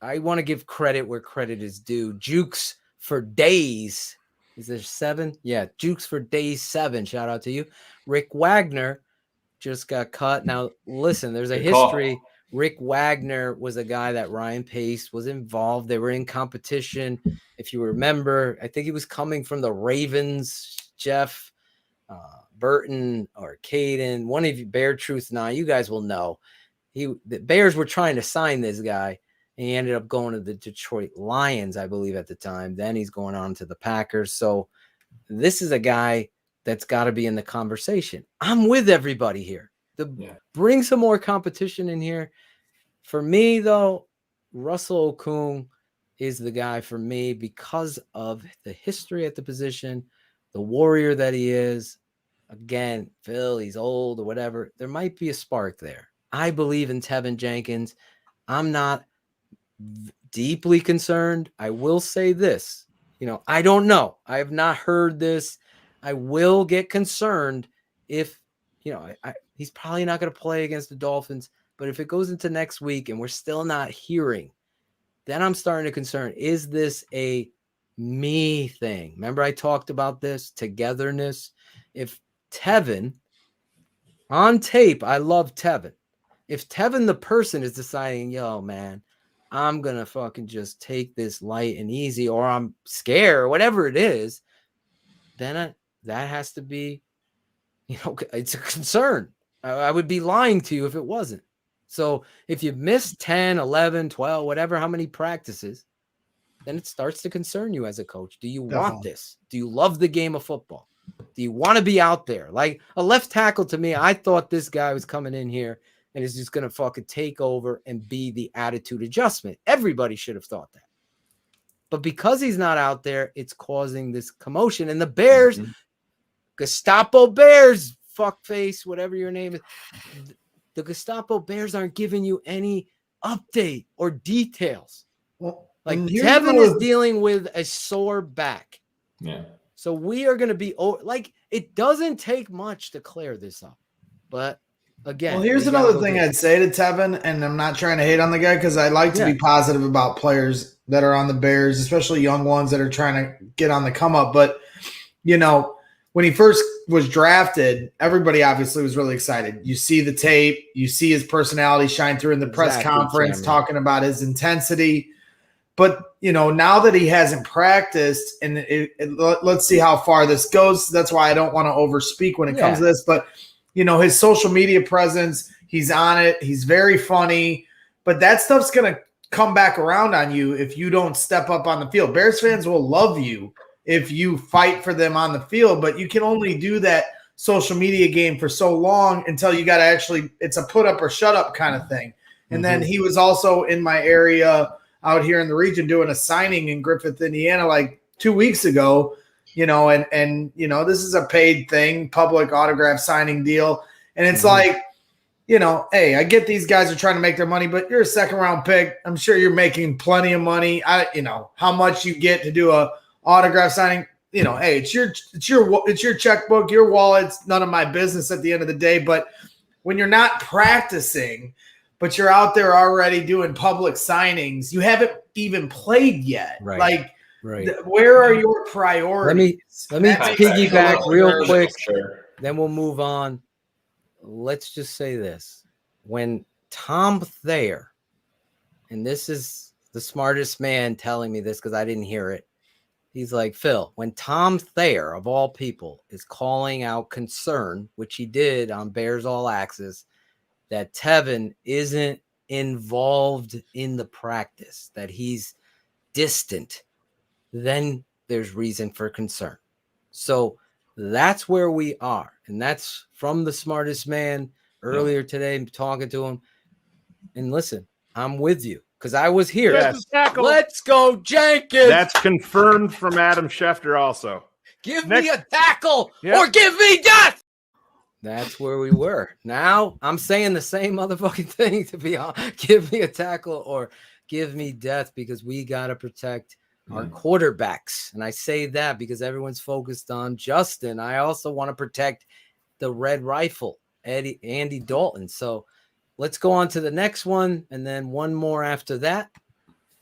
I want to give credit where credit is due. Jukes for Days. Is there 7? Yeah, Jukes for Days 7. Shout out to you. Rick Wagner just got cut. Now, listen, there's a history. Rick Wagner was a guy that Ryan Pace was involved. They were in competition. If you remember, I think he was coming from the Ravens, Jeff Burton or Caden, one of you, Bear Truth 9, you guys will know. The Bears were trying to sign this guy, and he ended up going to the Detroit Lions, I believe, at the time. Then he's going on to the Packers. So this is a guy that's got to be in the conversation. I'm with everybody here. Bring some more competition in here. For me, though, Russell Okung is the guy for me because of the history at the position, the warrior that he is. Again, Phil, he's old or whatever. There might be a spark there. I believe in Tevin Jenkins. I'm not deeply concerned. I will say this. I don't know. I have not heard this. I will get concerned if, he's probably not going to play against the Dolphins. But if it goes into next week and we're still not hearing, then I'm starting to concern, is this a me thing? Remember I talked about this, togetherness. If Tevin, on tape, I love Tevin. If Tevin, the person, is deciding, yo, man, I'm going to fucking just take this light and easy, or I'm scared, or whatever it is, then that has to be, it's a concern. I would be lying to you if it wasn't. So if you miss 10, 11, 12, whatever, how many practices, then it starts to concern you as a coach. Do you want this? Do you love the game of football? Do you want to be out there? Like a left tackle, to me, I thought this guy was coming in here and is just going to fucking take over and be the attitude adjustment. Everybody should have thought that. But because he's not out there, it's causing this commotion. And the Bears, Gestapo Bears, fuckface, whatever your name is, the Gestapo Bears aren't giving you any update or details. Like Tevin is dealing with a sore back. Yeah. So we are going to be like, it doesn't take much to clear this up. But again, well, here's another thing I'd say to Tevin, and I'm not trying to hate on the guy because I like to be positive about players that are on the Bears, especially young ones that are trying to get on the come up. But, when he first was drafted, everybody obviously was really excited. You see the tape, you see his personality shine through in the press conference, talking about his intensity. But, now that he hasn't practiced, and let's see how far this goes. That's why I don't want to overspeak when it comes to this. But, his social media presence, he's on it. He's very funny. But that stuff's going to come back around on you if you don't step up on the field. Bears fans will love you if you fight for them on the field, but you can only do that social media game for so long until you got to actually – it's a put up or shut up kind of thing. And then he was also in my area – out here in the region doing a signing in Griffith, Indiana, like 2 weeks ago, and this is a paid thing, public autograph signing deal. And it's like, hey, I get these guys are trying to make their money, but you're a second round pick. I'm sure you're making plenty of money. How much you get to do a autograph signing, hey, it's your checkbook, your wallet. It's none of my business at the end of the day. But when you're not practicing, but you're out there already doing public signings, you haven't even played yet. Right. Where are your priorities? Let me piggyback real quick. Then we'll move on. Let's just say this. When Tom Thayer, and this is the smartest man telling me this because I didn't hear it. He's like, Phil, when Tom Thayer, of all people, is calling out concern, which he did on Bears All Access, that Tevin isn't involved in the practice, that he's distant, then there's reason for concern. So that's where we are. And that's from the smartest man earlier today, talking to him. And listen, I'm with you because I was here. Yes. Let's go, Jenkins. That's confirmed from Adam Schefter also. Give me a tackle or give me death. That's where we were. Now I'm saying the same motherfucking thing, to be honest. Give me a tackle or give me death, because we got to protect our quarterbacks. And I say that because everyone's focused on Justin. I also want to protect the red rifle, Andy Dalton. So let's go on to the next one. And then one more after that.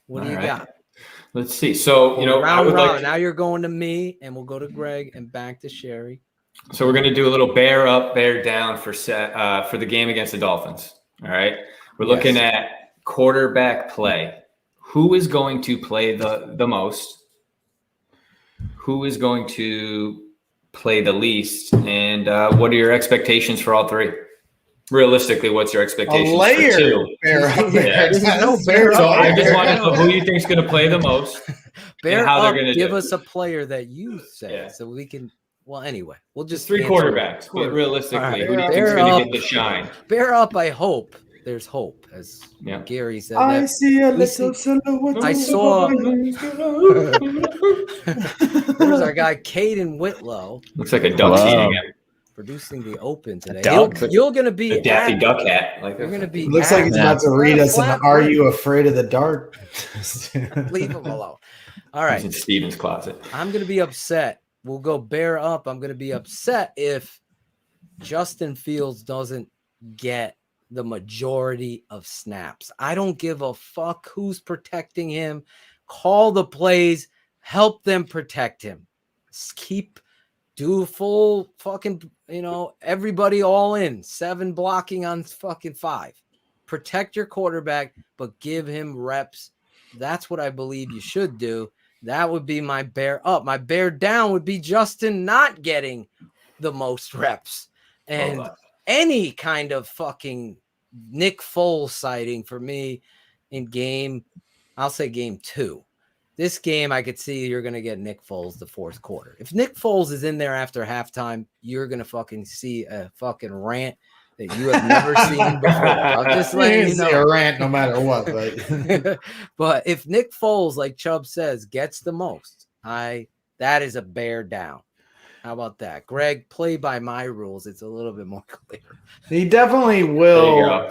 What do you got? Let's see. So, now you're going to me, and we'll go to Greg and back to Sherry. So we're going to do a little bear up, bear down for the game against the Dolphins. All right. We're looking at quarterback play. Who is going to play the most? Who is going to play the least? And what are your expectations for all three? Realistically, what's your expectations for two? I just want to know who you think is going to play the most. Bear how up, they're going to give us a player that you say so we can. Well, anyway, we'll just three quarterbacks. But realistically, who do you think is going to get the shine? Bear up. I hope there's hope, as Gary said. I see a little silhouette. I saw. There's our guy, Caden Whitlow. Looks like a duck eating him. Producing the Open today. You're going to be a Daffy Duck hat. You're going to be. Looks like he's about to read us an "Are you afraid of the dark?" Leave him alone. All right. He's in Steven's closet. I'm going to be upset. We'll go bear up. I'm going to be upset if Justin Fields doesn't get the majority of snaps. I don't give a fuck who's protecting him. Call the plays. Help them protect him. Do full fucking, everybody all in. 7 blocking on fucking 5. Protect your quarterback, but give him reps. That's what I believe you should do. That would be my bear up. My bear down would be Justin not getting the most reps. And any kind of fucking Nick Foles sighting for me in I'll say game 2. This game, I could see you're going to get Nick Foles the fourth quarter. If Nick Foles is in there after halftime, you're going to fucking see a fucking rant that you have never seen before. I'm just letting you know. A rant no matter what. But. But if Nick Foles, like Chubb says, gets the most, that is a bear down. How about that? Greg, play by my rules. It's a little bit more clear. He definitely will,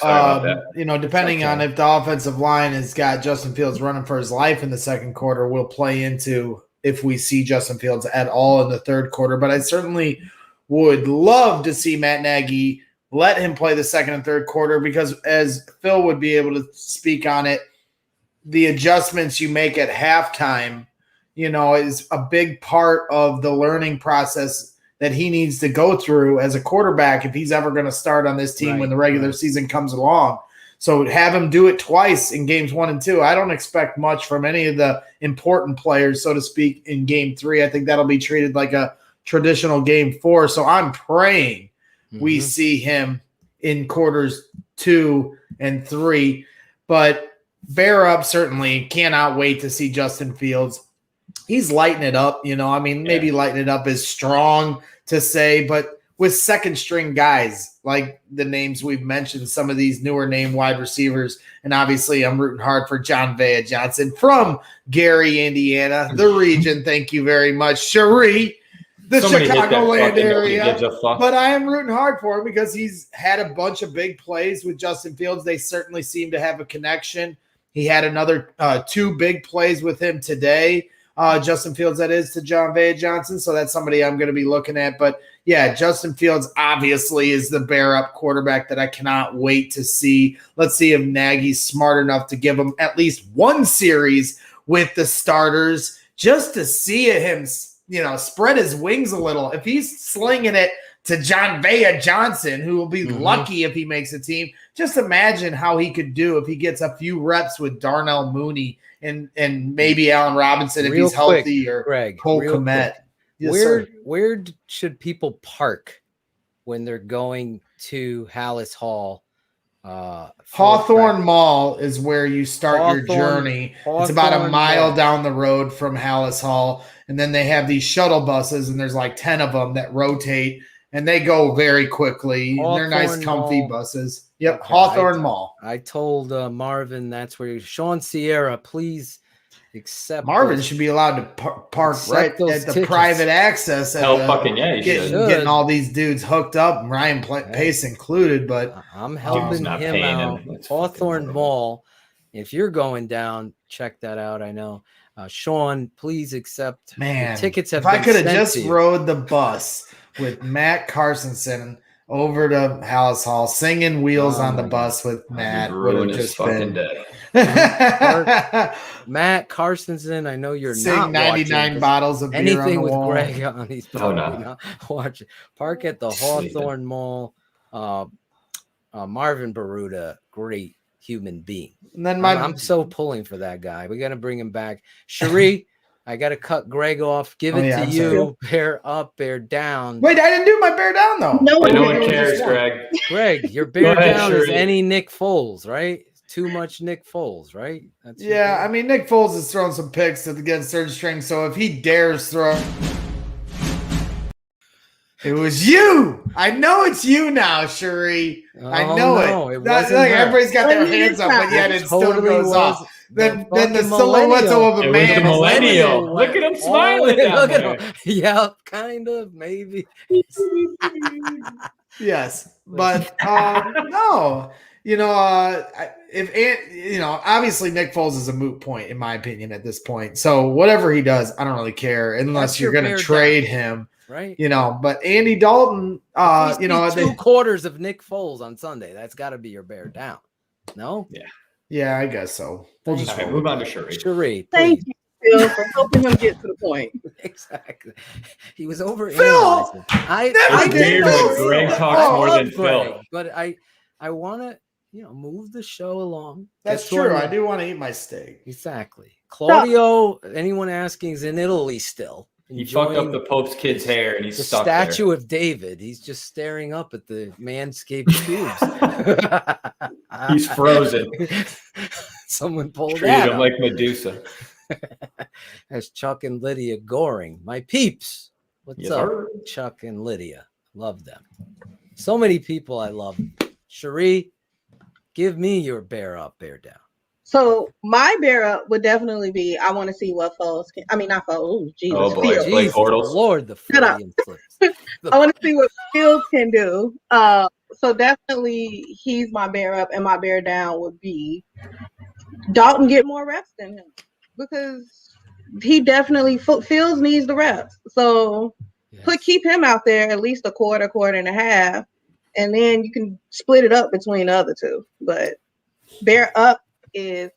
depending on if the offensive line has got Justin Fields running for his life in the second quarter, will play into if we see Justin Fields at all in the third quarter. But I certainly would love to see Matt Nagy let him play the second and third quarter because, as Phil would be able to speak on it, the adjustments you make at halftime, is a big part of the learning process that he needs to go through as a quarterback if he's ever going to start on this team when the regular season comes along. So have him do it twice in games 1 and 2. I don't expect much from any of the important players, so to speak, in game 3. I think that'll be treated like a traditional game 4. So I'm praying we see him in quarters 2 and 3. But bear up, certainly cannot wait to see Justin Fields. He's lighting it up, maybe lighting it up is strong to say, but with second string guys like the names we've mentioned, some of these newer name wide receivers. And obviously I'm rooting hard for John Vea Johnson from Gary, Indiana, the region. Thank you very much, Cherie, the Chicagoland area. But I am rooting hard for him because he's had a bunch of big plays with Justin Fields. They certainly seem to have a connection. He had another 2 big plays with him today. Justin Fields, that is, to John Vea Johnson. So that's somebody I'm going to be looking at. But yeah, Justin Fields obviously is the bear up quarterback that I cannot wait to see. Let's see if Nagy's smart enough to give him at least one series with the starters just to see him, spread his wings a little. If he's slinging it to John Vea Johnson, who will be lucky if he makes a team, just imagine how he could do if he gets a few reps with Darnell Mooney and maybe Allen Robinson if he's healthy, or Greg, Cole Kmet. Yes, where should people park when they're going to Hallis Hall? Hawthorne Mall is where you start your journey. It's about a mile down the road from Hallis Hall. And then they have these shuttle buses, and there's like 10 of them that rotate, and they go very quickly. And they're nice, comfy buses. Yep, okay. Hawthorne Mall. I told Marvin that's where Sean Sierra, please accept. Marvin should be allowed to park right at the tickets. Private access. Getting all these dudes hooked up, Ryan Pace included. But I'm helping him out. Hawthorne Mall. If you're going down, check that out. I know. Sean, please accept. Man, tickets have. If I could have just rode the bus with Matt Carsonson over to Hallis Hall, singing "Wheels on the Bus" with Matt, would have just been. Matt Carsonson, I know you're sing not 99 bottles of beer anything on the with wall. Greg on. He's probably not watching. Park at the Hawthorne Mall. Marvin Baruta, great human being. And then I'm so pulling for that guy. We got to bring him back. Cherie, I got to cut Greg off. Give it to you. Bear up, bear down. Wait, I didn't do my bear down though. No one cares, Greg. Greg, your bear down is any Nick Foles, right? Too much Nick Foles, right? That's I mean, Nick Foles has thrown some picks against third string, so if he dares throw, it was you. I know it's you now, Cherie. I know it. Everybody's got their hands up, but yet it still goes off. Then the silhouette of a man. It was a millennial. Look at him smiling. Look at him. Yeah, kind of, maybe. Yes, but no. Obviously Nick Foles is a moot point in my opinion at this point. So whatever he does, I don't really care unless you're going to trade him, right? But Andy Dalton, 2 quarters of Nick Foles on Sunday. That's got to be your bear down. No? Yeah, I guess so. We'll just move on to Cherie. Cherie, thank you, Phil, for helping him get to the point. Exactly. He was over. Phil, I weird when Greg talks more than Phil. But I want to. Move the show along. That's true. I do want to eat my steak. Exactly. Claudio, anyone asking, is in Italy still. He fucked up the Pope's kid's hair and he's the stuck statue there. of David. He's just staring up at the manscaped tubes. He's frozen. Someone pulled Treated him like Medusa. As Chuck and Lydia Goring. My peeps. What's up, Chuck and Lydia? Love them. So many people I love. Cherie, give me your bear up, bear down. So my bear up would definitely be, I want to see what Foles can. I mean, not Foles. Oh, Jesus. Oh boy, Jesus, Lord, the Freudian slips. I want to see what Fields can do. So definitely, he's my bear up, and my bear down would be Dalton get more reps than him because he definitely Fields needs the reps. So keep him out there at least a quarter and a half. and then you can split it up between the other two. But bear up is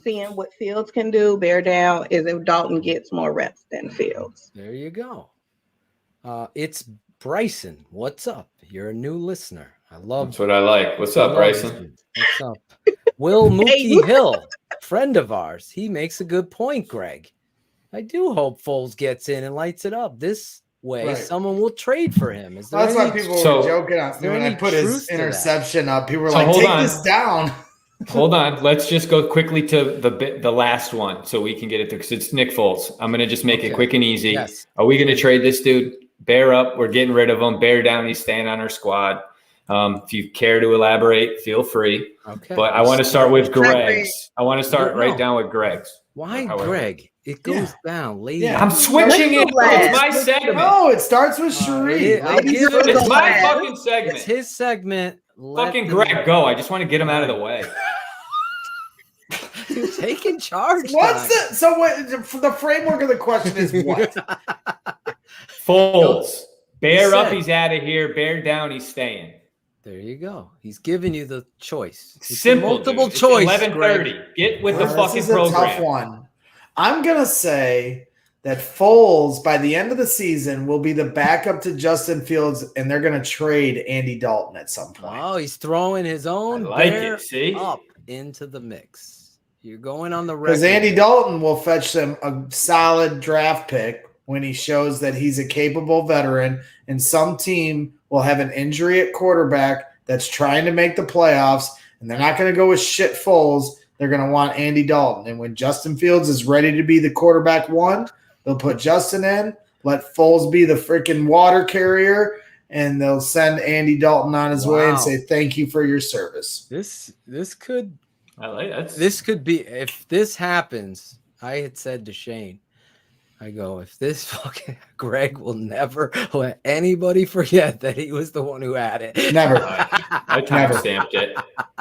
seeing what Fields can do. Bear down is if Dalton gets more reps than Fields. There you go. It's Bryson. What's up? You're a new listener. I love. That's what I like. What's up, Bryson? What's up? Will Mookie Hill, friend of ours, he makes a good point, Greg. I do hope Foles gets in and lights it up. This way, someone will trade for him. Is there That's why people were joking on me when I put his interception up. People were like, take this down. Hold on. Let's just go quickly to the last one so we can get it to, because it's Nick Foles. I'm going to just make it quick and easy. Yes. Are we going to trade this dude? Bear up. We're getting rid of him. Bear down. He's staying on our squad. If you care to elaborate, feel free. Okay. But I want to start with Greg's. I want to start right down with Greg's. Why Greg? It goes down. Lady. Yeah, I'm switching it. It's my segment. No, it starts with Sheree. It's my fucking segment. It's his segment. Fucking Greg, go. I just want to get him out of the way. Taking charge. The framework of the question is what? Foles. Bear up, he's out of here. Bear down, he's staying. There you go. He's giving you the choice. It's simple. Multiple Dude. choice. 11:30. Get with the fucking this is program. A tough one. I'm gonna say that Foles by the end of the season will be the backup to Justin Fields, and they're gonna trade Andy Dalton at some point. Oh, he's throwing his own bear up into the mix. You're going on the record. Because Andy Dalton will fetch them a solid draft pick when he shows that he's a capable veteran, and some team will have an injury at quarterback that's trying to make the playoffs, and they're not going to go with shit Foles. They're going to want Andy Dalton. And when Justin Fields is ready to be the quarterback one, they'll put Justin in, let Foles be the freaking water carrier, and they'll send Andy Dalton on his way and say, thank you for your service. This could – I like that. This could be – if this happens, I had said to Shayne, I go, if this fucking Greg will never let anybody forget that he was the one who had it. Never. I time-stamped it.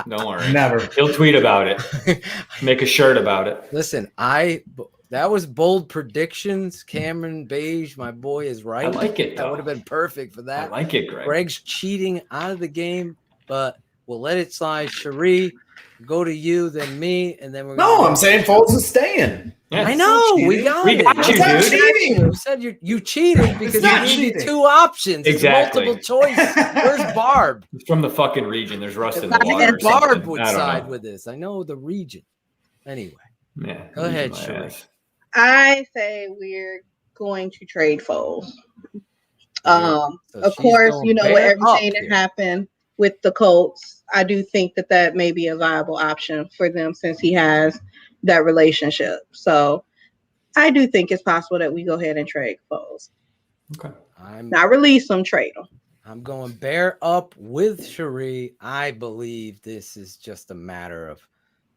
Don't worry. Never. He'll tweet about it. Make a shirt about it. Listen, that was bold predictions. Cameron Beige, my boy, is right. I like it, though. That would have been perfect for that. I like it, Greg. Greg's cheating out of the game, but we'll let it slide. Cherie, go to you, then me, and then we're going I'm saying Foles is staying. Yeah, I know. We got it. You, dude. Cheating. You said you cheated because you needed two options. Exactly. It's multiple choice. Where's Barb? He's from the fucking region. There's rust in the water. Even Barb would I don't side know. with this. I know the region. Anyway. Yeah. Go ahead, Cherie. I say we're going to trade Foles. So of she's course, going you know, with bear everything up that here. happened with the Colts, I do think that may be a viable option for them since he has that relationship. So I do think it's possible that we go ahead and trade Foles. Okay. Not release them, trade them. I'm going bear up with Cherie. I believe this is just a matter of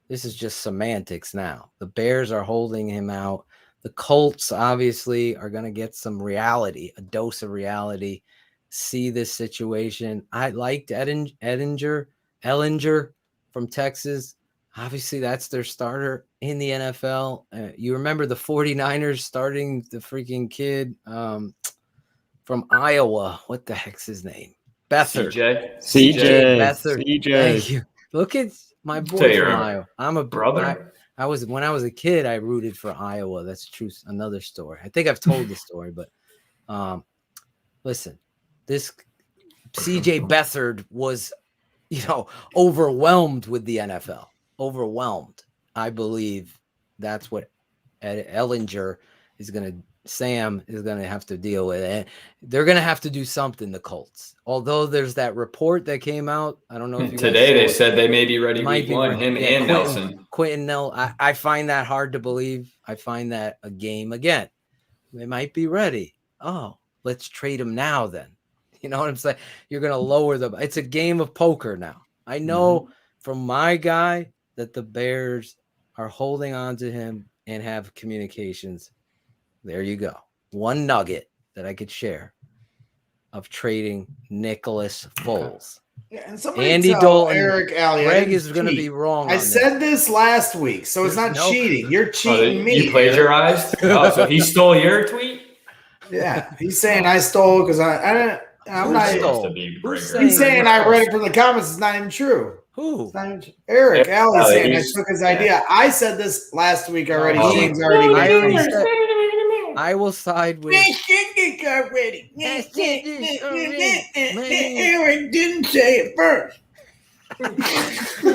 this is just semantics now. The Bears are holding him out. The Colts obviously are going to get some reality, a dose of reality, see this situation. I liked Ellinger from Texas. Obviously, that's their starter in the NFL. You remember the 49ers starting the freaking kid from Iowa. What the heck's his name? Beathard. CJ. Beathard. Thank you. Look at my boy from Iowa. I'm a brother. When I was a kid, I rooted for Iowa. That's true. Another story. I think I've told the story, but listen, this CJ Beathard was, overwhelmed with the NFL. Overwhelmed. I believe that's what Ellinger is going to. Sam is going to have to deal with it. They're going to have to do something, the Colts. Although there's that report that came out. I don't know if you today they said they may be ready week one, him and Nelson. Quentin Nelson. I find that hard to believe. I find that a game again. They might be ready. Oh, let's trade him now then. You know what I'm saying? You're going to lower it's a game of poker now. I know from my guy that the Bears are holding on to him and have communications. There you go. One nugget that I could share of trading Nicholas Foles. Yeah, and somebody Andy tell Dalton, Eric Alley, Greg is going to be wrong. I said this last week, so it's not cheating. You're cheating me. You plagiarized? So he stole your tweet? Yeah, he's saying I stole because I I'm not. Who's He's saying I read it from the comments. It's not even true. Who? Eric Alley saying I took his idea. I said this last week already. Shane's already. I will side with. Already. Aaron didn't say it first.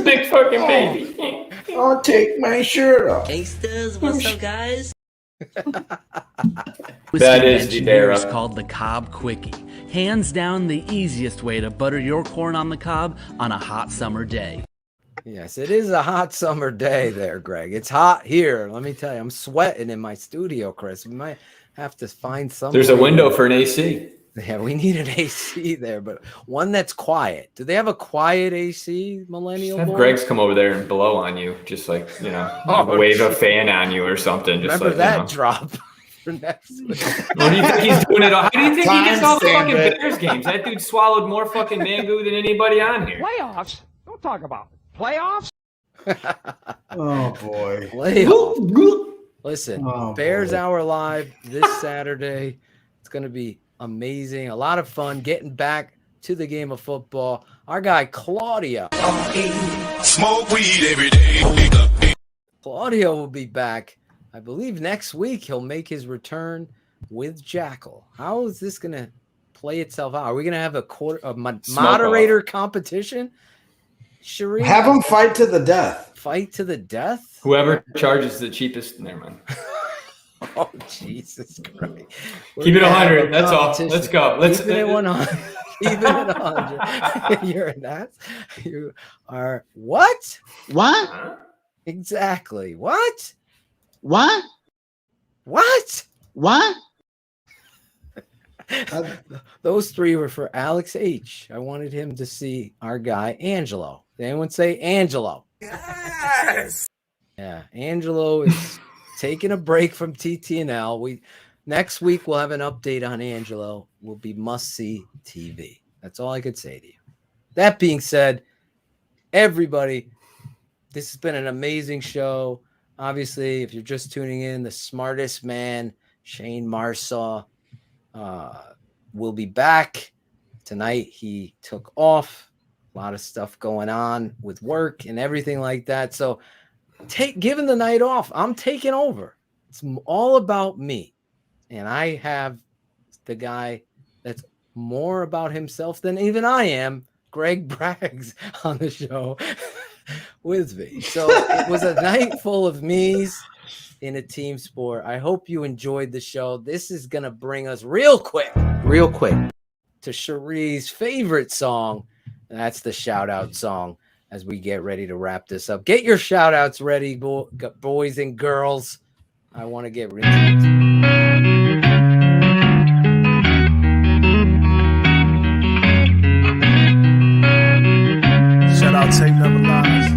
Big fucking baby. I'll take my shirt off. Gangsters, what's up, guys? That is the bear up. Called the Cobb Quickie. Hands down the easiest way to butter your corn on the cob on a hot summer day. Yes, it is a hot summer day there, Greg. It's hot here. Let me tell you, I'm sweating in my studio, Chris. We might have to find something. There's a window for an AC. Yeah, we need an AC there, but one that's quiet. Do they have a quiet AC, Millennial Have Boy? Greg's come over there and blow on you, just like, wave a fan on you or something. Just Remember like, that drop for next week. What do you think he's doing it all? How do you think he gets all the fucking Bears games? That dude swallowed more fucking mango than anybody on here. Playoffs? Don't talk about it. Playoffs? Oh, boy. Playoffs. Listen, Bears boy. Hour Live this Saturday. It's going to be amazing. A lot of fun getting back to the game of football. Our guy, Claudio. Smoke weed every day. Claudio will be back. I believe next week he'll make his return with Jackal. How is this going to play itself out? Are we going to have a moderator competition? Sheree? Have them fight to the death. Fight to the death? Whoever charges the cheapest. Never mind. Oh, Jesus Christ. Keep it 100. That's all. Let's go. Keep it at 100. Keep it at 100. You're an ass. You are what? What? Exactly. What? What? What? What? Those three were for Alex H. I wanted him to see our guy, Angelo. Did anyone say Angelo? Yes. Yeah, Angelo is taking a break from TTNL. Next week we'll have an update on Angelo. Will be must-see TV. That's all I could say to you. That being said, everybody, this has been an amazing show. Obviously, if you're just tuning in, the smartest man, Shayne Marsaw, will be back tonight. He took off. A lot of stuff going on with work and everything like that. So given the night off, I'm taking over. It's all about me. And I have the guy that's more about himself than even I am, Greg Braggs, on the show with me. So it was a night full of me's in a team sport. I hope you enjoyed the show. This is going to bring us real quick to Cherie's favorite song. And that's the shout out song as we get ready to wrap this up. Get your shout outs ready, boys and girls. I want to get rid of it. Shout out Tape Never Lies.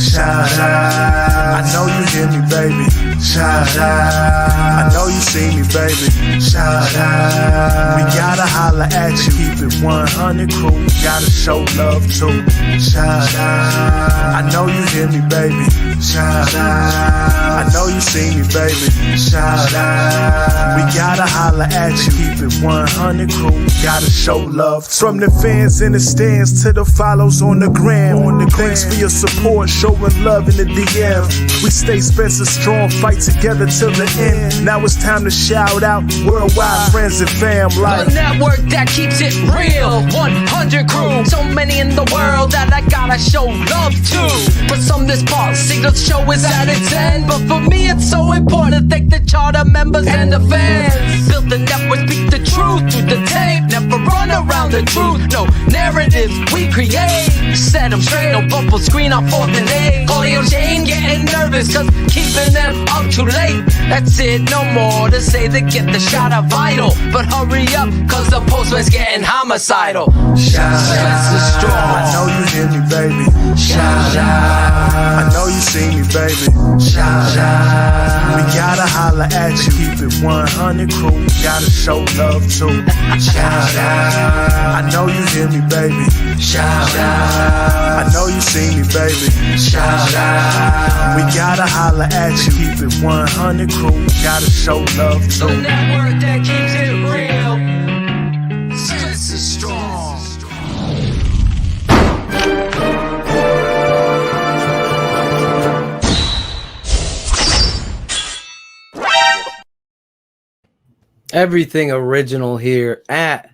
Shout out. I know you hear me, baby. Shout out. I know you see me, baby. Shout out. We gotta holla at you. Keep it 100 crew. Gotta show love too. Shout out. I know you hear me, baby. Shout out. I know you see me, baby. Shout out. We gotta holla at you. Keep it 100 crew. Gotta show love too. From the fans in the stands to the follows on the gram. Thanks for your support, showing love in the DM. We stay Spencer strong, fight together till the end. Now it's time to shout out worldwide friends and fam. Like the network that keeps it real, 100 crew. So many in the world that I gotta show love to. For some this part, see the show is at its end. But for me it's so important to thank the charter members and the fans. Built the network, speak the truth through the tape. Never run around the truth, no narratives we create. Set them straight, no bubble screen on 4th and 8. Claudio Shayne getting nervous cause keeping them up too late. That's it, no more to say to get the shot of vital. But hurry up cause the postman's getting homicidal. Shout out. Strong. I know you hear me, baby. Shout out. I know you see me, baby. Shout out. We gotta holla at you. Keep it 100 crew. Gotta show love too. Shout out. I know you hear me, baby. Shout out. I know you see me, baby. Shout out. We gotta holla at you. Keep it 100 crew. Gotta show love too. The network that keeps it Everything original here at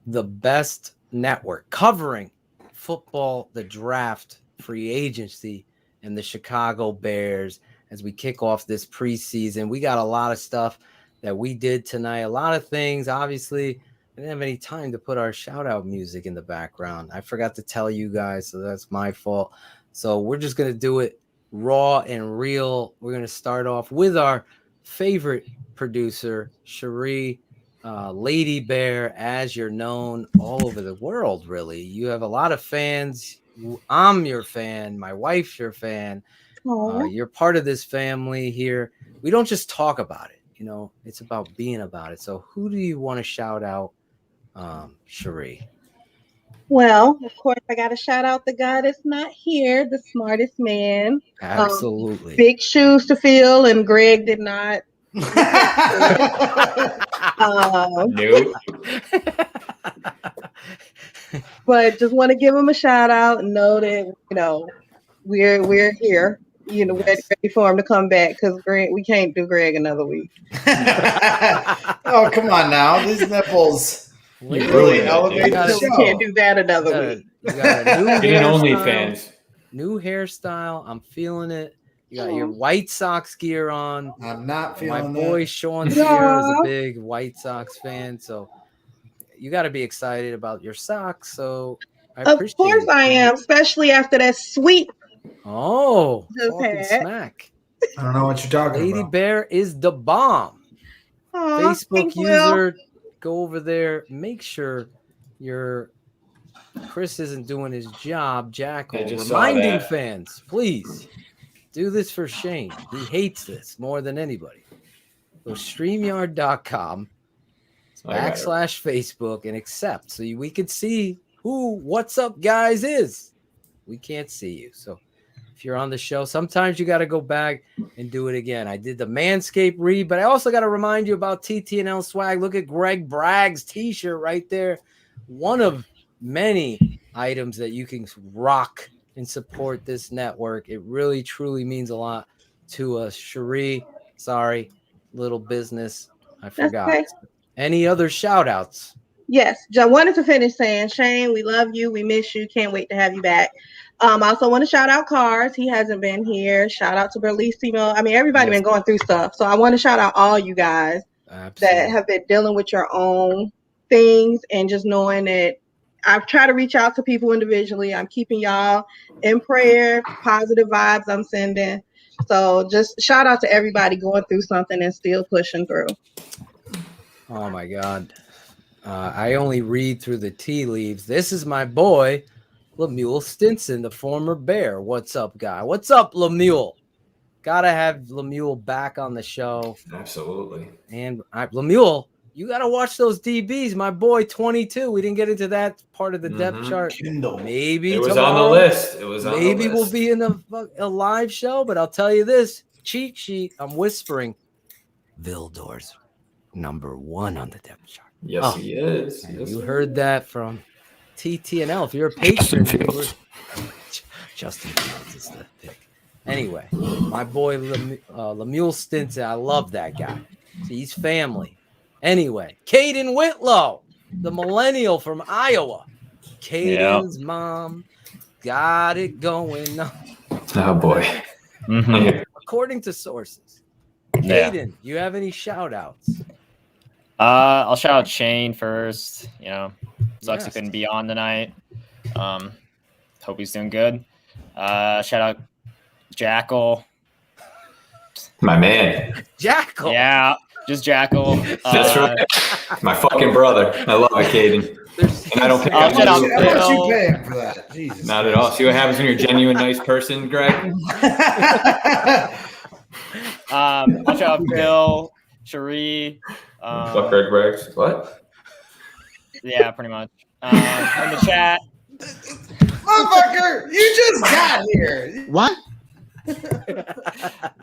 the best network, covering football, the draft, free agency, and the Chicago Bears as we kick off this preseason. We got a lot of stuff that we did tonight, a lot of things. Obviously, I didn't have any time to put our shout-out music in the background. I forgot to tell you guys, so that's my fault. So we're just going to do it raw and real. We're going to start off with our favorite producer, Cherie, Lady Bear, as you're known all over the world, really. You have a lot of fans. I'm your fan. My wife's your fan. You're part of this family here. We don't just talk about it. You know, it's about being about it. So who do you want to shout out, Cherie? Well, of course, I got to shout out the guy that's not here, the smartest man. Absolutely. Big shoes to fill, and Greg did not. Nope. But just want to give him a shout out and know that, you know, we're here. You know, ready for him to come back, because Greg, we can't do Greg another week. Oh, come on now. These nipples really elevate the show. We can't do that another week. You got a new OnlyFans. New hairstyle. I'm feeling it. You got your White Sox gear on. I'm not feeling My boy Sean here is a big White Sox fan, so you got to be excited about your socks. So Of course I am, especially after that sweet. Talking smack. I don't know what you're talking Lady about. Bear is the bomb. Facebook thank user, you. go over there. Make sure Chris isn't doing his job. Jackal, reminding fans, please do this for Shayne. He hates this more than anybody. Go StreamYard.com /Facebook and accept so we can see who What's Up Guys is. We can't see you. So if you're on the show, sometimes you got to go back and do it again. I did the Manscaped read, but I also got to remind you about TTNL swag. Look at Greg Bragg's t-shirt right there. One of many items that you can rock and support this network. It really, truly means a lot to us. Cherie, sorry, little business. I forgot. Okay. Any other shout outs? Yes, I wanted to finish saying, Shayne, we love you. We miss you. Can't wait to have you back. I also want to shout out Cars. He hasn't been here. Shout out to Berlissimo. I mean, everybody been going through stuff. So I want to shout out all you guys that have been dealing with your own things, and just knowing that I've tried to reach out to people individually. I'm keeping y'all in prayer, positive vibes I'm sending. So just shout out to everybody going through something and still pushing through. Oh, my God. I only read through the tea leaves. This is my boy, Lemuel Stinson, the former Bear. What's up, guy? What's up, Lemuel? Gotta have Lemuel back on the show. Absolutely. And Lemuel, you gotta watch those DBs. My boy, 22. We didn't get into that part of the depth chart. Maybe it was tomorrow, on the list. It was on maybe the list. we'll be in a live show, but I'll tell you this cheat sheet. I'm whispering. Vildor's number 1 on the depth chart. Yes, he is. Yes, you heard that from TTNL. If you're a patron, Justin Fields is the pick. Anyway, my boy Lemuel Stinson, I love that guy. He's family. Anyway, Caden Whitlow, the millennial from Iowa. Caden's mom got it going on. Oh, boy. According to sources. Caden, you have any shout-outs? I'll shout out Shayne first. You know, sucks he couldn't be on tonight. Hope he's doing good. Shout out Jackal. My man. Jackal. Yeah, just Jackal. That's right. My fucking brother. I love it, Caden. And I don't pick up How much you paying for that? Jesus. Not at all. See what happens when you're a genuine nice person, Greg? I'll shout out Phil, Cherie. What, Greg Braggs? What? Yeah, pretty much. In the chat. Motherfucker, you just got here. What?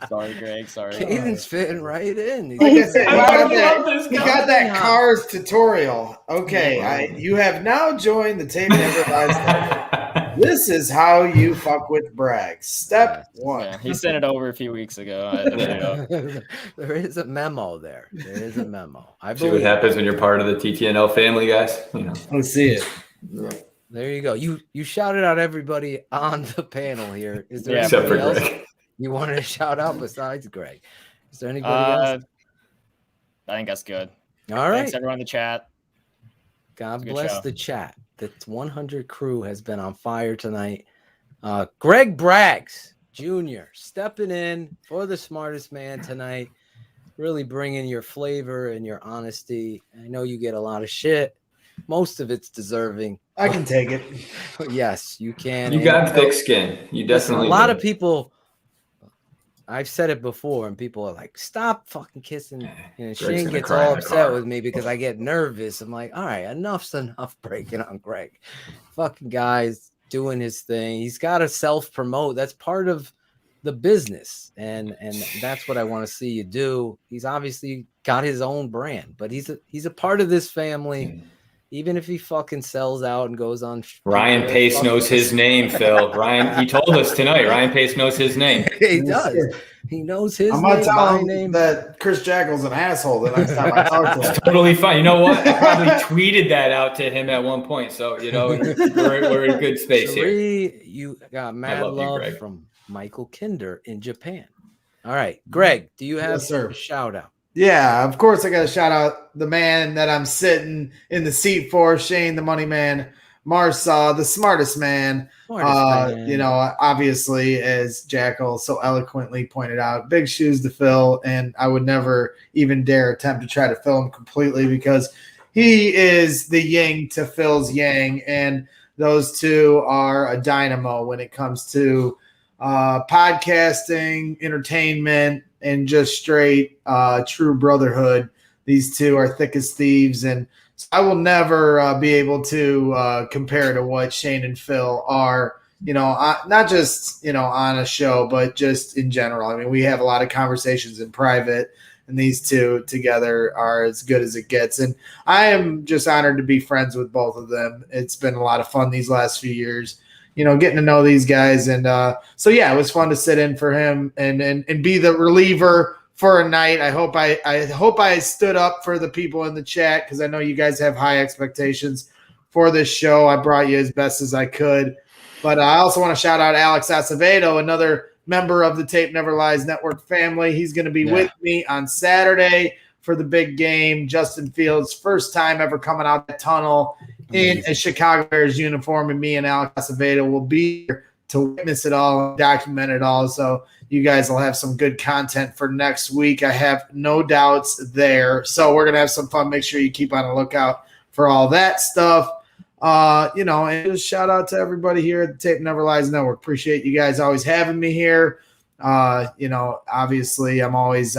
Sorry, Greg. Sorry. Caden's fitting right in. Like I said, he got that cars tutorial. Okay, you have now joined the Tape Never Lies. This is how you fuck with Bragg. Step 1. Yeah, he sent it over a few weeks ago. There is a memo there. There is a memo. I See what happens when you're part of the TTNL family, guys. Let's see it. Yeah. There you go. You shouted out everybody on the panel here. Is there Except for anybody else Greg. you wanted to shout out besides Greg? Is there anybody else? I think that's good. All right. Thanks everyone in the chat. God bless the chat. The 100 crew has been on fire tonight. Greg Braggs Jr. stepping in for the smartest man tonight. Really bringing your flavor and your honesty. I know you get a lot of shit. Most of it's deserving. I can take it. Yes, you can. You got thick skin. You definitely a lot do. of people, I've said it before, and people are like, stop fucking kissing. And Shayne gets all upset with me because I get nervous. I'm like, all right, enough's enough breaking on Greg. Fucking guy's doing his thing. He's got to self-promote. That's part of the business. And that's what I want to see you do. He's obviously got his own brand, but he's a part of this family. Even if he fucking sells out and goes on. Ryan Pace knows his name, Phil. Ryan, he told us tonight. Ryan Pace knows his name. He does. He knows his I'm name. gonna tell him that Chris Jackel's an asshole the next time I talk to him. It's totally fine. You know what? I probably tweeted that out to him at one point. So, we're in good space here. You got mad love from Michael Kinder in Japan. All right. Greg, do you have a shout out? Yeah, of course I got to shout out the man that I'm sitting in the seat for, Shayne, the money man, Marsaw, the smartest man. Obviously, as Jackal so eloquently pointed out, big shoes to fill, and I would never even dare attempt to try to fill him completely because he is the yin to Phil's yang, and those two are a dynamo when it comes to podcasting, entertainment, and just straight true brotherhood. These two are thick as thieves, and I will never be able to compare to what Shayne and Phil are, not just, on a show, but just in general. I mean, we have a lot of conversations in private, and these two together are as good as it gets. And I am just honored to be friends with both of them. It's been a lot of fun these last few years, getting to know these guys. And so, yeah, it was fun to sit in for him and be the reliever for a night. I hope I stood up for the people in the chat because I know you guys have high expectations for this show. I brought you as best as I could. But I also want to shout out Alex Acevedo, another member of the Tape Never Lies Network family. He's going to be with me on Saturday for the big game. Justin Fields' first time ever coming out the tunnel in a Chicago Bears uniform, and me and Alex Acevedo will be here to witness it all and document it all. So you guys will have some good content for next week. I have no doubts there. So we're going to have some fun. Make sure you keep on the lookout for all that stuff. And just shout out to everybody here at the Tape Never Lies Network. Appreciate you guys always having me here. Obviously I'm always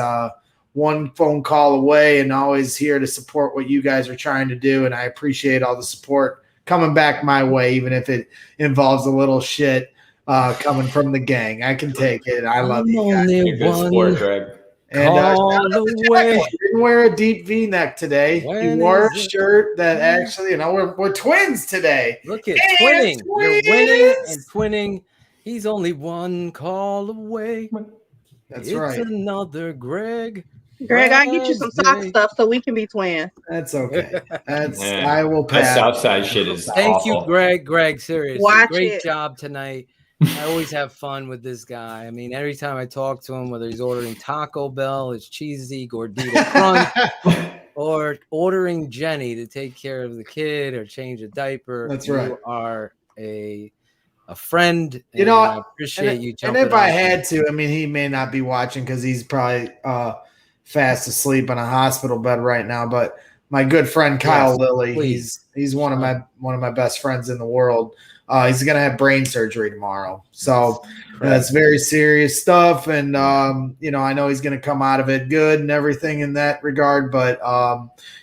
one phone call away and always here to support what you guys are trying to do. And I appreciate all the support coming back my way, even if it involves a little shit coming from the gang. I can take it. I love you guys. Good sport, Greg. And didn't wear a deep V-neck today. He wore a shirt that actually, we're twins today. Look at twinning. You're winning and twinning. He's only one call away. That's it's right. Another Greg. Greg, I get you some sock stuff so we can be twins. That's okay. I will pass. That Southside shit is Thank awful. you, Greg. Greg, seriously. Watch Great it. job tonight. I always have fun with this guy. I mean, every time I talk to him, whether he's ordering Taco Bell, his cheesy gordita crunch, or ordering Jenny to take care of the kid or change a diaper. That's right. You are a friend. And I appreciate you And jumping if I on. had to, he may not be watching because he's probably fast asleep on a hospital bed right now. But my good friend Kyle Lilly, he's one of my best friends in the world. He's going to have brain surgery tomorrow. So that's very serious stuff. And, I know he's going to come out of it good and everything in that regard. But,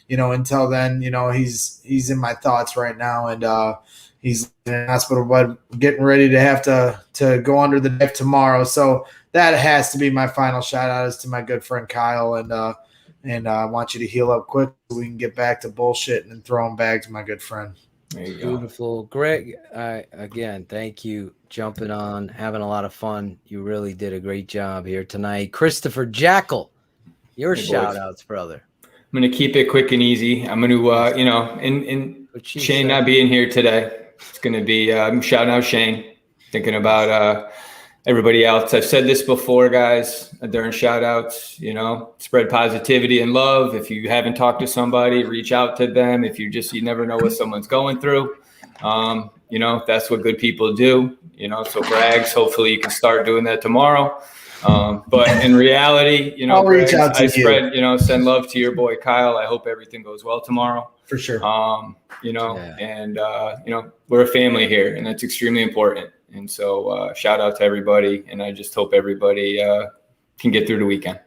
until then, he's in my thoughts right now. And he's in a hospital bed getting ready to have to go under the knife tomorrow. So that has to be my final shout out is to my good friend Kyle. And And I want you to heal up quick so we can get back to bullshitting and throwing bags, my good friend. There you go. Beautiful. Greg, again, thank you. Jumping on, having a lot of fun. You really did a great job here tonight. Christopher Jackal, your shout-outs, brother. I'm going to keep it quick and easy. I'm going to, in Shayne not being here today, it's going to be shouting out Shayne, thinking about everybody else. I've said this before, guys, during shout outs, spread positivity and love. If you haven't talked to somebody, reach out to them. If you never know what someone's going through, that's what good people do, so Brags, hopefully you can start doing that tomorrow. But in reality, I'll reach out to spread, send love to your boy, Kyle. I hope everything goes well tomorrow. For sure. And we're a family here, and that's extremely important. And so shout out to everybody, and I just hope everybody can get through the weekend.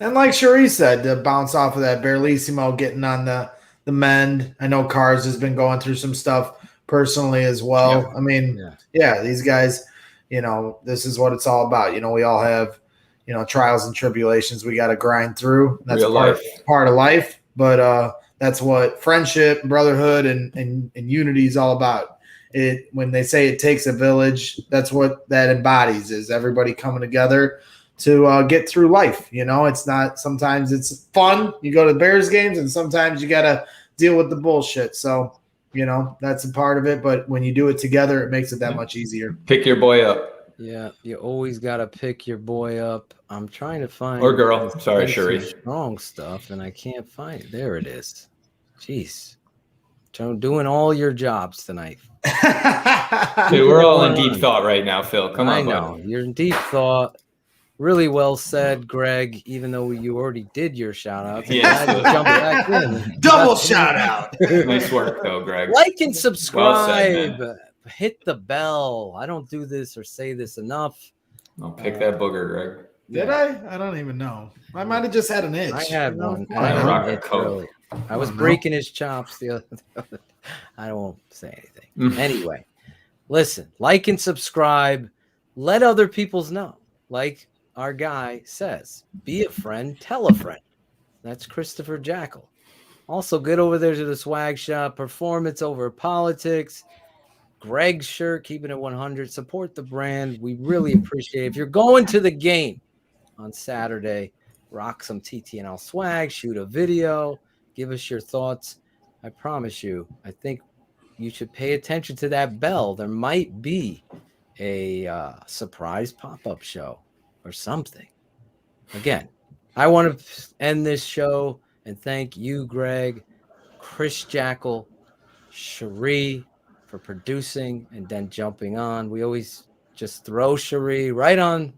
And like Cherie said, to bounce off of that, Barlissimo getting on the mend. I know Cars has been going through some stuff personally as well. Yeah. I mean, these guys, this is what it's all about. We all have, trials and tribulations we got to grind through. That's part of life. But that's what friendship, brotherhood, and unity is all about. When they say it takes a village, that's what that embodies, is everybody coming together to get through life. It's not, sometimes it's fun. You go to Bears games, and sometimes you got to deal with the bullshit. So, that's a part of it. But when you do it together, it makes it that much easier. Pick your boy up. Yeah, you always got to pick your boy up. I'm trying to find. Or girl. Sorry, Cherie. Strong stuff, and I can't find it. There it is. Jeez. Doing all your jobs tonight. Dude, we're all in deep thought right now, Phil. Come on, I know. buddy. You're in deep thought. Really well said, Greg, even though you already did your shout-out. Yeah. Jump back in. Double shout-out. Nice work, though, Greg. Like and subscribe. Well said, hit the bell. I don't do this or say this enough. I'll pick that booger, Greg. Did I? I don't even know. I might have just had an itch. I had one. I was Oh, breaking his chops the other. I won't say anything. Anyway, listen, like and subscribe. Let other people's know. Like our guy says, be a friend, tell a friend. That's Christopher Jackal. Also, get over there to the swag shop. Performance over politics. Greg's shirt, keeping it 100. Support the brand. We really appreciate it. If you're going to the game on Saturday, rock some TTNL swag, shoot a video, give us your thoughts. I promise you, I think you should pay attention to that bell. There might be a surprise pop-up show or something. Again, I want to end this show and thank you, Greg, Chris Jackal, Cherie, for producing and then jumping on. We always just throw Cherie right on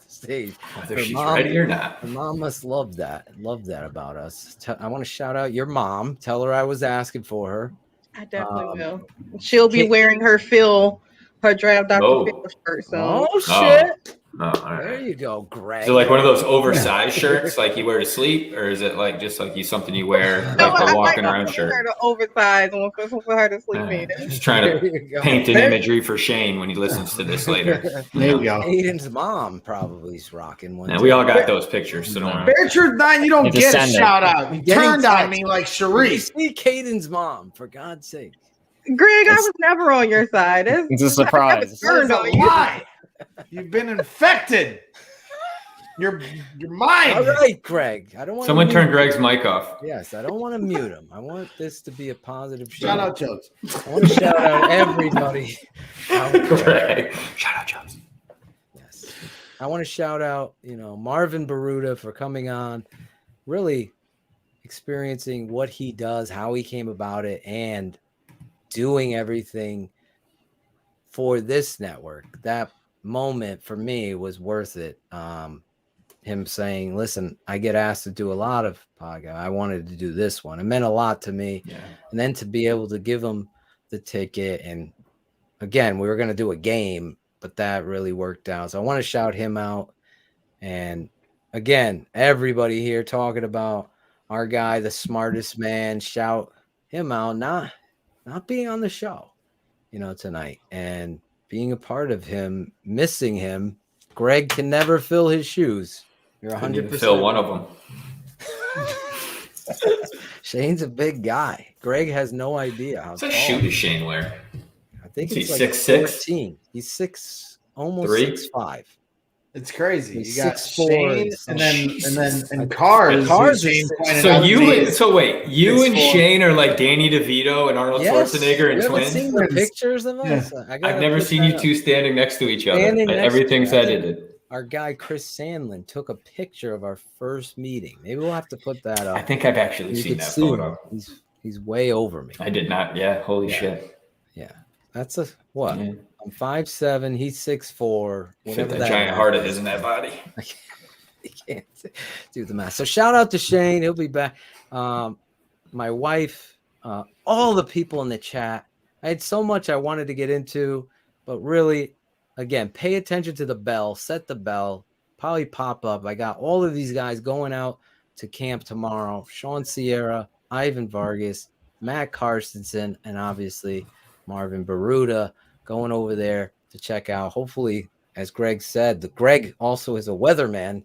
stage. Whether she's ready or not. Her mom must love that. Love that about us. I want to shout out your mom. Tell her I was asking for her. I definitely will. She'll be wearing her draft Dr. Phil shirt. So. Oh, shit. Oh, all right. There you go, Greg. Is it like one of those oversized shirts like you wear to sleep, or is it like just like something you wear like a walking around shirt? Her to oversized one for her to sleep in. Just trying to paint an imagery for Shayne when he listens to this later. There you go. Aiden's mom probably is rocking one. And we all got those pictures, so don't worry. Bear Truth 9, you don't get a shout out. You turned on me like Cherie. See Caden's mom, for God's sake. Greg, I was never on your side. It's a surprise. Why? You've been infected. Your mind. All right, Greg. I don't want. Someone turn Greg's mic off. Yes, I don't want to mute him. I want this to be a positive show. Shout out, Jones. I want to shout out everybody. Greg. Shout out, Jones. Yes, I want to shout out, Marvin Baruta for coming on, really experiencing what he does, how he came about it, and doing everything for this network. That moment for me was worth it. Him saying, listen, I get asked to do a lot of podcasts. I wanted to do this one. It meant a lot to me. Yeah. And then to be able to give him the ticket. And again, we were going to do a game, but that really worked out. So I want to shout him out. And again, everybody here talking about our guy, the smartest man, shout him out, not being on the show, tonight, and being a part of him, missing him. Greg can never fill his shoes. You're 100%. Fill one of them. Shayne's a big guy. Greg has no idea how What tall. shoe does Shayne wear? I think Is it's he like 6'6"? 14. He's almost 3? 6'5". It's crazy. He's You got 6'4" Shayne, and then Jesus. in cars. Cars who is Shane pointed So out to me is wait, you and 6'4". Shayne are like Danny DeVito and Arnold Schwarzenegger and you haven't twins? seen the pictures of us? Yeah. I've never seen you two standing next to each other. Standing next to Everything's each other. edited. Our guy Chris Sandlin took a picture of our first meeting. Maybe we'll have to put that up. I think I've actually seen that photo. He's way over me. I did not. Yeah. Holy shit. Yeah. That's a what? Yeah. I'm 5'7", he's 6'4". Fit that giant heart of his in that body. You can't do the math. So shout out to Shayne. He'll be back. My wife, all the people in the chat. I had so much I wanted to get into, but really, again, pay attention to the bell. Set the bell. Probably pop up. I got all of these guys going out to camp tomorrow. Sean Sierra, Ivan Vargas, Matt Carstensen, and obviously Marvin Baruda going over there to check out. Hopefully, as Greg said, Greg also is a weatherman.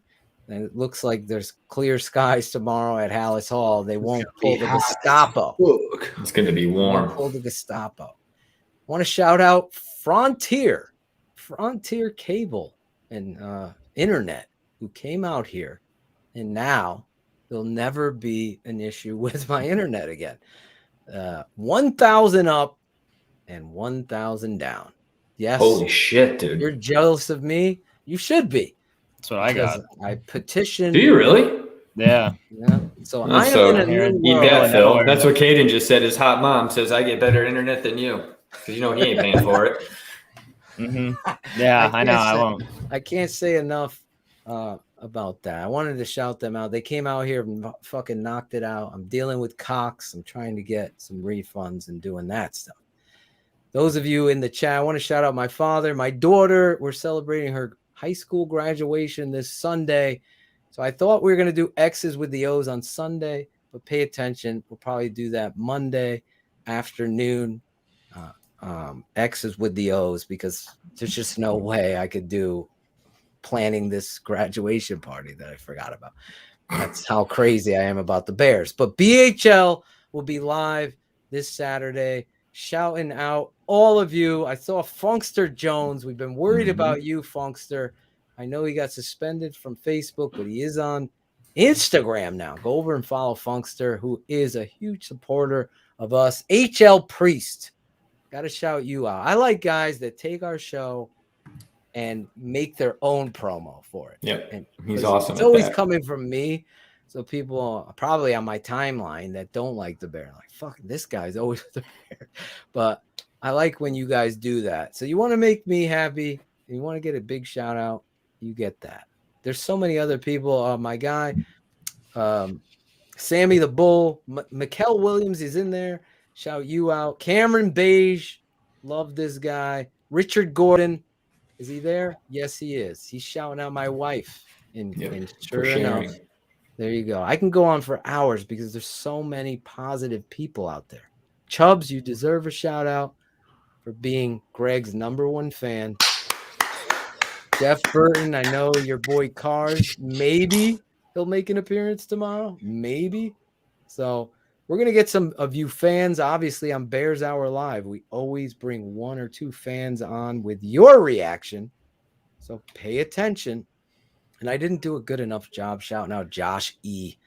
And it looks like there's clear skies tomorrow at Hallis Hall. They won't pull the Gestapo. It's going to be warm. Pull the Gestapo. I want to shout out Frontier Cable and Internet, who came out here, and now there'll never be an issue with my internet again. 1,000 up and 1,000 down. Yes. Holy shit, dude. You're jealous of me? You should be. That's what I got. I petitioned. Do you really? Yeah. Yeah. So Oh, I am in a new eat world. that, Phil. That's what Caden just said. His hot mom says, I get better internet than you. Because you know he ain't paying for it. Mm-hmm. Yeah, I know. I won't. I can't say enough about that. I wanted to shout them out. They came out here and fucking knocked it out. I'm dealing with Cox. I'm trying to get some refunds and doing that stuff. Those of you in the chat, I want to shout out my father, my daughter. We're celebrating her high school graduation this Sunday. So I thought we were going to do X's with the O's on Sunday, but pay attention. We'll probably do that Monday afternoon. X's with the O's, because there's just no way I could do planning this graduation party that I forgot about. That's how crazy I am about the Bears. But BHL will be live this Saturday, shouting out all of you. I saw Funkster Jones. We've been worried about you, Funkster. I know he got suspended from Facebook, but he is on Instagram now. Go over and follow Funkster, who is a huge supporter of us. HL Priest. Got to shout you out. I like guys that take our show and make their own promo for it. Yep. And he's awesome. It's always coming from me. So people probably on my timeline that don't like the Bear, like, fuck, this guy's always the Bear. But I like when you guys do that. So you want to make me happy, and you want to get a big shout out, you get that. There's so many other people. My guy, Sammy the Bull, Mikkel Williams is in there. Shout you out. Cameron Beige, love this guy. Richard Gordon, is he there? Yes, he is. He's shouting out my wife. And sure enough, there you go. I can go on for hours because there's so many positive people out there. Chubbs, you deserve a shout out for being Greg's #1 fan. Jeff Burton, I know your boy Cars. Maybe he'll make an appearance tomorrow. Maybe. So we're going to get some of you fans. Obviously, on Bears Hour Live, we always bring 1 or 2 fans on with your reaction. So pay attention. And I didn't do a good enough job shouting out Josh E.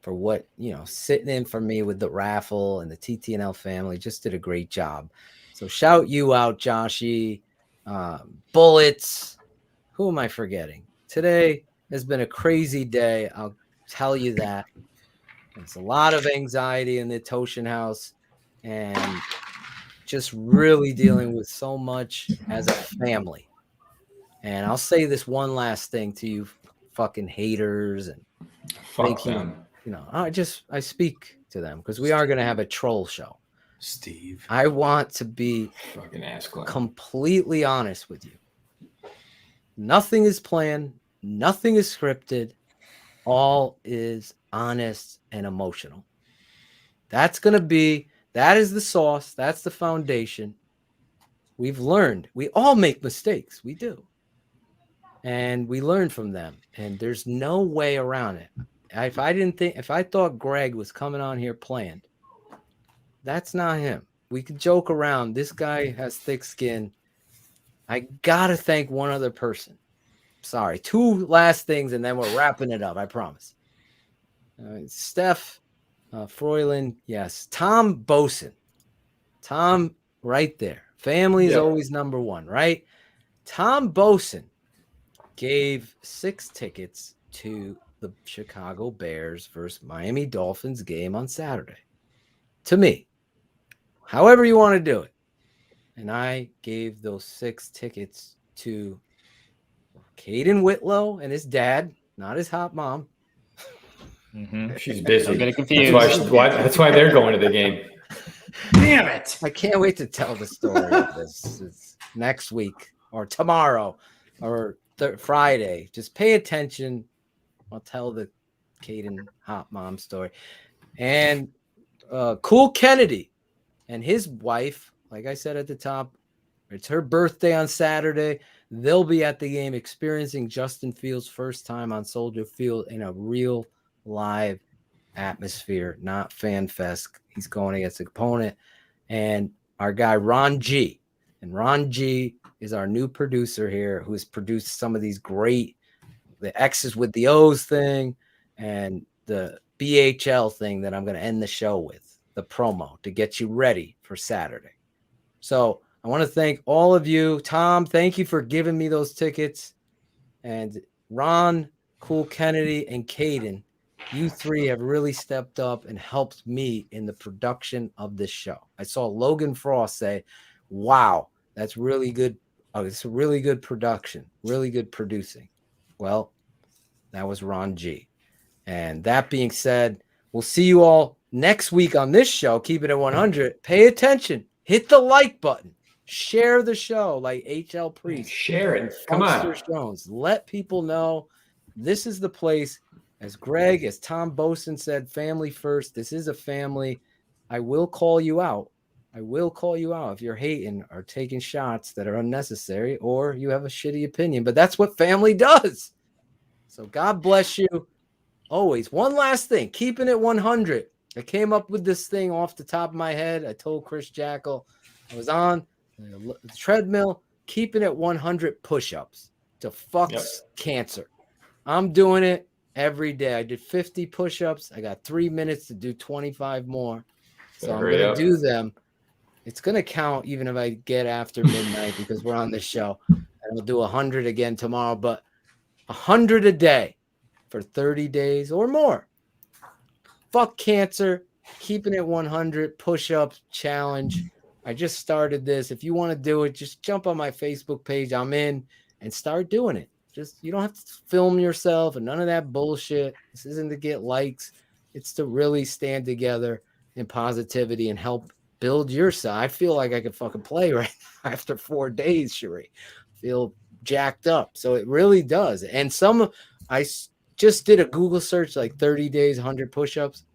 for what, sitting in for me with the raffle, and the TTNL family just did a great job. So shout you out, Josh E. Bullets. Who am I forgetting? Today has been a crazy day. I'll tell you that. There's a lot of anxiety in the Toshin house, and just really dealing with so much as a family. And I'll say this one last thing to you fucking haters, and fuck them. I speak to them because we are going to have a troll show. Steve. I want to be fucking ass completely honest with you. Nothing is planned. Nothing is scripted. All is honest and emotional. That is the sauce. That's the foundation. We've learned. We all make mistakes. We do. And we learn from them. And there's no way around it. If I thought Greg was coming on here planned, that's not him. We could joke around. This guy has thick skin. I gotta thank one other person. Sorry, 2 last things, and then we're wrapping it up. I promise. Steph Froyland, yes. Tom Boson. Tom, right there. Family is always number one, right? Tom Boson gave 6 tickets to the Chicago Bears versus Miami Dolphins game on Saturday. To me. However you want to do it. And I gave those 6 tickets to Caden Whitlow and his dad, not his hot mom. Mm-hmm. She's busy. I'm getting confused. That's why they're going to the game. Damn it. I can't wait to tell the story of this. It's next week or tomorrow or Friday. Just pay attention. I'll tell the Caden hot mom story. And Cool Kennedy and his wife, like I said at the top, it's her birthday on Saturday. They'll be at the game experiencing Justin Fields' first time on Soldier Field in a real live atmosphere, not fan fest. He's going against an opponent. And our guy, Ron G. And Ron G is our new producer here who has produced some of these great, the X's with the O's thing and the BHL thing that I'm going to end the show with, the promo to get you ready for Saturday. So I want to thank all of you. Tom, thank you for giving me those tickets. And Ron, Cool Kennedy, and Caden, you 3 have really stepped up and helped me in the production of this show. I saw Logan Frost say, wow, that's really good. Oh, it's a really good production, really good producing. Well, that was Ron G. And that being said, we'll see you all next week on this show, Keepin' It 100. Pay attention. Hit the like button. Share the show like HL Priest. Share it. Come on. Jones. Let people know this is the place. As Greg, as Tom Boson said, family first. This is a family. I will call you out. I will call you out if you're hating or taking shots that are unnecessary or you have a shitty opinion. But that's what family does. So God bless you. Always. One last thing. Keeping it 100. I came up with this thing off the top of my head. I told Chris Jackal. I was on the treadmill, keeping it 100 push-ups to fuck cancer. I'm doing it every day. I did 50 push-ups. I got 3 minutes to do 25 more. So I'm going to do them. It's going to count even if I get after midnight because we're on this show. And I'll do 100 again tomorrow, but 100 a day for 30 days or more. Fuck cancer. Keeping it 100 push-ups challenge. I just started this. If you want to do it, just jump on my Facebook page. I'm in and start doing it. Just, you don't have to film yourself and none of that bullshit. This isn't to get likes. It's to really stand together in positivity and help build your side. I feel like I could fucking play right now after 4 days, Sheree. I feel jacked up. So it really does. And I just did a Google search, like 30 days, 100 push-ups.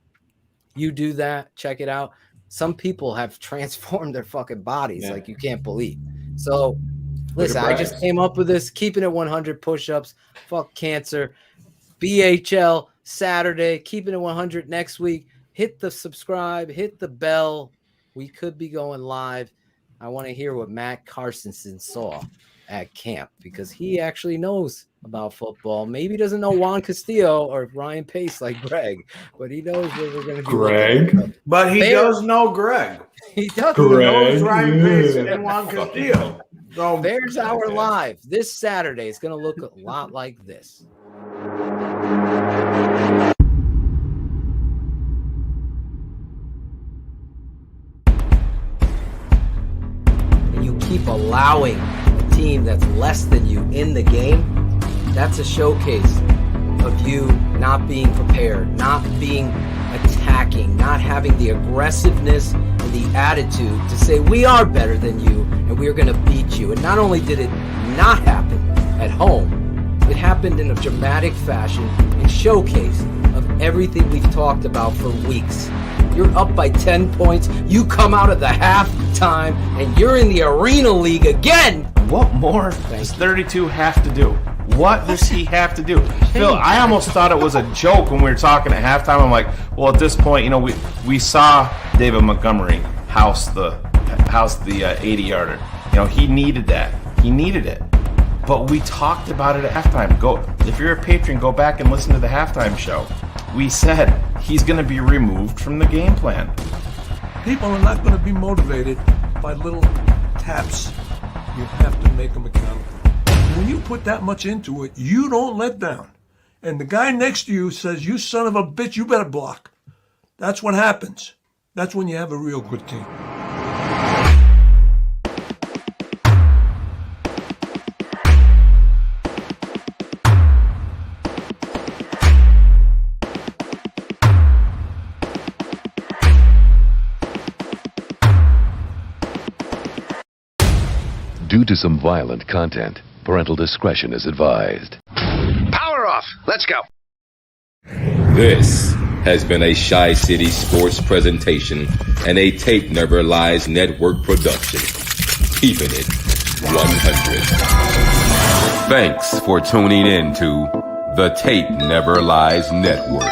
You do that. Check it out. Some people have transformed their fucking bodies like you can't believe. So listen, I just came up with this, keeping it 100 push-ups, fuck cancer, BHL Saturday, keeping it 100 next week. Hit the subscribe, hit the bell. We could be going live. I want to hear what Matt Carstensen saw at camp because he actually knows about football. Maybe doesn't know Juan Castillo or Ryan Pace like Greg, but he knows where we're going to be. Greg. But he does know Greg. He does. He knows Ryan Pace and Juan Castillo. So Bears Hour Live this Saturday. It's going to look a lot like this. And you keep allowing a team that's less than you in the game, that's a showcase of you not being prepared, not being attacking, not having the aggressiveness and the attitude to say we are better than you and we are going to beat you. And not only did it not happen at home, it happened in a dramatic fashion and showcase of everything we've talked about for weeks. You're up by 10 points. You come out of the halftime and you're in the Arena League again. What more does 32 have to do? What does he have to do? Phil, I almost thought it was a joke when we were talking at halftime. I'm like, well, at this point, we saw David Montgomery house the 80-yarder. He needed that. He needed it. But we talked about it at halftime. If you're a patron, go back and listen to the halftime show. We said he's going to be removed from the game plan. People are not going to be motivated by little taps. You have to make them accountable. When you put that much into it, you don't let down. And the guy next to you says, you son of a bitch, you better block. That's what happens. That's when you have a real good team. Due to some violent content, parental discretion is advised. Power off. Let's go. This has been a Shy City Sports presentation and a Tape Never Lies Network production. Keepin' It 100. Thanks for tuning in to the Tape Never Lies Network.